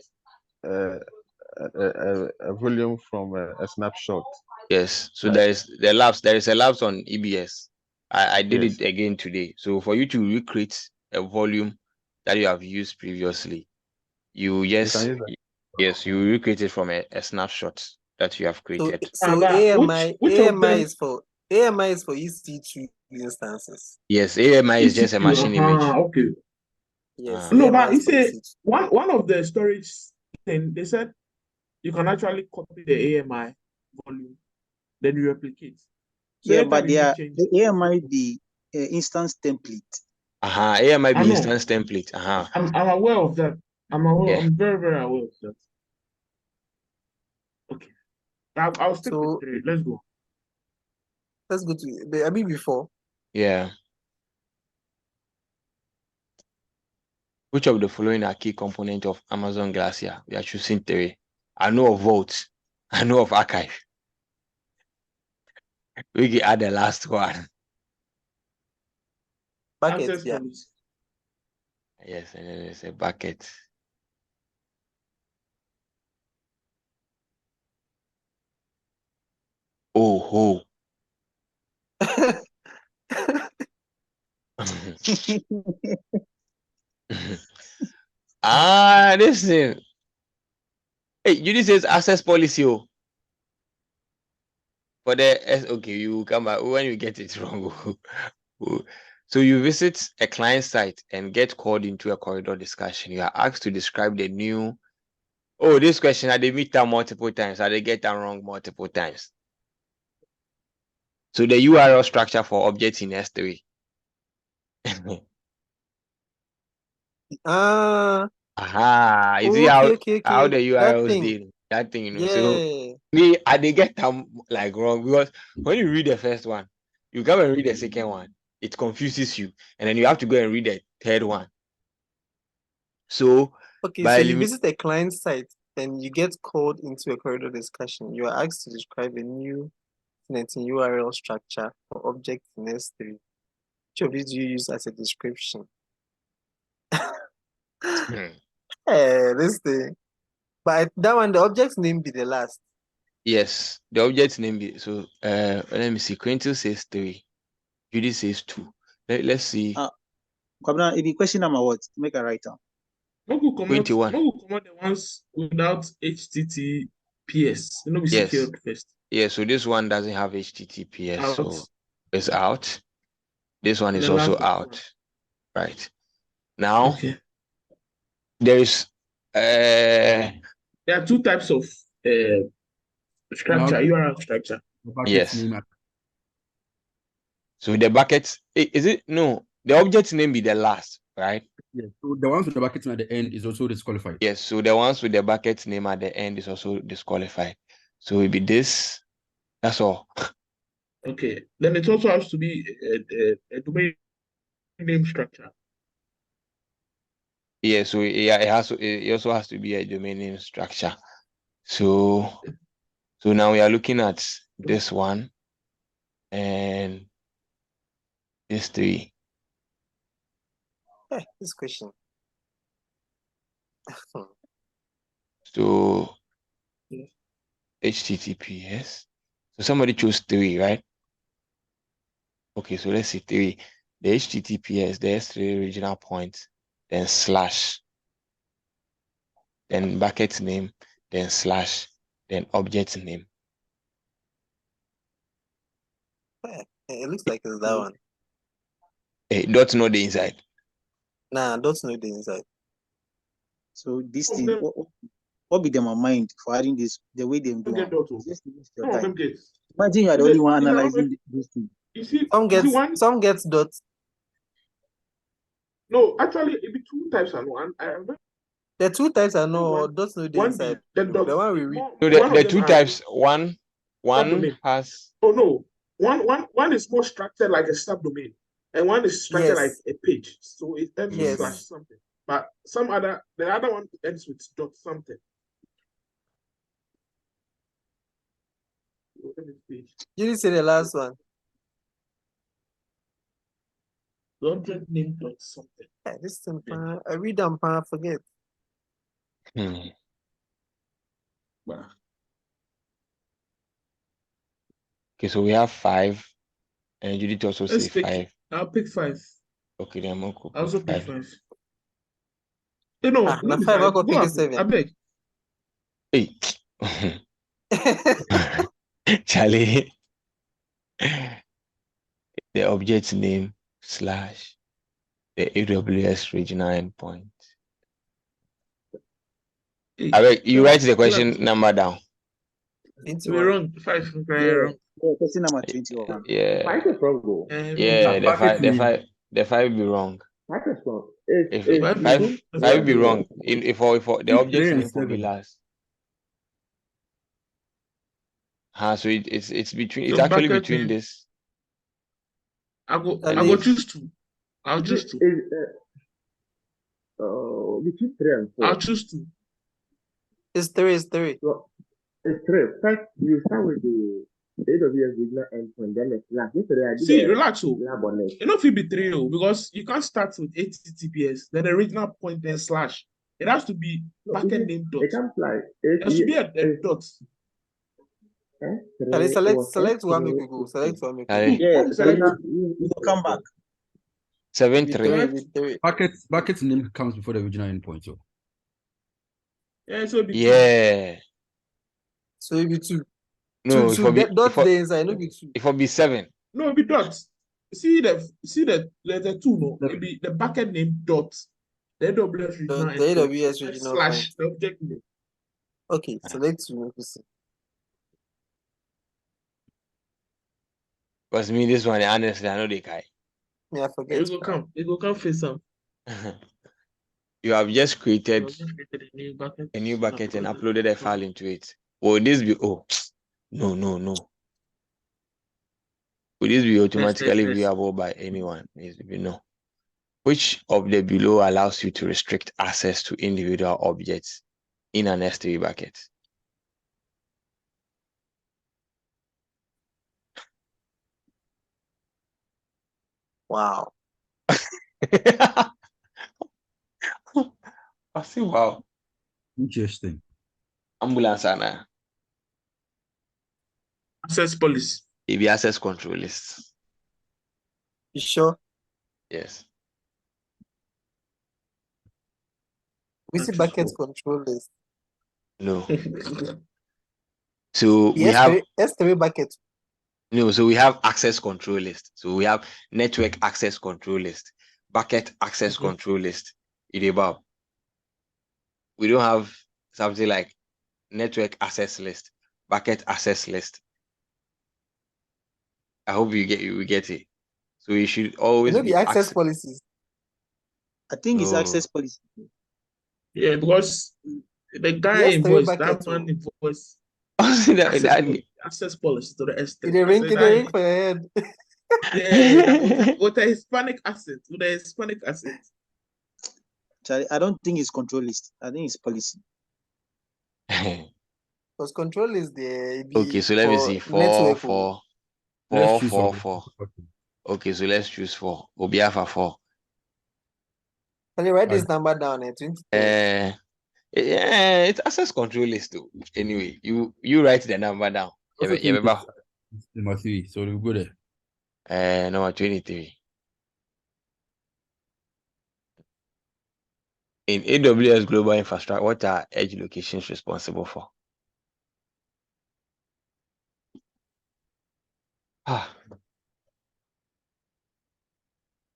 a volume from a snapshot. Yes. So Like, there is a lapse on EBS. I did yes. it again today. So for you to recreate a volume that you have used previously, you You yes, can use that. yes, you recreate it from a snapshot that you have So created. so Which of them? AMI is for EC2 instances. Yes, AMI is just a EC2, machine image. okay. Yes, Ah. No, AMI but you is for say EC2. one of the storage thing they said you can actually copy the AMI volume, then you replicate. So Yeah, anytime but you they need are change. the AMI the instance template. AMI I be know. instance template. I'm aware of that. Yeah. I'm very, very aware of that. Okay. I'll stick So with 3. Let's go. let's go to before. Yeah. Which of the following are key components of Amazon Glacier? We are choosing 3. I know of Vault. I know of Archive. We can add the last one. Buckets, Access yeah. policy. Yes, and then there's a bucket. Oh. This thing. Hey, you says access policy. Oh. For the okay, you come back when you get it wrong. So you visit a client site and get called into a corridor discussion. You are asked to describe the new. Oh, this question I did meet that multiple times. I did get that wrong multiple times. So the URL structure for objects in S3. You see how the URLs deal? That thing, you know. Yeah. So me, I did get them like wrong because when you read the first one, you come and read the second one, it confuses you, and then you have to go and read the third one. So so you visit a client site and you get called into a corridor discussion. You are asked to describe a new netting URL structure for objects in S3. Which of these do you use as a description? This thing. But that one, the object's name be the last. Yes, the object name be so. Let me see. Quintil says 3. Judy says 2. Let's see. Kwabena, if the question number what? Make a write down. No go come 21. No go come out the ones without HTTPS. You know, we Yes. secured first. Yeah, so this one doesn't have HTTPS, Out. so it's out. This one And is the also last one. out. Right. Now Okay. there is There are 2 types of structure, URL structure. yes. So the bucket is it no the object name be the last, right? Yeah. So the ones with the bucket name at the end is also disqualified. Yes, so the ones with the bucket name at the end is also disqualified. So it be this. That's all. Okay. Then it also has to be a domain name structure. Yeah, so it also has to be a domain name structure. So now we are looking at this one and this 3. This question. So HTTPS. So somebody chose 3, right? Okay, so let's see 3. The HTTPS, the S3 original point, then slash, then bucket name, then slash, then object name. It looks like it's that one. Hey, dot know the inside. Nah, don't know the inside. So this thing, what be them a mind for adding this the way they do Get it? Dotto. Just waste Some your of them time. get. Imagine you are the only one analyzing this thing. You see, Some gets dots. No, actually, it be 2 types and one. I remember The 2 types are no, don't know the one inside. the The one we read. So the 2 types, one has one is more structured like a subdomain, and one is structured like a page. So it ends with slash something. But the other one ends with dot something. You didn't say the last one. The object name dot something. Yeah, this thing, I read them, I forget. But Okay, so we have 5, and Judith also say let's pick. 5. I'll pick 5. Okay, then Moko I also pick 5. 5. Hey, no, Ah, not na be 5, I 5. go Go pick a up. 7. I beg. Hey, Charlie, the object name / the AWS regional endpoint. Hey, I beg, you write the relax. question number down. We're wrong. 5. We're wrong. Question number 21. Yeah, Five is wrong, though. yeah, the Bucket 5 name. be wrong. Five is wrong. It's If 5 is wrong. between 5 be zero wrong, if the object 3 and name for be 7. last. So it's between. It's So actually bucket between name. this. I go Charlie, choose 2. I'll choose 2. between 3 and 4. I'll choose 2. it's 3, it's 3. So it's 3. First, you start with the AWS regional endpoint, then the slash. Yesterday I did See, a relax. regional bonnet. You know, if it be 3, because you can't start with HTTPS, then the original point, then slash. It has to be No, backend name dot. it comes like There should be a dot. Charlie, S3 select one, make we go. Select one, make we go. Charlie, Yeah, Select we will come back. 7 Be 3. 3, be 3. Bucket name comes before the original endpoint. So Yeah, so it be 2. Yeah. So it be 2. No, 2, if it be that dot there inside, no be 2. if it be 7. No, it be dot. See the 2, no? It be the backend name dot. The AWS regional The endpoint. AWS regional Slash point. the object name. Okay, select 2, make we see. Because me, this one, honestly, I know the guy. Yeah, I forget. It go come face some. You have just created Just created a new bucket. a new bucket and uploaded a file into it. Will this be no. Will this be automatically Yes. viewable by anyone? Needs to be no. Which of the below allows you to restrict access to individual objects in an S3 bucket? Wow. I see. Wow. interesting. Ambulance Anna. Access policy. If the access control list. You sure? Yes. We see bucket control list. No. So we Yes, have S3 bucket. no. So we have access control list. So we have network access control list, bucket access control list. Idebab. We don't have something like network access list, bucket access list. I hope we get it. So you should always You know be the access policies. I think it's No. access policy. Yeah, because the guy Yes, invoice, bucket that too. man invoice that access policy to the S3. It ring for your head. Yeah, with a Hispanic accent, Charlie, I don't think it's control list. I think it's policy. Because control is the Okay, so let me see. 4 network. 4 Let's 4 choose 4 one. 4. Okay, so let's choose 4. Obiafa 4. Can you write this number down? 20. Yeah, it's access control list too. Anyway, you write the number down. Also Yeah, think remember? it's number 3, so we'll go there. Number 23. In AWS Global Infrastructure, what are edge locations responsible for?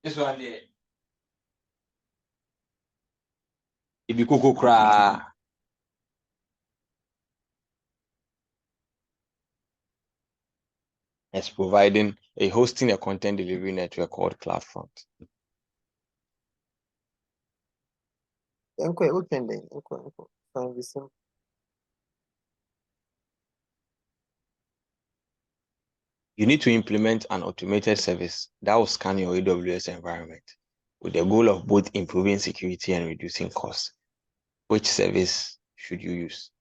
This one there. It be Coco Cra. As providing a hosting a content delivery network called CloudFront. You need to implement an automated service that will scan your AWS environment with the goal of both improving security and reducing costs. Which service should you use?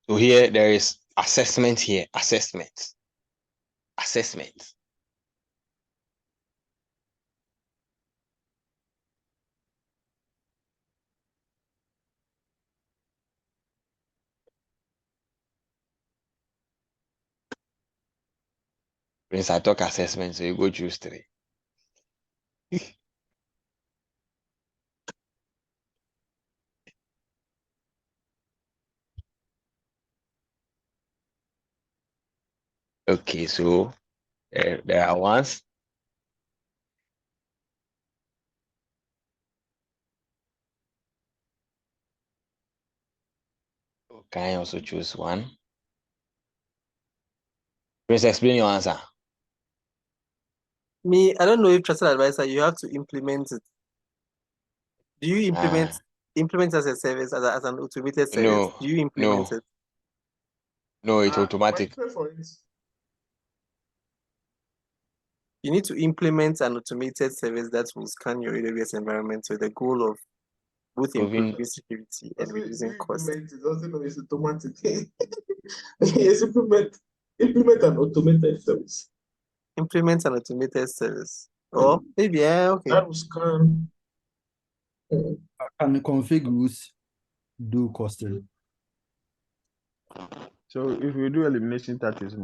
So here there is assessment here, assessment. Prince, I talk assessment, so you go choose 3. Okay, so there are ones. Can I also choose one? Prince, explain your answer. Me, I don't know if trusted advisor, you have to implement it. Do you implement as a service, as an automated service? No, Do you implement it? No, it's automatic. You need to implement an automated service that will scan your AWS environment with the goal of both improving security and reducing costs. It doesn't know it's automatic. Yes, implement an automated service. Implement an automated service. Or maybe, okay. That will scan. Can config rules do costing? So if we do elimination tactics,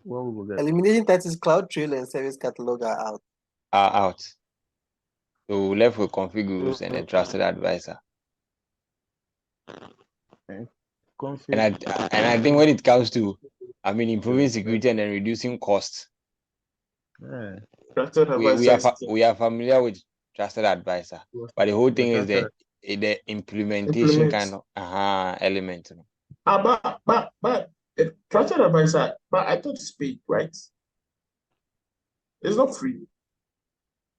what will we get? Eliminating tactics, CloudTrail and service catalog are out. So we're left with config rules and a trusted advisor. Okay. And I think when it comes to, improving security and then reducing costs, we are familiar with trusted advisor, but the whole thing is the implementation kind of element. But trusted advisor, but I thought it's paid, right? It's not free.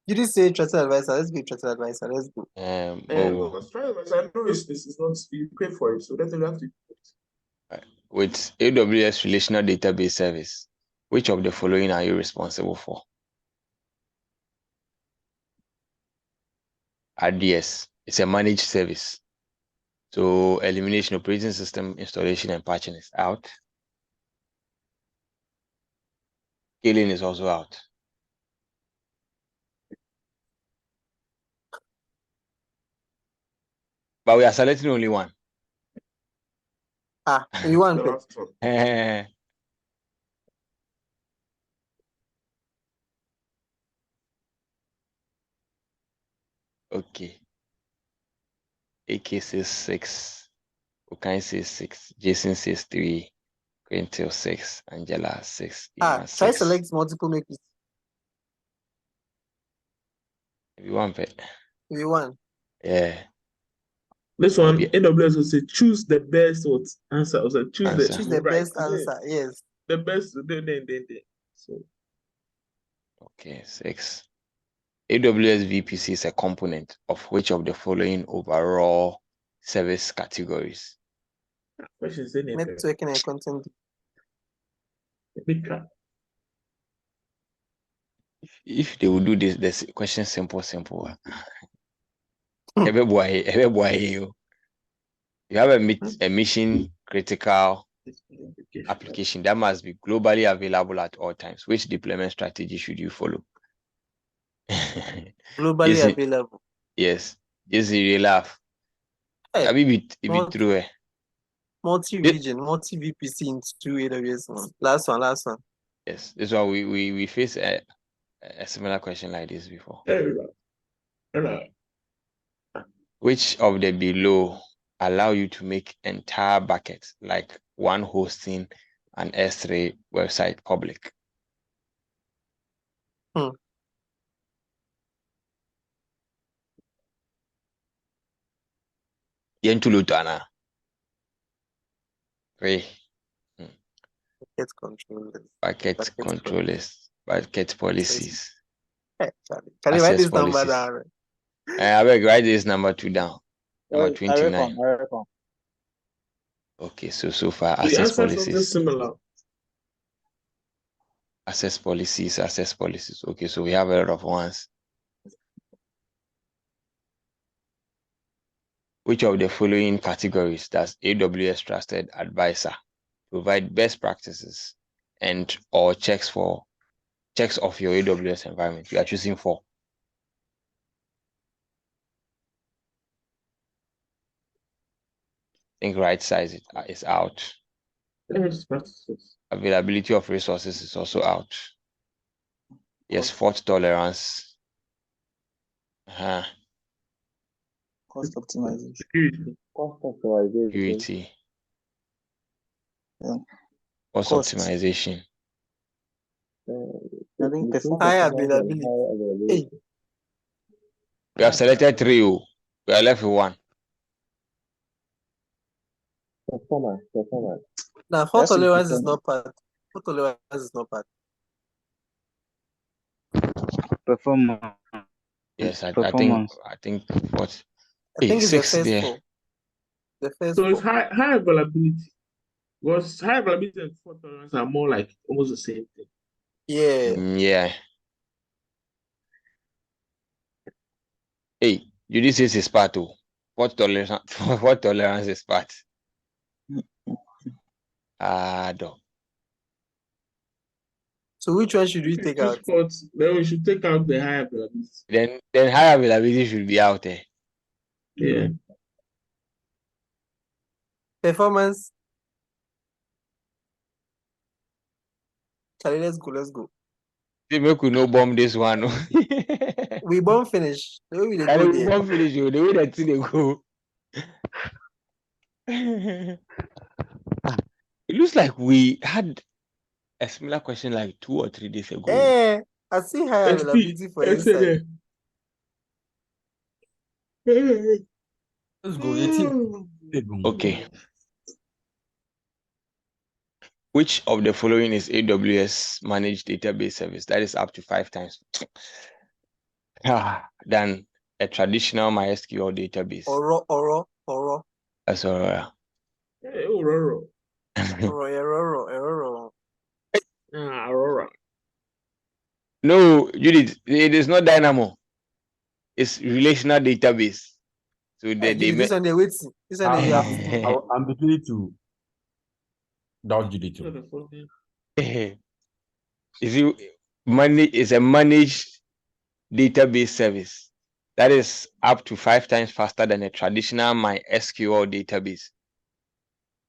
You did say trusted advisor. Let's be trusted advisor. Let's go. Trusted advisor, I know it's not, you pay for it, so that's have to. With AWS Relational Database Service, which of the following are you responsible for? RDS, it's a managed service. So elimination, operating system installation and patching is out. Scaling is also out. But we are selecting only one. You want it? Okay. AK says 6. Okai says 6. Jason says 3. Quintil 6. Angela 6. Try 6. select multiple makers. If you want it. If you want. Yeah. This one, AWS will say choose the best answer. Also choose the best answer. Yes. The best. Then. So. Okay, 6. AWS VPC is a component of which of the following overall service categories? Networking and content. If they would do this question simple. You have a mission critical application that must be globally available at all times. Which deployment strategy should you follow? Globally available. Yes. Just you laugh. A bit true. Multi-region, multi-VPC into AWS. Last one. Yes. This one we faced a similar question like this before. Which of the below allow you to make entire buckets, like one hosting an S3 website public? Yentulutana. 3. Bucket controllers. Bucket policies. Can you write this number down? I will write this number 2 down. Number 29. Okay, so far access policies. Similar. Access policies. Okay, so we have a lot of ones. Which of the following categories does AWS Trusted Advisor provide best practices and or checks of your AWS environment? You are choosing 4. I think right size is out. Best practices. Availability of resources is also out. Yes, fault tolerance. Cost optimization. Security. Cost optimization. Security. Yeah. Cost Cost. optimization. I think performance. High availability. Hey. We have selected 3. We are left with 1. Performance. Now, fault tolerance is not part. Fault tolerance is not part. Performance. Yes, I think what? I think it's the 6 first there. 4. The first So it's 4. high availability. Because high availability and fault tolerance are more like almost the same thing. Yeah. Yeah. Hey, you did say it's part 2. What tolerance is part? Dog. So which one should we take out? Then we should take out the high availability. Then high availability should be out there. Yeah. Performance. Charlie, let's go. They make we no bomb this one. We bomb finish. The way we We go bomb finish you. The way that thing they go. It looks like we had a similar question like 2 or 3 days ago. I see high availability for inside. Let's go. Okay. Which of the following is AWS managed database service that is up to 5 times than a traditional MySQL database? Oro. That's Aurora. Hey, Aurora. Aurora. No, Judith, it is not Dynamo. It's relational database. So This one they wait. This one they have. I'm beginning to doubt Judith. Is a managed database service that is up to 5 times faster than a traditional MySQL database.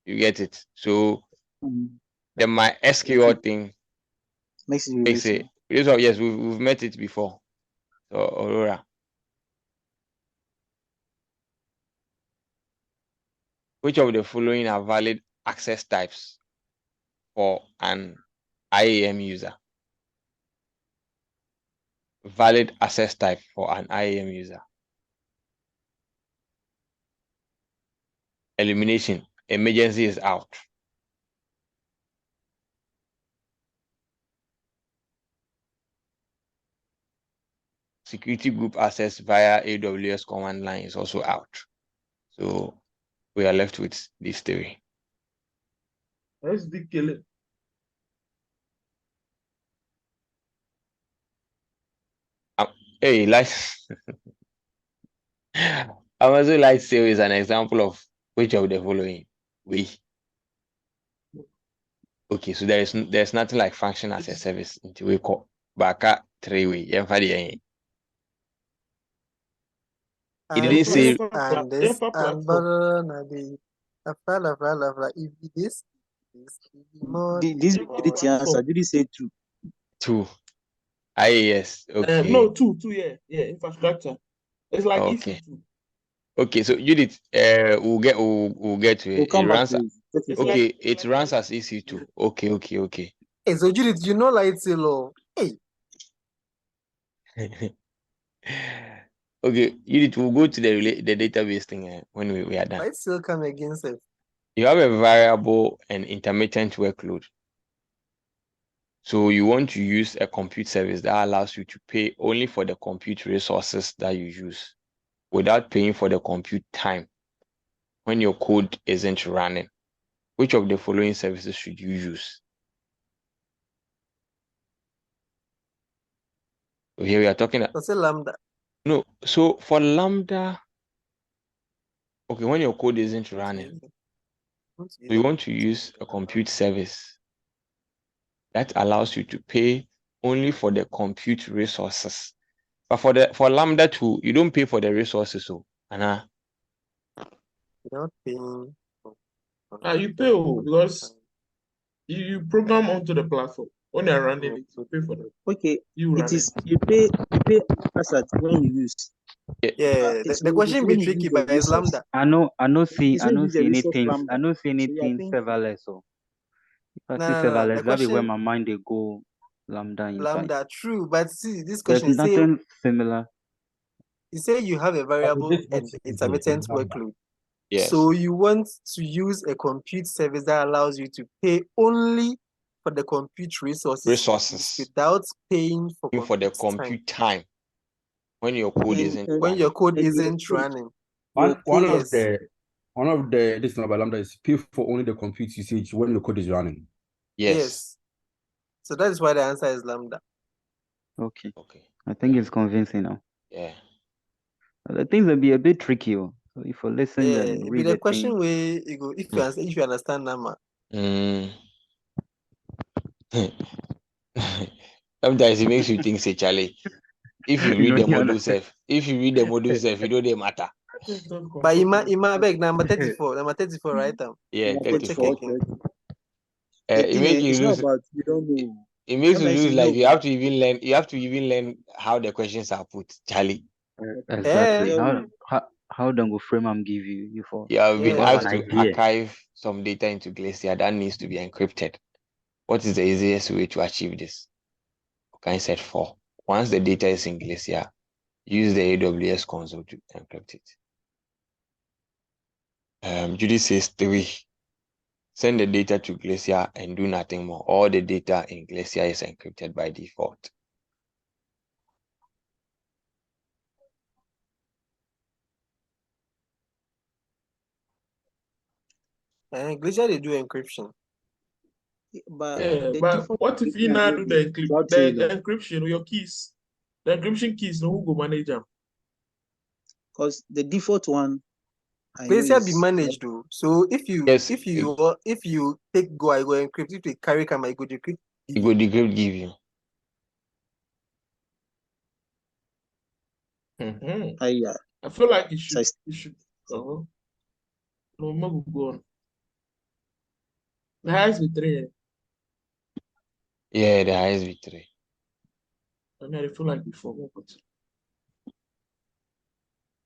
You get it? So the MySQL thing makes it. Yes, we've met it before. So Aurora. Which of the following are valid access types for an IAM user? Valid access type for an IAM user. Elimination. Emergency is out. Security group access via AWS command line is also out. So we are left with these 3. Let's kill it. Hey, Amazon Light Sale is an example of which of the following? Okay, so there's nothing like function as a service until we call back 3-way. It didn't say And this and this answer. Did he say 2? 2. Yes. Okay. No, 2. Yeah. Infrastructure. It's like okay. Okay, so Judith, we'll get to it. We'll it runs. Okay, it runs as EC2. Okay. Hey, so Judith, you know Light Sale. Hey. Okay, Judith, we'll go to the database thing when we are done. Light Sale come against it. You have a variable and intermittent workload. So you want to use a compute service that allows you to pay only for the compute resources that you use without paying for the compute time when your code isn't running. Which of the following services should you use? So here we are talking about Lambda. No, so for Lambda, okay, when your code isn't running, we want to use a compute service that allows you to pay only for the compute resources. But for Lambda 2, you don't pay for the resources, so Anna. You don't pay. You pay because You program onto the platform. When you're running it, you pay for that. Okay, You it run is you pay as at when you use. Yeah, It's the when question be when you tricky, use the but it's resource. Lambda. I know see It's when you use the resource anything. I Lambda. know see So you are anything paying. serverless. So if I No, see no, no. serverless, The that be where question my mind they go Lambda inside. Lambda, true, but see, this There's question say nothing similar. you say you have a variable Application and security, intermittent Lambda. workload. Yes. So you want to use a compute service that allows you to pay only for the compute resources without paying for For the compute time. compute time when your code isn't When running. your code and your isn't code- running. One Yes. of the this number Lambda is pay for only the compute usage when your code is running. Yes. So that is why the answer is Lambda. Okay. Okay. I think it's convincing now. Yeah. The things will be a bit tricky. So if you listen Yeah, and it be read the the question thing, where you go if you understand Nama. Sometimes it makes you think, say, Charlie, if you read the module self, you know they matter. But Ima beg number 34, right? Yeah, Number 34. 34. It makes you It's not lose. about you don't know. It makes you Sometimes lose. you Like know. you have to even learn how the questions are put, Charlie. exactly. Yeah. How them go frame and give you for You have been you have asked an to idea. archive some data into Glacier that needs to be encrypted. What is the easiest way to achieve this? Okay, set 4. Once the data is in Glacier, use the AWS console to encrypt it. Judy says 3. Send the data to Glacier and do nothing more. All the data in Glacier is encrypted by default. Glacier they do encryption. But but what if you now do the encryption with your keys? The encryption keys, no who go manage them? Because the default one Glacier be managed though. So if you take go, I go encrypt. If you carry come, I go decrypt. It go decrypt give you. I feel like you should. No, go on. The highest with 3. Yeah, the highest with 3. I mean, I feel like before. But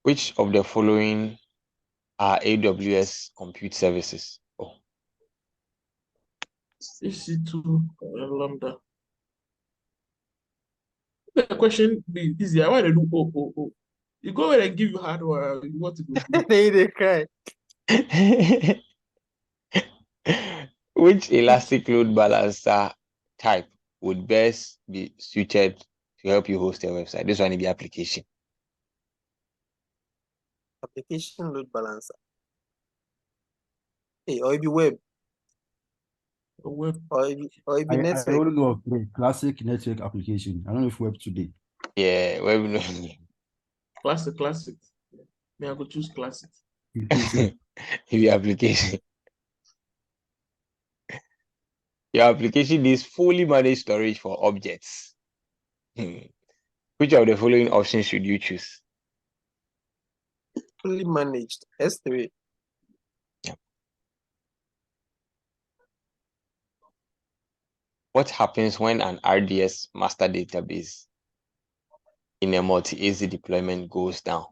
which of the following are AWS compute services? EC2 Lambda. The question be easier. Why they do oh? You go ahead and give you hardware. You want to go. They cry. Which elastic load balancer type would best be suited to help you host your website? This one is the application. Application load balancer. Hey, or it be web. Or it be network. I only know of the classic network application. I don't know if web today. Yeah, web. Classic. May I go choose classic? The application. Your application is fully managed storage for objects. Which of the following options should you choose? Fully managed. S3. What happens when an RDS master database in a multi-AZ deployment goes down?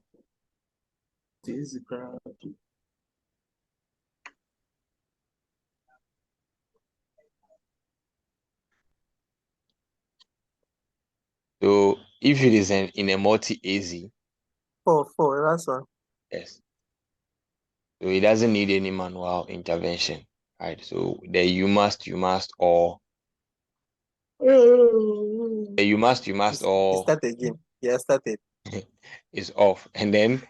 So if it is in a multi-AZ, 4, that's one. yes. So it doesn't need any manual intervention, right? So the you must or Start again. Yeah, started. is off. And then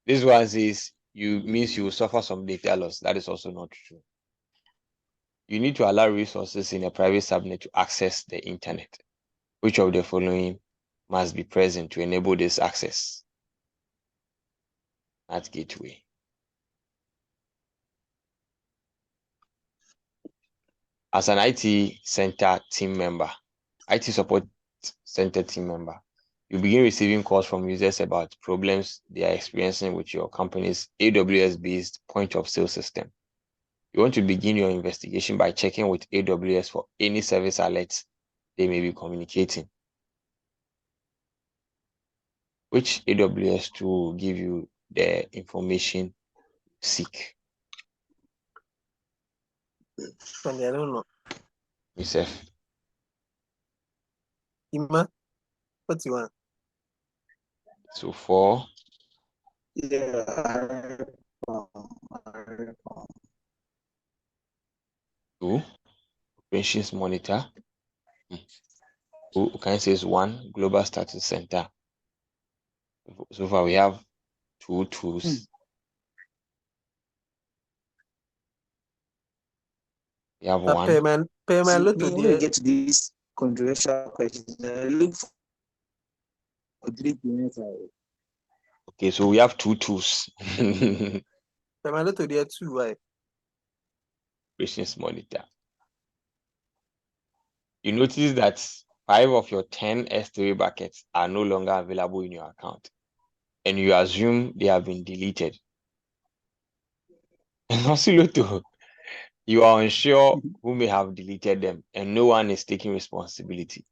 this one says you will suffer some data loss. That is also not true. You need to allow resources in a private subnet to access the internet. Which of the following must be present to enable this access? That gateway. As an IT center team member, IT support center team member, you begin receiving calls from users about problems they are experiencing with your company's AWS-based point of sale system. You want to begin your investigation by checking with AWS for any service alerts they may be communicating. Which AWS tool will give you the information you seek? Funny, I don't know. Yourself. Ima, what you want? So for Yeah, two, operations monitor. Who can say is one, global status center. So far we have two tools. We have one. Payment look to When we the get to these controversial questions, look for 3 minutes. Okay, so we have two tools. payment look to the two, right? Operations monitor. You notice that 5 of your 10 S3 buckets are no longer available in your account, and you assume they have been deleted. And also, you are unsure who may have deleted them, and no one is taking responsibility.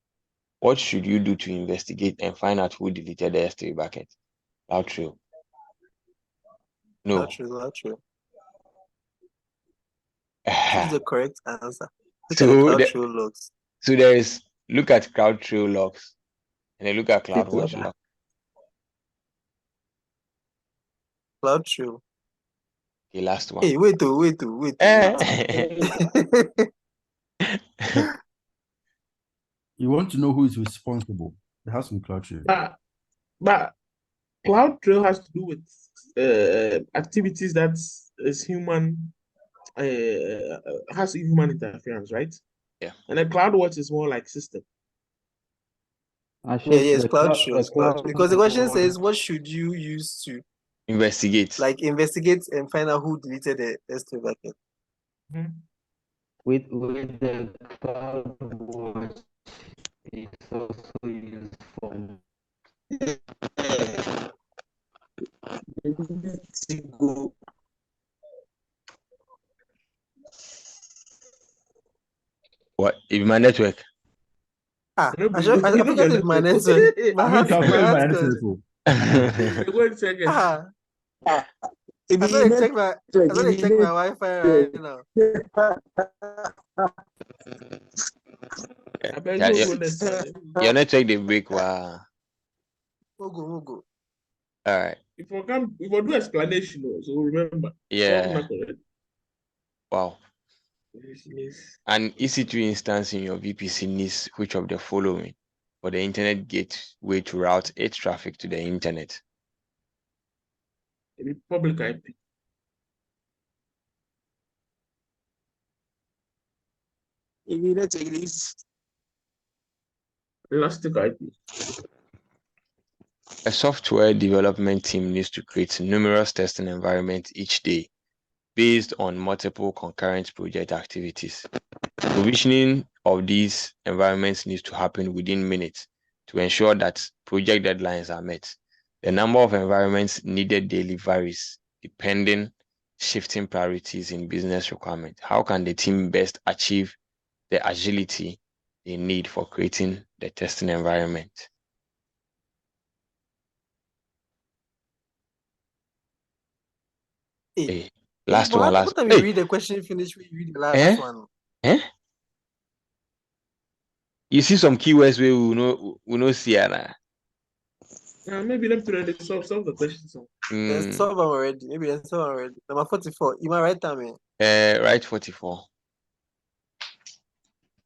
What should you do to investigate and find out who deleted the S3 bucket? CloudTrail. No. CloudTrail. Choose the correct answer. Look So at the CloudTrail logs. So there is, look at CloudTrail logs, and then look at CloudWatch logs. CloudTrail. Okay, last one. Hey, wait. You want to know who is responsible? It has to be CloudTrail. But CloudTrail has to do with activities that is human, has human interference, right? Yeah. And then CloudWatch is more like system. Yes, CloudTrail. Because the question says, what should you use to investigate? Like investigate and find out who deleted the S3 bucket. Mm-hmm. With the CloudWatch, it's also used for What? If my network? I forgot it's my network. I thought they check my Wi-Fi right now. Your network they break. Wow. We'll go. All right. If we do explanation, so remember. Yeah. Wow. An EC2 instance in your VPC needs which of the following for the internet gateway to route its traffic to the internet? Public IP. Elastic IP. A software development team needs to create numerous testing environments each day based on multiple concurrent project activities. Provisioning of these environments needs to happen within minutes to ensure that project deadlines are met. The number of environments needed daily varies depending shifting priorities in business requirements. How can the team best achieve the agility they need for creating the testing environment? Hey, last one. What time you read the question finish, we read the last one. You see some keywords we know see Anna. Maybe let me solve the question. Let's solve them already. Maybe let's solve already. Number 44. You might write time. Right 44.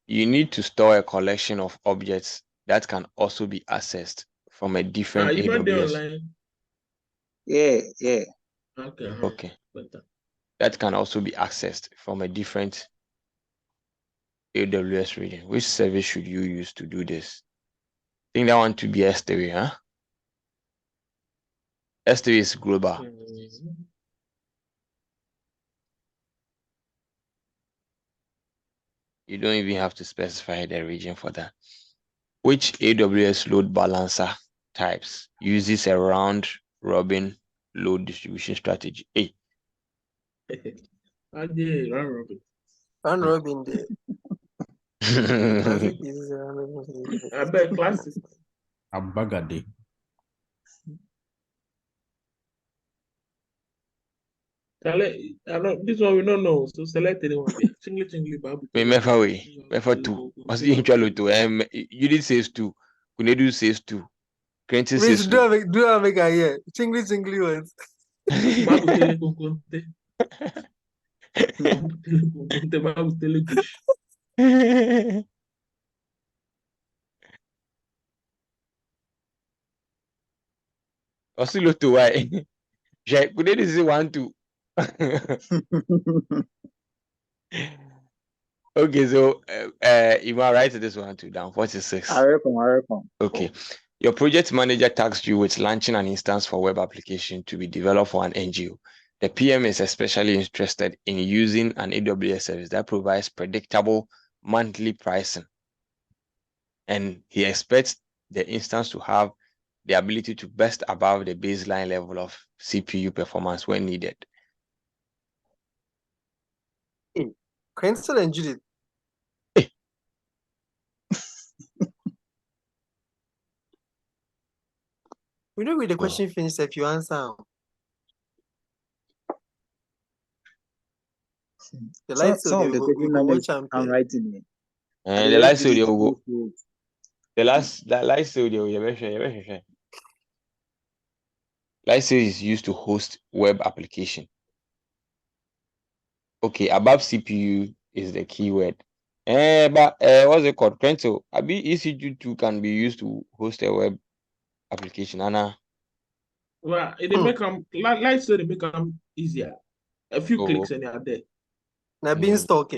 You need to store a collection of objects that can also be accessed from a different AWS. Yeah. Okay. That can also be accessed from a different AWS region. Which service should you use to do this? I think that one to be S3, huh? S3 is global. You don't even have to specify the region for that. Which AWS load balancer types uses a round robin load distribution strategy? Yeah, round robin. Round robin there. Classic is round robin. I bet classic. Abagade. This one we don't know. So select anyone there. Chingly babu. Me mefa way. Mefa 2. Must you intro to you did says 2. Kunedu says 2. Quentin Please says 2. do I make a here? Chingly ones. Babu tele kunkunte. Babu tele kush. Osilo to why? Kunedu say 1 2. Okay, so you might write this one too down. 46. I reckon. Okay. Your project manager tasked you with launching an instance for web application to be developed for an NGO. The PM is especially interested in using an AWS service that provides predictable monthly pricing. And he expects the instance to have the ability to burst above the baseline level of CPU performance when needed. Quentin and Judith. We know with the question finished if you answer. The lights Some of the question numbers I'm writing it. And the last video will go. The last video, Light is used to host web application. Okay, above CPU is the keyword. But what's it called? Crento, EC2 can be used to host a web application. Anna. Well, it make them light so they make them easier. A few clicks and you're there. Now Beanstalk.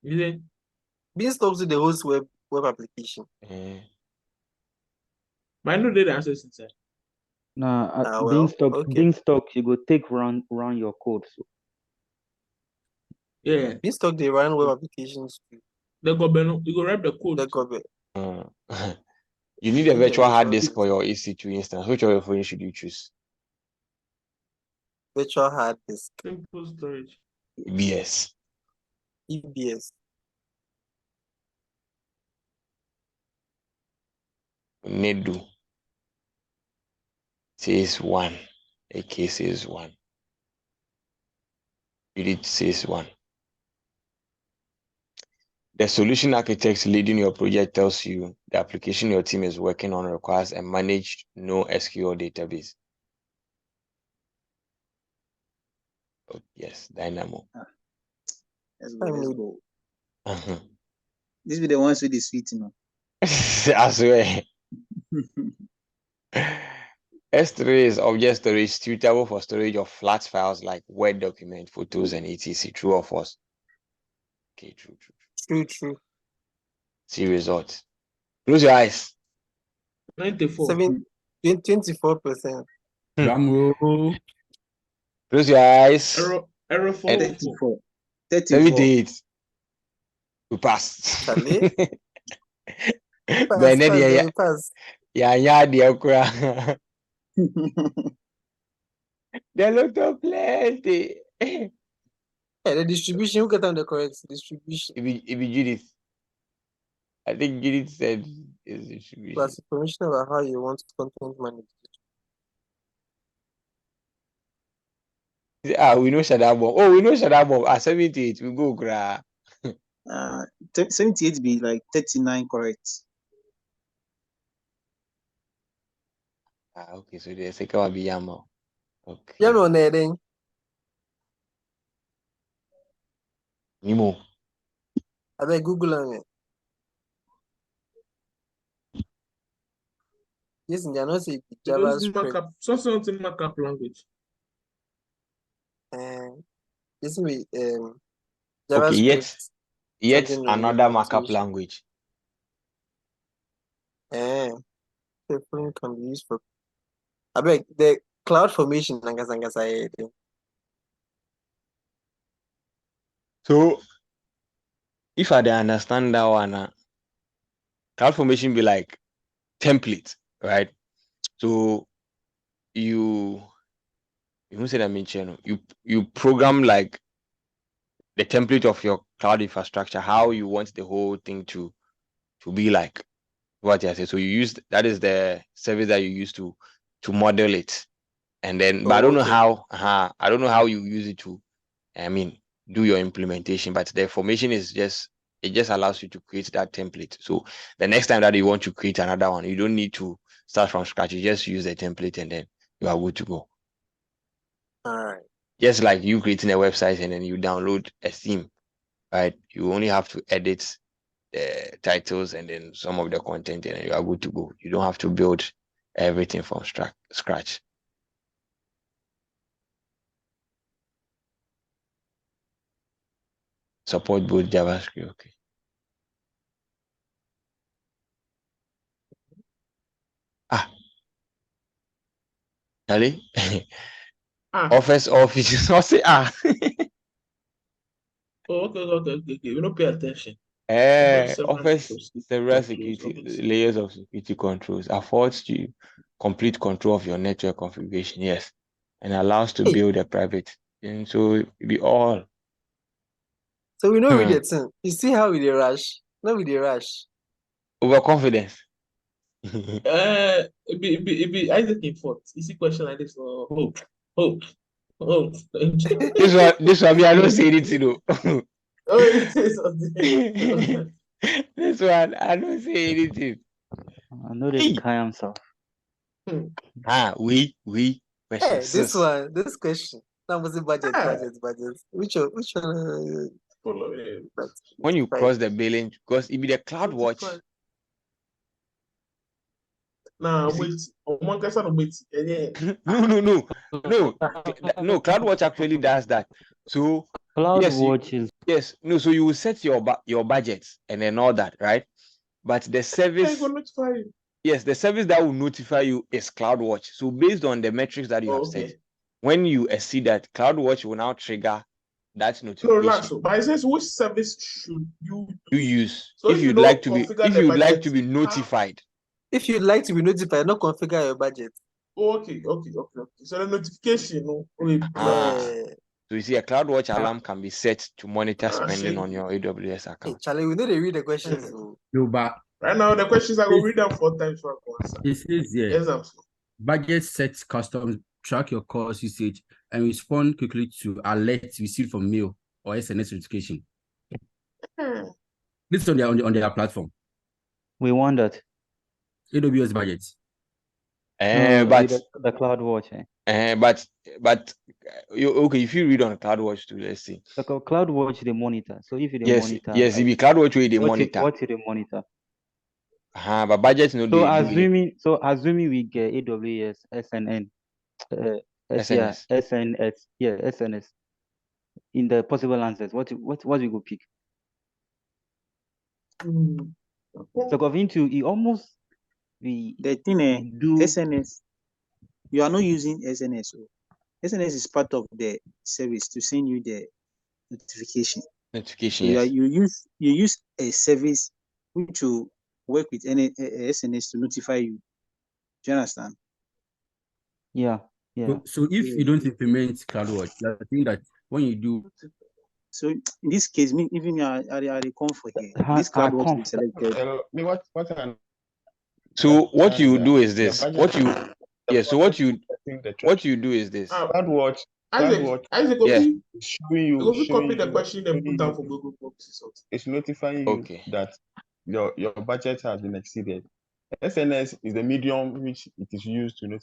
Yeah. Beanstalk to the host web application. But I know the answers inside. Nah, well, Beanstalk, you go take run your code. So. Yeah. Beanstalk they run web applications. They go you go write the code. They go You need a virtual hard disk for your EC2 instance. Which of your phone should you choose? Virtual hard disk. Simple storage. EBS. EBS. Nedu says 1. AK says 1. Unit says 1. The solution architect leading your project tells you the application your team is working on requires a managed NoSQL database. Oh, yes, Dynamo. Let's go. This be the ones with the sweet, you know. I swear. S3 is object storage suitable for storage of flat files like Word document, photos, and etc. True or false? Okay, true. True. See results. Close your eyes. 24%. 24%. Close your eyes. Error 34. 78. We passed. Charlie? Pass. Yeah, dear. There look so plenty. Yeah, the distribution, who get on the correct distribution? If you Judith. I think Judith said is distribution. Plus information about how you want content manage. We know Shadabom. Oh, we know Shadabom. 78. We go, gra. 78 be like 39 correct. Okay, so the second one be Yamo. Okay. Yamo Neding. Nimo. I bet Google on it. Yes, and not say JavaScript. Something markup language. This be Okay, JavaScript. yet another markup language. Different can be used for. I beg the cloud formation. So, if I understand that one, cloud formation be like template, right? So you You say that mention you program like the template of your cloud infrastructure, how you want the whole thing to be like. What I say. So you use that is the service that you use to model it, and then but I don't know how. I don't know how you use it to. I mean, do your implementation, but the information is just it just allows you to create that template. So the next time that you want to create another one, you don't need to start from scratch. You just use the template and then you are good to go. All right. Just like you creating a website and then you download a theme, right? You only have to edit the titles and then some of the content and you are good to go. You don't have to build everything from scratch. Support both JavaScript. Okay. Charlie? Office. Not say Okay. We don't pay attention. Offers several security layers of security controls, affords you complete control of your network configuration, yes, and allows to build a private. And so it be all. So we know we get some. You see how we dey rush? No, we dey rush. Overconfidence. It be Isaac in fault. Easy question like this. Hope. This one me, I don't say anything though. Oh, it is something. This one, I don't say anything. I know this guy himself. We Hey, this question. That was a budget. Which one? When you cross the billing, because it be the CloudWatch. Nah, wait. No. CloudWatch actually does that. So CloudWatch yes. No. So you will set your budget and then all that, right? But the service, yes, the service that will notify you is CloudWatch. So based on the metrics that you have set, when you exceed that, CloudWatch will now trigger that notification. So relax. But it says which service should you use so if you'd like to be notified. If you'd like to be notified, not configure your budget. Okay. So the notification, So you see, a CloudWatch alarm can be set to monitor spending on your AWS account. Hey, Charlie, we know they read the questions. Right now, the questions I will read them 4 times for answer. It says here, budget sets custom, track your course usage, and respond quickly to alerts received from mail or SNS notification. This is on their platform. We want that. AWS budget. But the CloudWatch. But okay, if you read on CloudWatch too, let's see. The CloudWatch they monitor. So if you monitor, if you CloudWatch way they monitor. What they monitor? But budget no. So assuming we get AWS SNN, SNS. SNS. In the possible answers, what we go pick? So going to the thing do SNS. You are not using SNS. SNS is part of the service to send you the notification. Notification. So yes. You use a service which will work with any SNS to notify you. Do you understand? Yeah. So if you don't implement CloudWatch, I think that when you do. So in this case, even I come for here. This CloudWatch is selected. So what you do is this. What you do is this. CloudWatch. Isaac, showing you. Copy the question and put down for Google Forms. It's notifying you that your budget has been exceeded. SNS is the medium which it is used to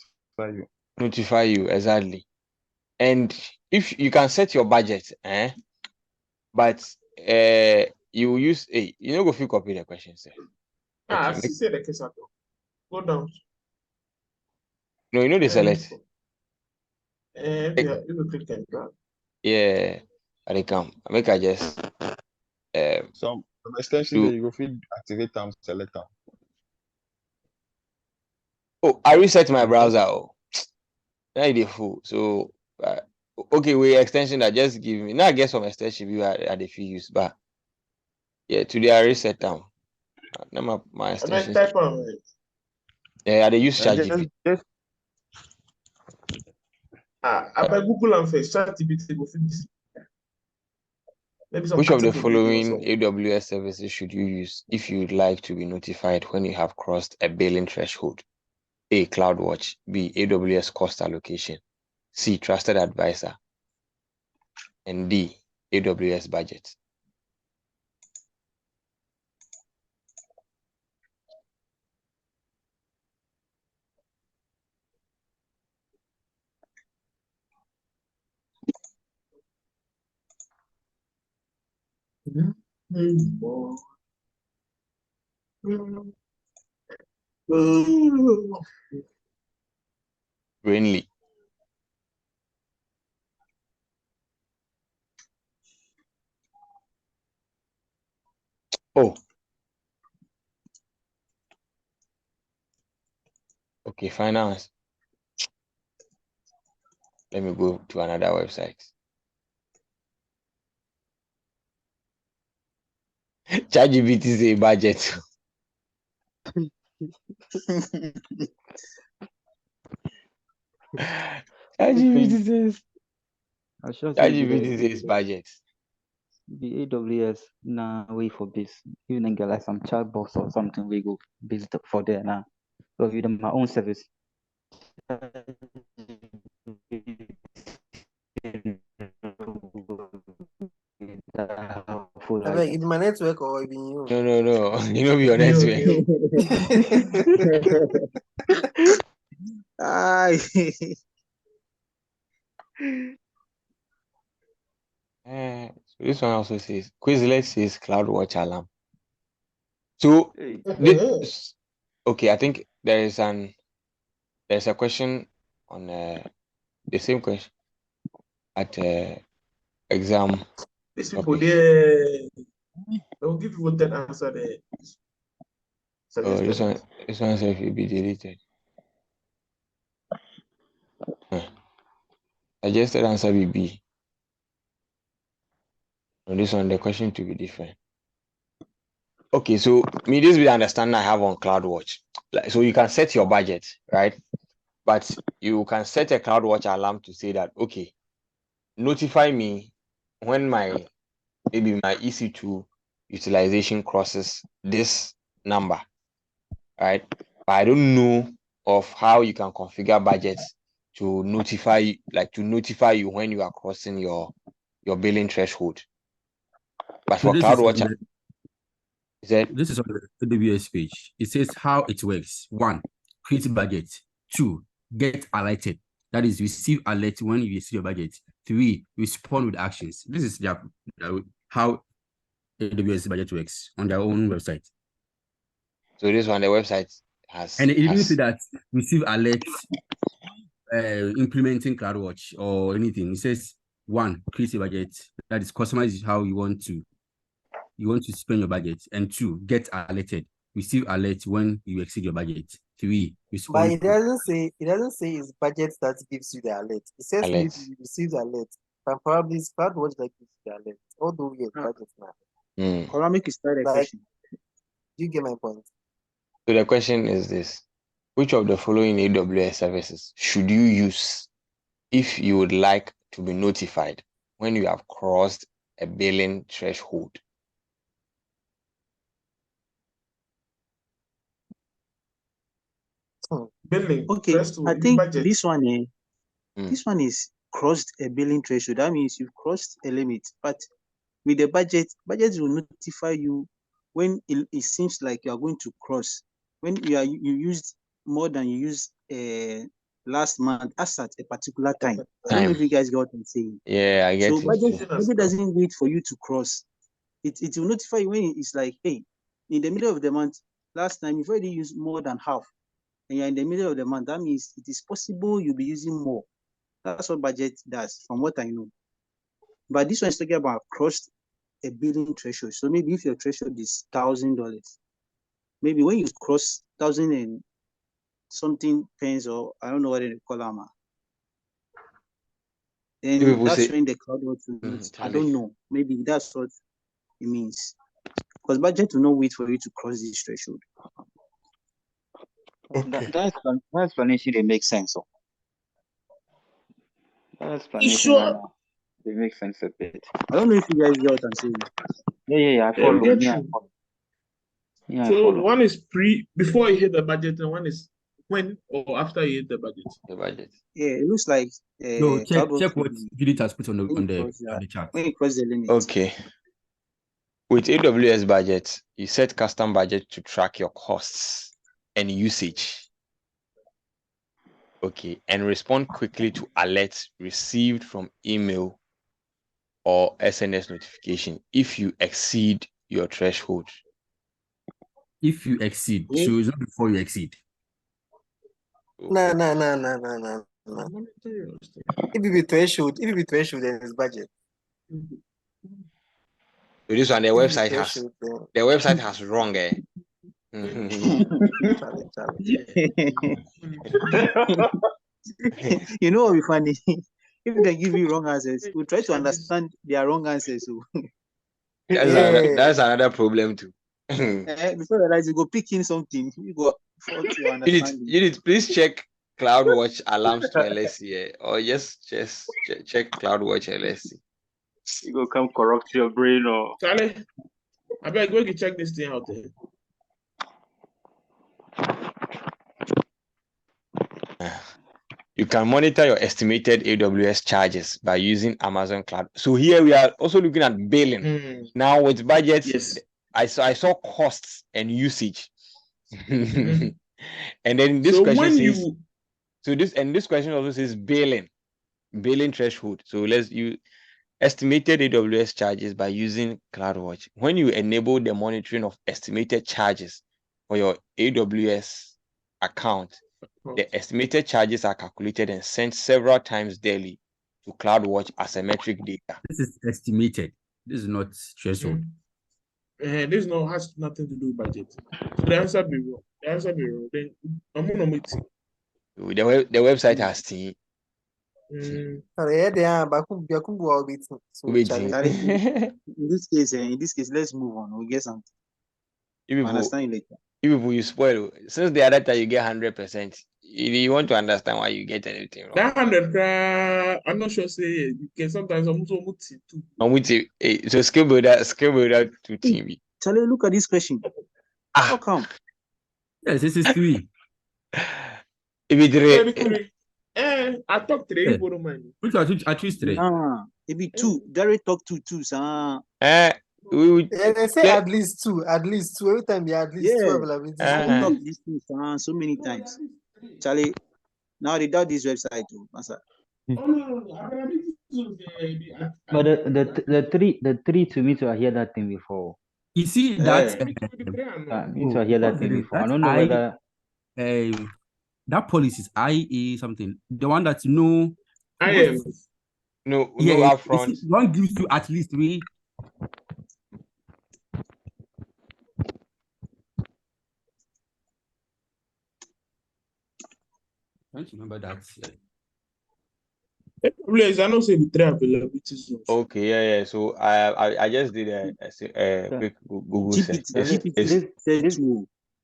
notify you. Exactly. And if you can set your budget, but you use go feel copy the question, sir. Say the case. Go down. No, you know they select. You will click and drag. Yeah, they come. Make I just some extension there you go feed activate them, select them. Oh, I reset my browser. Now they full. So okay, we extension that just give me now. I get some extension you are the few use, but yeah, today I reset them. Now my extension. Yeah, they use ChatGPT. I bet Google and first ChatGPT go finish. Maybe some Which of the article maybe or following something. AWS services should you use if you'd like to be notified when you have crossed a billing threshold? A. CloudWatch. B. AWS cost allocation. C. Trusted advisor. And D. AWS budget. Brainly. Oh. Okay, finance. Let me go to another website. ChatGPT say budget. ChatGPT says. ChatGPT says budget. The AWS now wait for this. Even get like some chatbots or something we go build for there now. So you my own service. I beg, it be my network or it be you? No. You know your network. Aye. So this one also says Quizlet says CloudWatch alarm. So this, okay, I think there's a question on the same question at exam. These people they will give you that answer there. Oh, this one says it will be deleted. Suggested answer will be. On this one, the question to be different. Okay, so me, this is the understanding I have on CloudWatch. So you can set your budget, right? But you can set a CloudWatch alarm to say that, okay, notify me when maybe my EC2 utilization crosses this number, right? But I don't know of how you can configure budgets to notify you when you are crossing your billing threshold. But So for CloudWatch, this is on the AWS page. It says how it works. 1, create budget. 2, get alerted. That is, receive alert when you receive your budget. 3, respond with actions. This is how AWS budget works on their own website. So this one, the website has. And it even say that receive alerts, implementing CloudWatch or anything. It says 1, create a budget. That is, customize how you want to spend your budget. And 2, get alerted. Receive alert when you exceed your budget. 3, respond. But it doesn't say it's budget that gives you the alert. It says maybe you receive the alert, but probably it's CloudWatch that gives you the alert. Although we have budget now. Economic is not a question. Do you get my point? So the question is this: which of the following AWS services should you use if you would like to be notified when you have crossed a billing threshold? Billing. Okay, I think this one, this one is crossed a billing threshold. That means you've crossed a limit. But with the budget will notify you when it seems like you are going to cross. When you used more than you used last month as at a particular time. I don't know if you guys got what I'm saying. Yeah, I get it. So budget doesn't wait for you to cross. It will notify you when it's like, hey, in the middle of the month, last time you've already used more than half. And you're in the middle of the month, that means it is possible you'll be using more. That's what budget does, from what I know. But this one is talking about crossed a billing threshold. So maybe if your threshold is $1,000, maybe when you cross 1,000 and something pence, or I don't know what they call them, then that's when the CloudWatch. I don't know. Maybe that's what it means. Because budget will not wait for you to cross this threshold. Okay. That explanation makes sense. That You explanation sure? it makes sense a bit. I don't know if you guys get what I'm saying. Yeah, Yeah, I we follow. get Yeah, I you. follow. Yeah, I So follow. one is before you hit the budget, and one is when or after you hit the budget. The budget. Yeah, it looks like No, check CloudWatch what Judith has put on the when the chat. you cross the limit. Okay. With AWS budget, you set custom budget to track your costs and usage. Okay, and respond quickly to alerts received from email or SNS notification if you exceed your threshold. If you exceed, so it's not before you exceed. No. If it be threshold, then it's budget. So this one, the If it be website has threshold, then the website has wrong. You know what will be funny? If they give you wrong answers, we'll try to understand their wrong answers. So That's another problem too. before you realize you go pick in something, you go fault your understanding. You need please check CloudWatch alarms to LSC or just check CloudWatch LSC. You go come corrupt your brain or Charlie, I beg go check this thing out there. You can monitor your estimated AWS charges by using Amazon Cloud. So here we are also looking at billing. Now with budgets, yes. I saw costs and usage. And then this question says, this question also says billing threshold. So let's use estimated AWS charges by using CloudWatch. When you enable the monitoring of estimated charges for your AWS account, the estimated charges are calculated and sent several times daily to CloudWatch as a metric data. This is estimated. This is not threshold. This has nothing to do with budget. So the answer be wrong. Then I'm gonna meet the website has seen. In this case, let's move on. We'll get something. Understand later. If you spoil, since the other time you get 100%, you want to understand why you get anything wrong. That 100, I'm not sure. Say you can sometimes I'm too. So skill builder to TV. Charlie, look at this question. How come? Yes, this is 3. If it I talk 3 for money. Which I choose 3. It be 2. Derek talk 2 too. They say at least two. Every time you at least 2 availability. Talk these things so many times. Charlie, now they doubt this website too. But the three to me to hear that thing before. You see that me to hear that thing before. I don't know whether that policy is IA something. The one that's no upfront. One gives you at least 3. Don't you remember that? Please, I don't say the 3 availability zones. Okay, yeah. So I just did a quick Google search.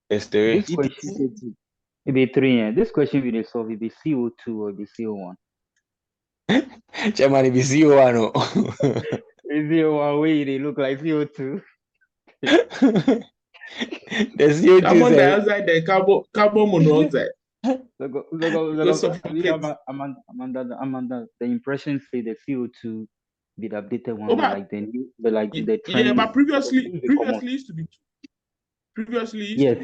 It's 3. It be 3. Yeah. This question will solve it be CO2 or be CO1. Chairman, it be CO1. CO1 way they look like CO2. The CO2 carbon dioxide, the carbon monoxide. Amanda, the impression say the CO2 be the updated one, like the new, but the trend. Yeah, but previously used to be 2.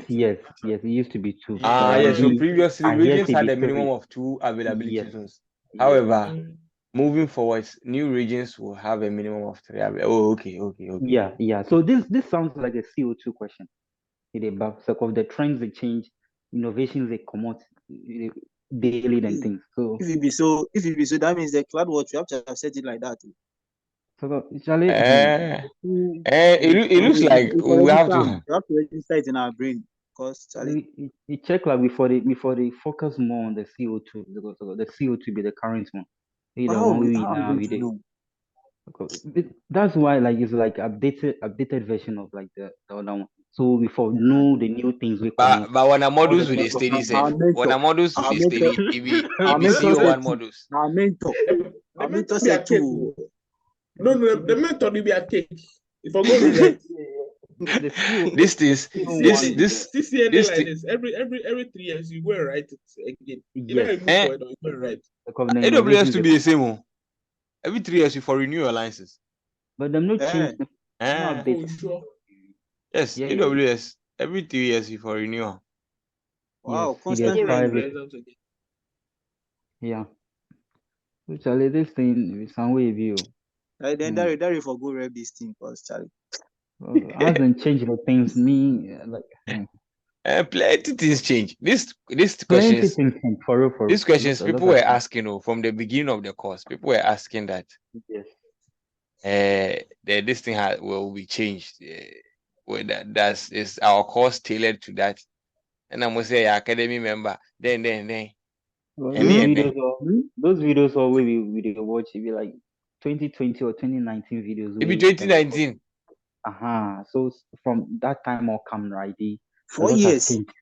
Yes, it used to be 2. So previously regions had a minimum of 2 availability zones. However, moving forward, new regions will have a minimum of 3. Okay. Yeah. So this sounds like a CO2 question. Of the trends they change, innovations they come out daily and things. So if it be so, that means the CloudWatch you have to have set it like that too. So it looks like we have to register it in our brain because we check like before they focus more on the CO2 because the CO2 be the current one. That's why like it's like updated version of like the other one. So we for know the new things we come. But when a models the with a type of steady our self, when mentor, a models our with a mentor, steady, if our we mentor see said one to, models. our mentor, The our mentor mentor be a said cake. to, No, the mentor will be a cake. If I go rewrite. The skill, This is this CCNA this like thing. this. Every 3 years you go and write it again. You yes. don't move forward or you go and write. Because the AWS innovations to they be the come. same. Oh. Every 3 years you for renew your license. But them not change. them not Oh, update. you sure? Yes, Yeah, AWS every 3 years you for renewal. wow, yes, constant CDS Go write 5. your exams again. Yeah. So Charlie, this thing is some way view. right then Mm. that for go rev this thing, cause Charlie. Hasn't changed the things. Me like. Plenty things change. This Plenty questions. things change for real. These questions A people lot were of things. asking from the beginning of the course. People were asking that Yes. this thing will be changed. That's is our course tailored to that. And I'm gonna say academy member. Then. Well, And those videos are we watch. It be like 2020 or 2019 videos. Maybe 2019. So from that time or come right, a 4 lot has years. changed.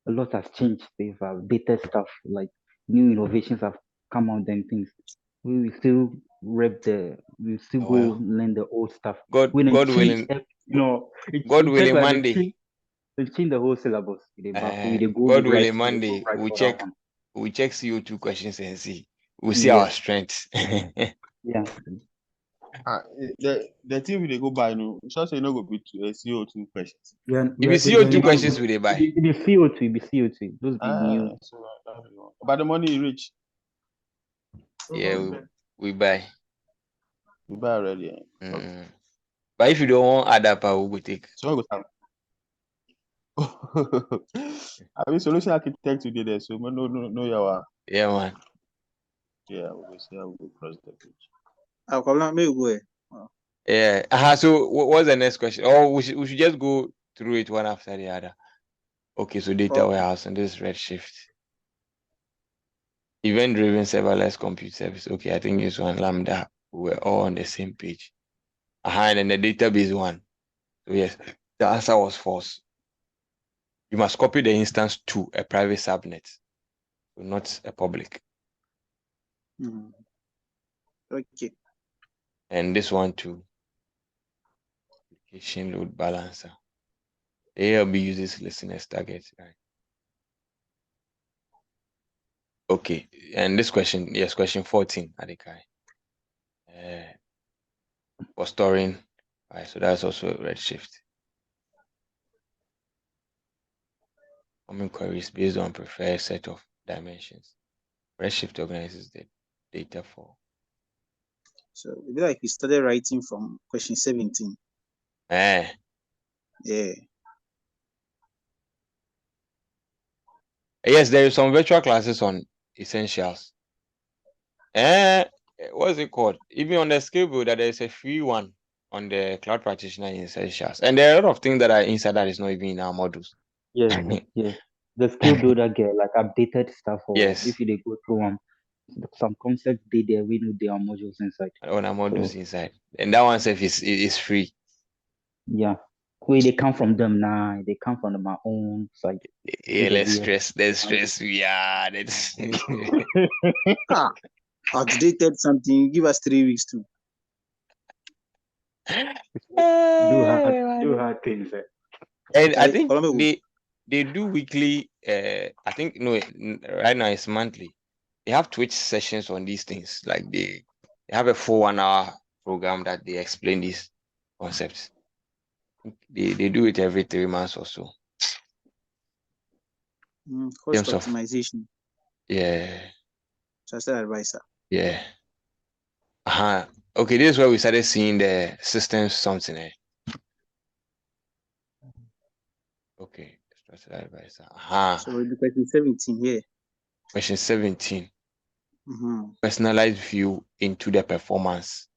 A lot has changed. They've updated stuff, like new innovations have come out and things. We will still we still go learn the old stuff. God willing. God willing, Monday. They change the whole syllabus. God willing, Monday we check CO2 questions and see. We'll see our strengths. Yeah. The thing they go by no, so say no go be CO2 questions. Yeah, if you CO2 questions, will they buy? It be CO2. Those be new. But the money is rich. Yeah, we buy. We buy already. Okay. But if you don't want add up, we will take. So we go. I mean, solution architect today there, so no, yawa. Yeah, man. Yeah, we will see how we go cross the bridge. I'll come me go. Yeah. So what's the next question? Or we should just go through it one after the other. Okay. So data warehouse and this Redshift. Event-driven serverless compute service. Okay, I think this one Lambda. We're all on the same page. And then the database one. So yes, the answer was false. You must copy the instance to a private subnet, so not a public. Okay. And this one too. Application load balancer. ALB uses listeners target, right? Okay, and this question, yes, question 14, Adekai. For storing, right? So that's also Redshift. Common queries based on preferred set of dimensions. Redshift organizes the data for. So it'd be like we started writing from question 17. Yeah. Yes, there is some virtual classes on essentials. What's it called? Even on the skill builder, there is a free one on the cloud practitioner essentials. And there are a lot of things that are inside that is not even in our modules. Yes. The skill builder get like updated stuff, or yes. if they go through some concepts we know there are modules inside. On our modules inside. And that one self is free. Yeah. Where they come from them now, they come from my own side. Yeah, let's stress. Yeah, that's outdated something. Give us 3 weeks to do hard things. And I think they do weekly. I think right now it's monthly. They have Twitch sessions on these things. Like they have a full 1 hour program that they explain these concepts. They do it every 3 months or so. Cost optimization. Trusted advisor. Yeah. Okay, this is where we started seeing the systems something. Okay, trusted advisor. So we'll be question 17 here. Question 17. Personalized view into the performance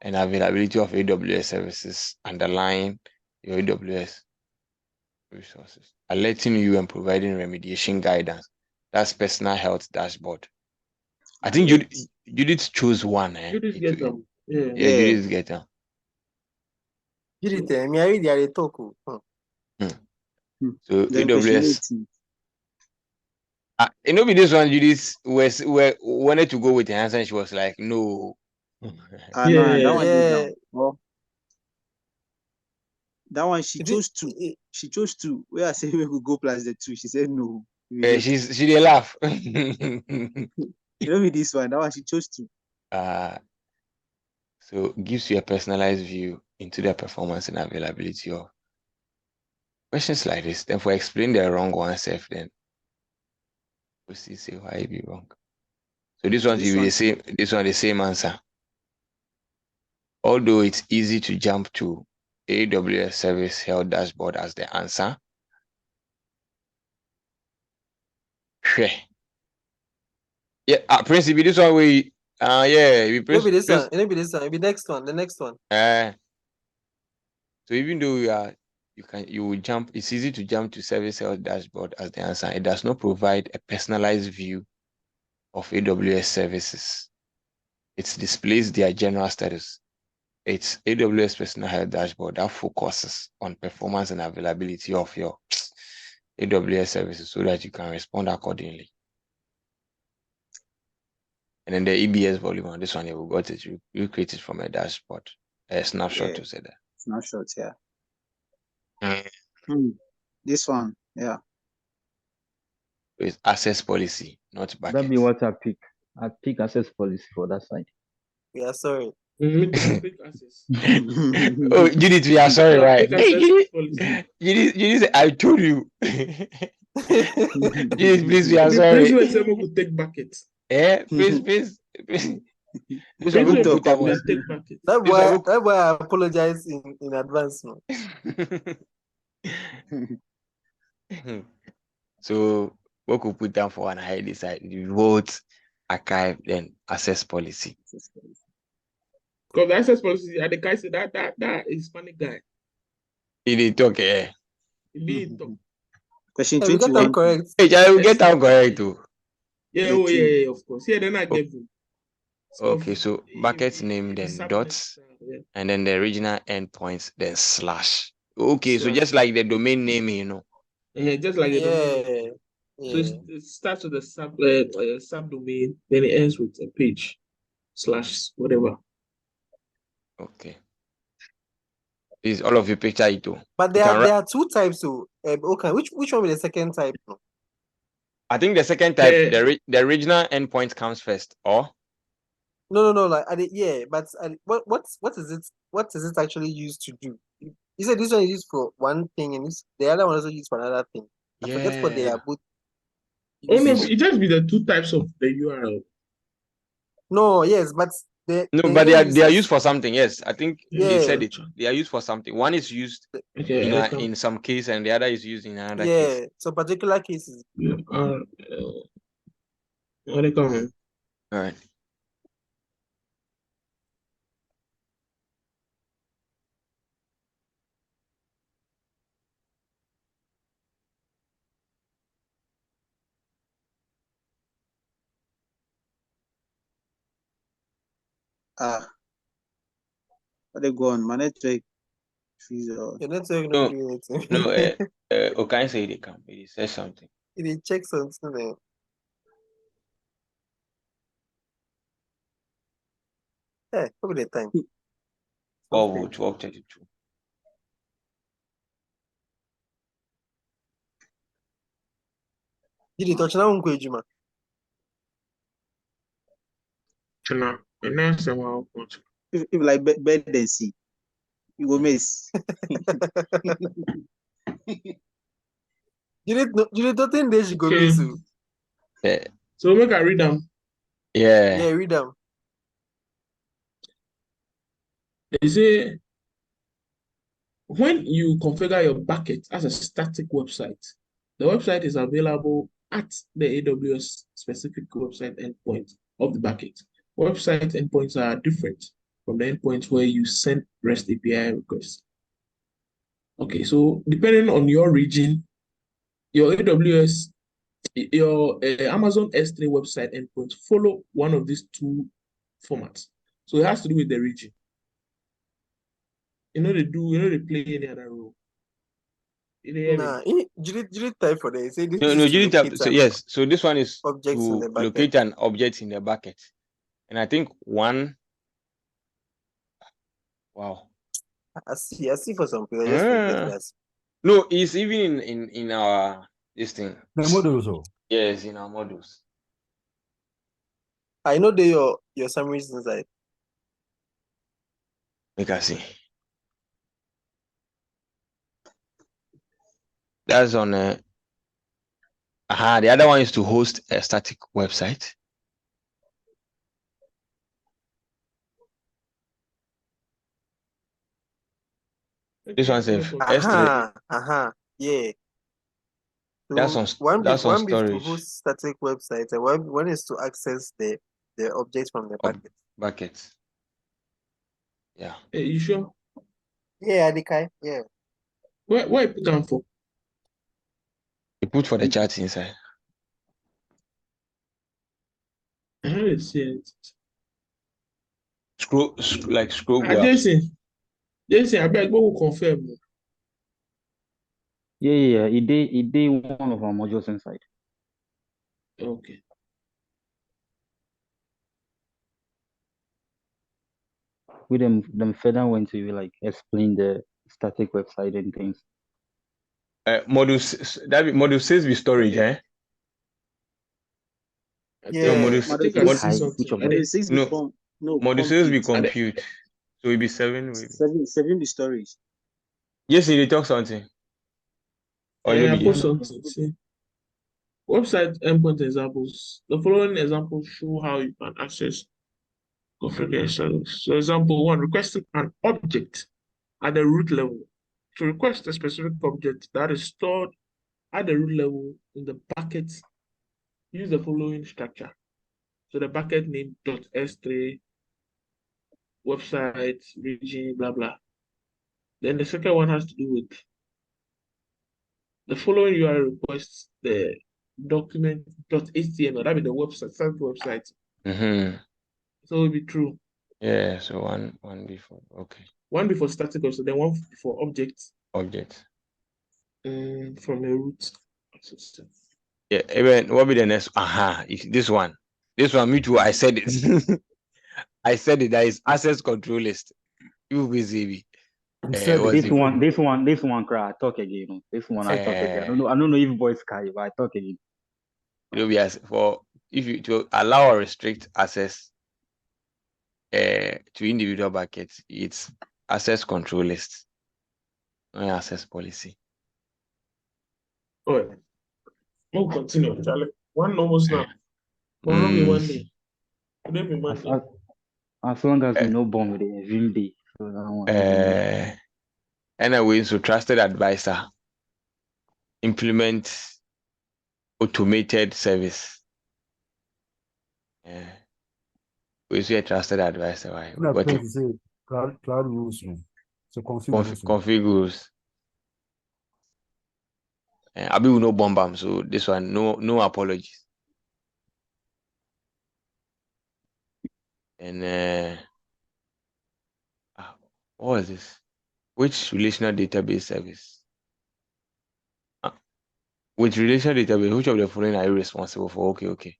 and availability of AWS services underlying your AWS resources, alerting you and providing remediation guidance. That's personal health dashboard. I think Judith chose one. Judith get them. Judith get them. Judith, me I read the talk. So Then AWS. question 18. You know, with this one, Judith wanted to go with the answer, and she was like, "No." No, that one did Yeah. now. Well, that one she It chose is- two. it- She chose two. Where I say we could go plus the 2. She said no. She did laugh. You know with this one, that one she chose 2. So gives you a personalized view into the performance and availability of questions like this. Then for explain the wrong one self, then we'll see say why it be wrong. So this one will be the same. This one the same answer. Although it's easy to jump to AWS Service Health Dashboard as the answer. Sure. Yeah, principally this one we Maybe this one. Maybe this one. Maybe next one. The next one. So even though you will jump, it's easy to jump to Service Health Dashboard as the answer. It does not provide a personalized view of AWS services. It displays their general status. It's AWS Personal Health Dashboard that focuses on performance and availability of your AWS services so that you can respond accordingly. And then the EBS volume on this one, we got it. You create it from a dashboard, a snapshot to say that. Snapshot, yeah. This one, yeah. It's access policy, not bucket. That'd be what I pick. I pick access policy for that side. Yeah, sorry. Pick access. Oh, Judith, we are sorry, right? Hey, Judith, I told you. Judith, please, we are sorry. Please let someone take buckets. Please. That's why I apologize in advance. No? So what could put down for an high decide the vote, archive, then access policy. Because the access policy, the guy said that Hispanic guy. He did talk, He did talk. Question Hey, we get 21. them correct. Hey, I will get them correct too. Yeah, yeah, of course. Yeah, then I gave you. Okay, so bucket name, then dots, and then the original endpoints, then slash. Okay, so just like the domain name, you know. Yeah, just like the domain. So it starts with a subdomain, then it ends with a page / whatever. Okay. Please, all of you picture it too. But there are two types. So okay, which one will the second type? I think the second type, the original endpoint comes first, or no. Like but what is it? What is it actually used to do? You said this one is used for one thing, and the other one also used for another thing. I forget what they are both. Oh no, it just be the two types of the URL. No, yes, but but they are used for something. Yes, I think they said it. They are used for something. One is used in some case, and the other is used in another case. Yeah, so particular cases. What they call it? All right. What they go on? My network. Your network not doing anything. No, okay, say they come. It says something. It checks something there. Hey, look at the time. 12:32. Did you touch now on Kwejuma? If like bed and see, you will miss. You don't think they should go miss you. So make I read them. Yeah, read them. They say when you configure your bucket as a static website, the website is available at the AWS specific website endpoint of the bucket. Website endpoints are different from the endpoints where you send REST API requests. Okay, so depending on your region, your AWS, your Amazon S3 website endpoints follow one of these two formats. So it has to do with the region. They play any other role. Nah, Julie type for the say this No, is no, to you need locate to. So an yes, so this one is objects in to the bucket. locate an object in the bucket, and I think one. Wow. I see for some people. Just forget that. No, it's even in our this thing. The models, oh. Yes, in our models. I know your summaries inside. Make us see. That's on the other one is to host a static website. This one says S3. Yeah. So that's on one storage. is to host static websites, and one is to access the objects from the bucket. Buckets. Yeah. Hey, you sure? Yeah, Adikai. Yeah. Where you put them for? You put for the chat inside. I haven't seen it. Scroll go up. Jason, I beg go confirm. Yeah. It did one of our modules inside. Okay. With them further went to like explain the static website and things. Module 6 be storage, eh? Yeah. No, module module 6 be compute. So it be 7 maybe. 7 be storage. Yes, they talk something. Or Yeah, you put something. See. Website endpoint examples. The following examples show how you can access configure service. So example 1, requesting an object at the root level. To request a specific object that is stored at the root level in the bucket, use the following structure. So the bucket name .s3, website, region, blah, blah. Then the second one has to do with the following URL requests the document.html. That be the website, static website. So it will be true. Yeah, so one before. Okay. One before static website, then one before object. Object. From a root system. Yeah, even what be the next? This one. This one, me too. I said it. I said it. That is access control list. You busy. This one cry. I talk again. This one I talk again. I don't know if boys carry, but I talk again. It will be as for if you to allow or restrict access to individual buckets, it's access control list, not access policy. Oh, we'll continue, Charlie. One almost now. One be one day. Today be Monday. As long as we no bomb with the Vim day. So anyway, so trusted advisor implement automated service. We see a trusted advisor. Right? Cloud rules. So config rules. Abi will no bomb, so this one no apologies. And what is this? Which relational database service? Which relational database? Which of the following are you responsible for? Okay.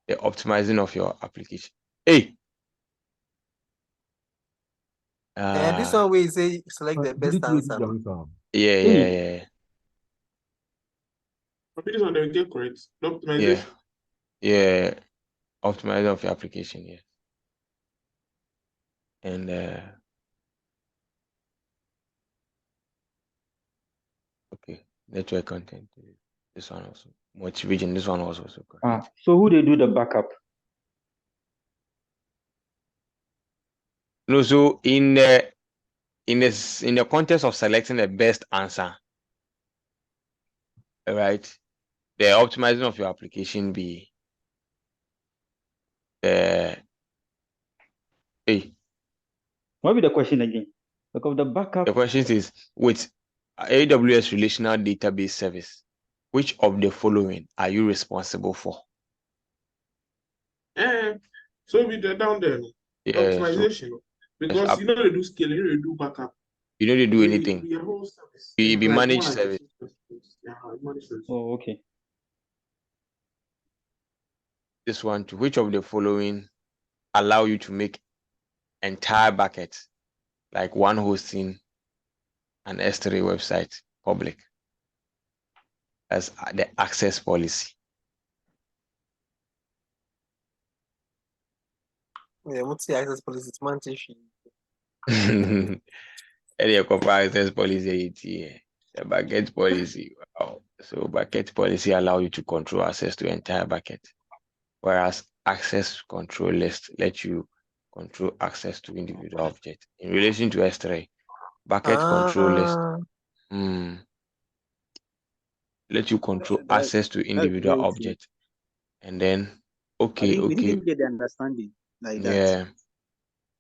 The optimizing of your application. Hey. This one where you say select the best answer. Yeah. This one they get correct. Optimization. Yeah. Optimizing of your application, yeah. And okay, network content. This one also. Motivation. This one also correct. So who they do the backup? No, so in the context of selecting the best answer, right? The optimizing of your application be What be the question again? Because the backup. The question is with AWS Relational Database Service, which of the following are you responsible for? So we down there. Optimization. Because you know they do scaling, you do backup. You don't need to do The anything. whole service. It be Like managed one service. Yeah, managed service. Oh, okay. This one too. Which of the following allow you to make entire buckets, like one hosting an S3 website public? As the access policy. Yeah, multi-access policy is managed. Any access policy, the bucket policy. Wow. So bucket policy allow you to control access to entire bucket, whereas access control list let you control access to individual object. In relation to S3, bucket control list let you control access to individual very true. object, and then We didn't get the understanding like that. Yeah.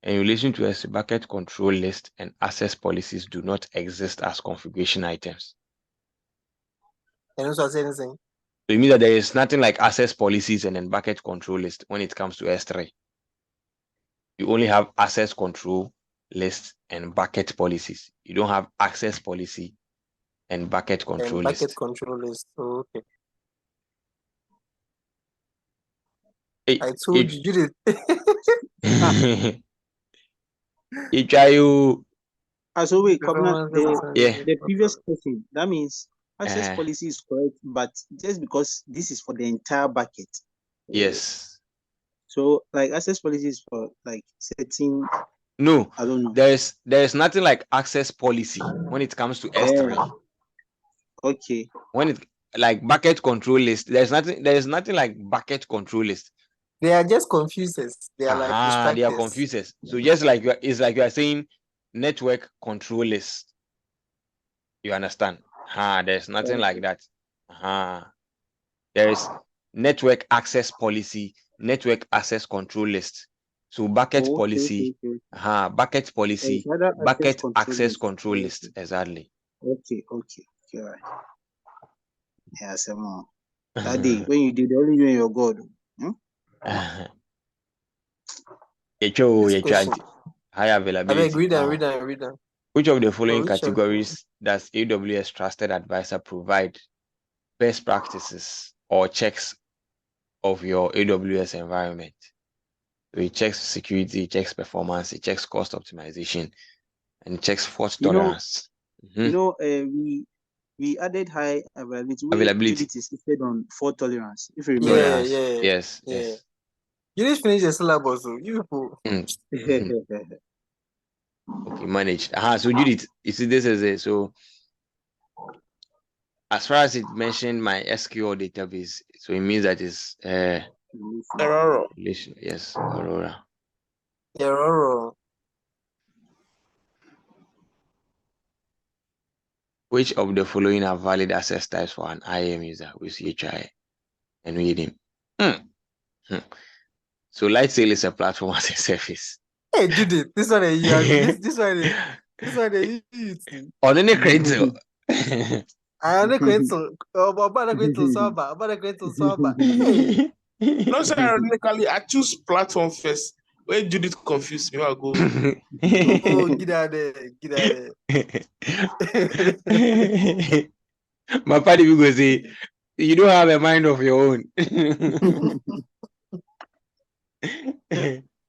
In relation to S, bucket control list and access policies do not exist as configuration items. Can you say anything? So it means that there is nothing like access policies and then bucket control list when it comes to S3. You only have access control list and bucket policies. You don't have access policy and bucket control Bucket list. control list. Oh, okay. Hey, I told you did it. You try you. So wait, the previous question, that means access Uh, policy is correct, but just because this is for the entire bucket. Yes. So like access policy is for like setting. No, I don't know. there is nothing like access policy when it comes to S3. Okay. When it like bucket control list, there is nothing like bucket control list. They are just confuses. They are like distractors. They are confuses. So just like it's like you are saying network control list. You understand? There's nothing like that. There is network access policy, network access control list. So bucket policy, bucket policy, bucket access control list. Exactly. Okay, all right. Yeah, some more. That day when you did only you and your God. High I availability. read that. Which of the following categories does AWS Trusted Advisor provide best practices or checks of your AWS environment? So it checks security, it checks performance, it checks cost optimization, and it checks fault tolerance. We added high availability. It is listed on fault tolerance. If you remember. Yes. You didn't finish the syllabus, so you Okay, managed. So Judith, you see, this is it. So as far as it mentioned my SQL database, so it means that it's Aurora. Yes, Aurora. Aurora. Which of the following are valid access types for an IAM user with CHI and reading? So Lightsail is a platform as a service. Hey, Judith, this one is this one is on any credit. I am going to Saba. Hey. No, sir, ironically, I choose platform first. When Judith confused me, I'll go. Get out there. My party will go say, you don't have a mind of your own.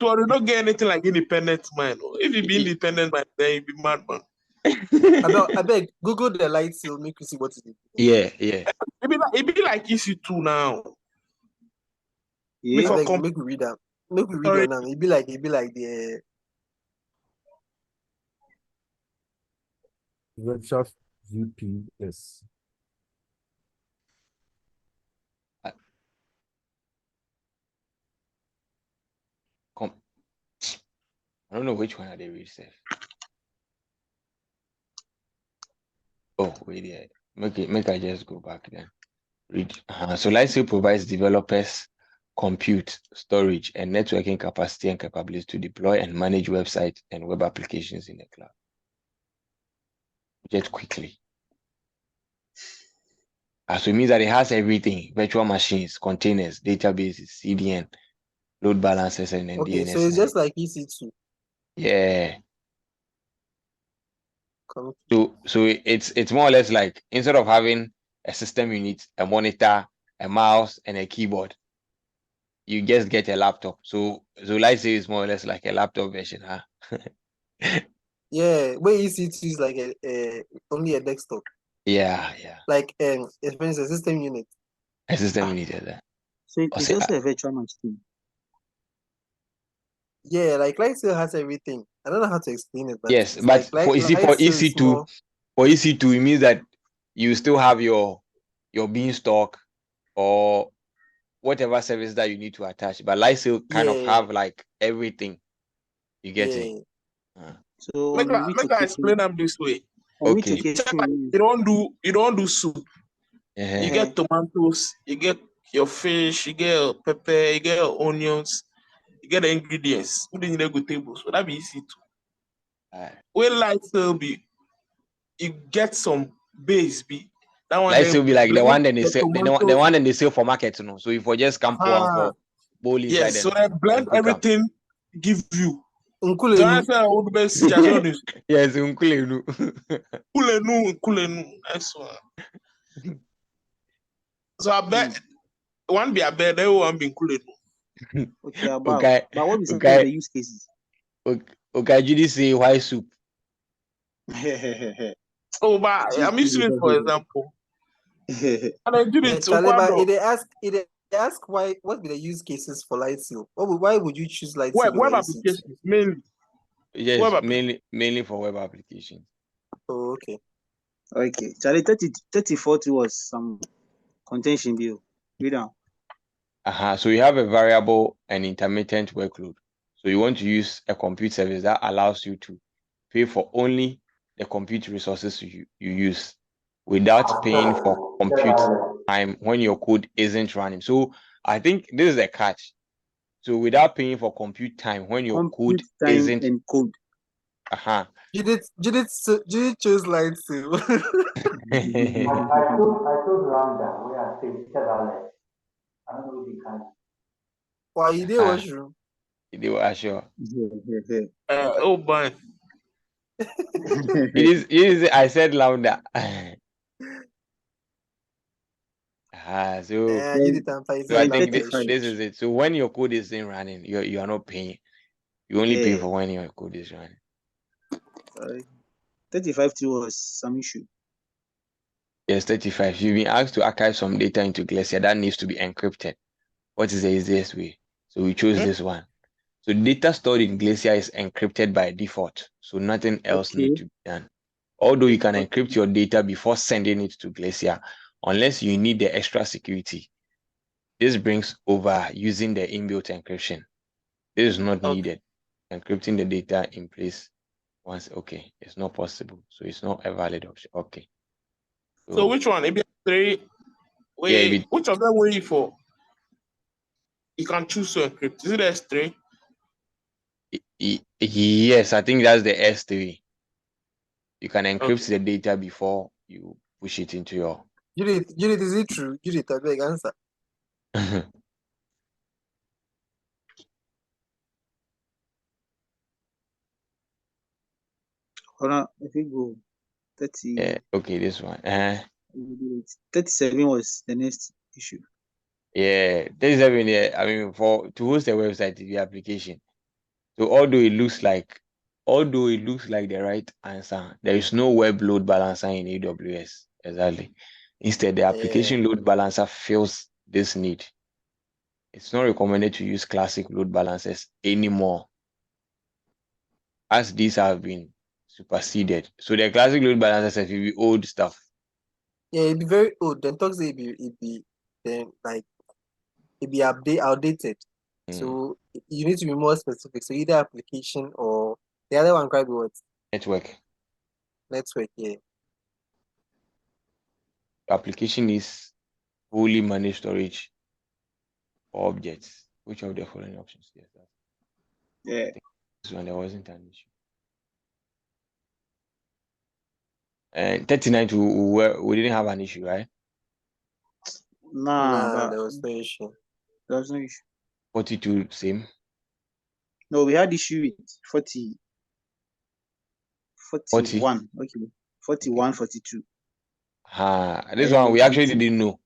So you don't get anything like independent mind. If you be independent mind, then you be madman. I beg, Google the light seal, make you see what it is. Yeah. It be like EC2 now. Yeah, make we read that. Make we read it now. It be like the Redshift VPS. I don't know which one are they read, Seth. Oh, wait there. Make I just go back then. Read. So Lightsail provides developers compute, storage, and networking capacity and capabilities to deploy and manage websites and web applications in the cloud. Just quickly. So it means that it has everything: virtual machines, containers, databases, CDN, load balancers, and okay, DNS. so it's just like EC2. Yeah. So it's more or less like instead of having a system unit, a monitor, a mouse, and a keyboard, you just get a laptop. So Lightsail is more or less like a laptop version, huh? Yeah, where EC2 is like a only a desktop. Yeah. Like it's a system unit. A system unit, yeah. So it's also a virtual machine. Yeah, like Lightsail has everything. I don't know how to explain it, but Yes, it's but like for EC2, it means that you still have your beanstalk or whatever service that you need to attach. But Lightsail kind of have like everything. You get it? So Make I explain them this way. Okay. You don't do soup. You get tomatoes, you get your fish, you get your pepper, you get your onions, you get the ingredients. Put in the good table. So that be easy too. When Lightsail be, you get some base be. That one Lightsail be like the one that they sell, the one that they sell for market, you know. So if we just come for bowl inside, yes, so they blend everything, give you. Yes, unkulenu. Kulenu. That's one. So I bet one be a bed, they one be kulenu. Okay, but what is some of the use cases? Okay, Judy say why soup? Oh, but I'm using it for example. And I did it. They ask why. What be the use cases for Lightsail? Why would you choose Lightsail? Web applications mainly. Yes, mainly for web applications. Oh, okay. Okay, Charlie, 3040 was some contention bill. Read down. So you have a variable and intermittent workload. So you want to use a compute service that allows you to pay for only the compute resources you use without paying for compute time when your code isn't running. So I think this is a catch. So without paying for compute time when your code isn't in code. Judith chose Lightsail. I told Lambda where I stay because I don't know if you can. Why you did washroom? They were sure. Oh boy. It is I said louder. So I think this is it. So when your code isn't running, you are not paying. You only pay for when your code is running. 35 was some issue. Yes, 35. You've been asked to archive some data into Glacier that needs to be encrypted. What is the easiest way? So we chose this one. So data stored in Glacier is encrypted by default. So nothing else needs to be done. Although you can encrypt your data before sending it to Glacier, unless you need the extra security. This brings over using the inbuilt encryption. This is not needed. Encrypting the data in place once, it's not possible. So it's not a valid option. Okay. So which one? ABS3? Which of them were you for? You can choose to encrypt. Is it S3? Yes, I think that's the S3. You can encrypt the data before you push it into your. Judith, is it true? Judith, I beg answer. Hold on, if we go 30. Okay, this one. 37 was the next issue. Yeah, 37. Yeah, I mean, to host a website, the application. So although it looks like the right answer, there is no web load balancer in AWS. Exactly. Instead, the application load balancer fills this need. It's not recommended to use classic load balancers anymore, as these have been superseded. So the classic load balancers will be old stuff. Yeah, it'd be very old. Then talks it'd be outdated. So you need to be more specific. So either application or the other one can be what? Network, yeah. Application is fully managed storage for objects. Which of the following options? Yes, this one there wasn't an issue. And 39 we didn't have an issue, right? Nah, there was no issue. 42 same. No, we had issue with 40. 41. Okay. 41, 42. This one we actually didn't know.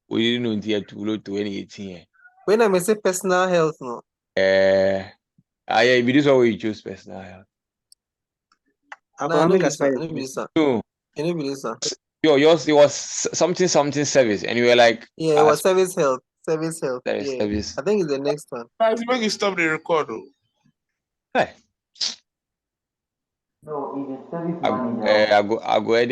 We didn't know until 2018. When I say personal health, no. Yeah, this one we choose personal health. No, yours it was something service, and you were like, yeah, it was service health. Service. Service. I think it's the next one. Guys, make you stop the record. Hey. No, it's the service one. I go edit.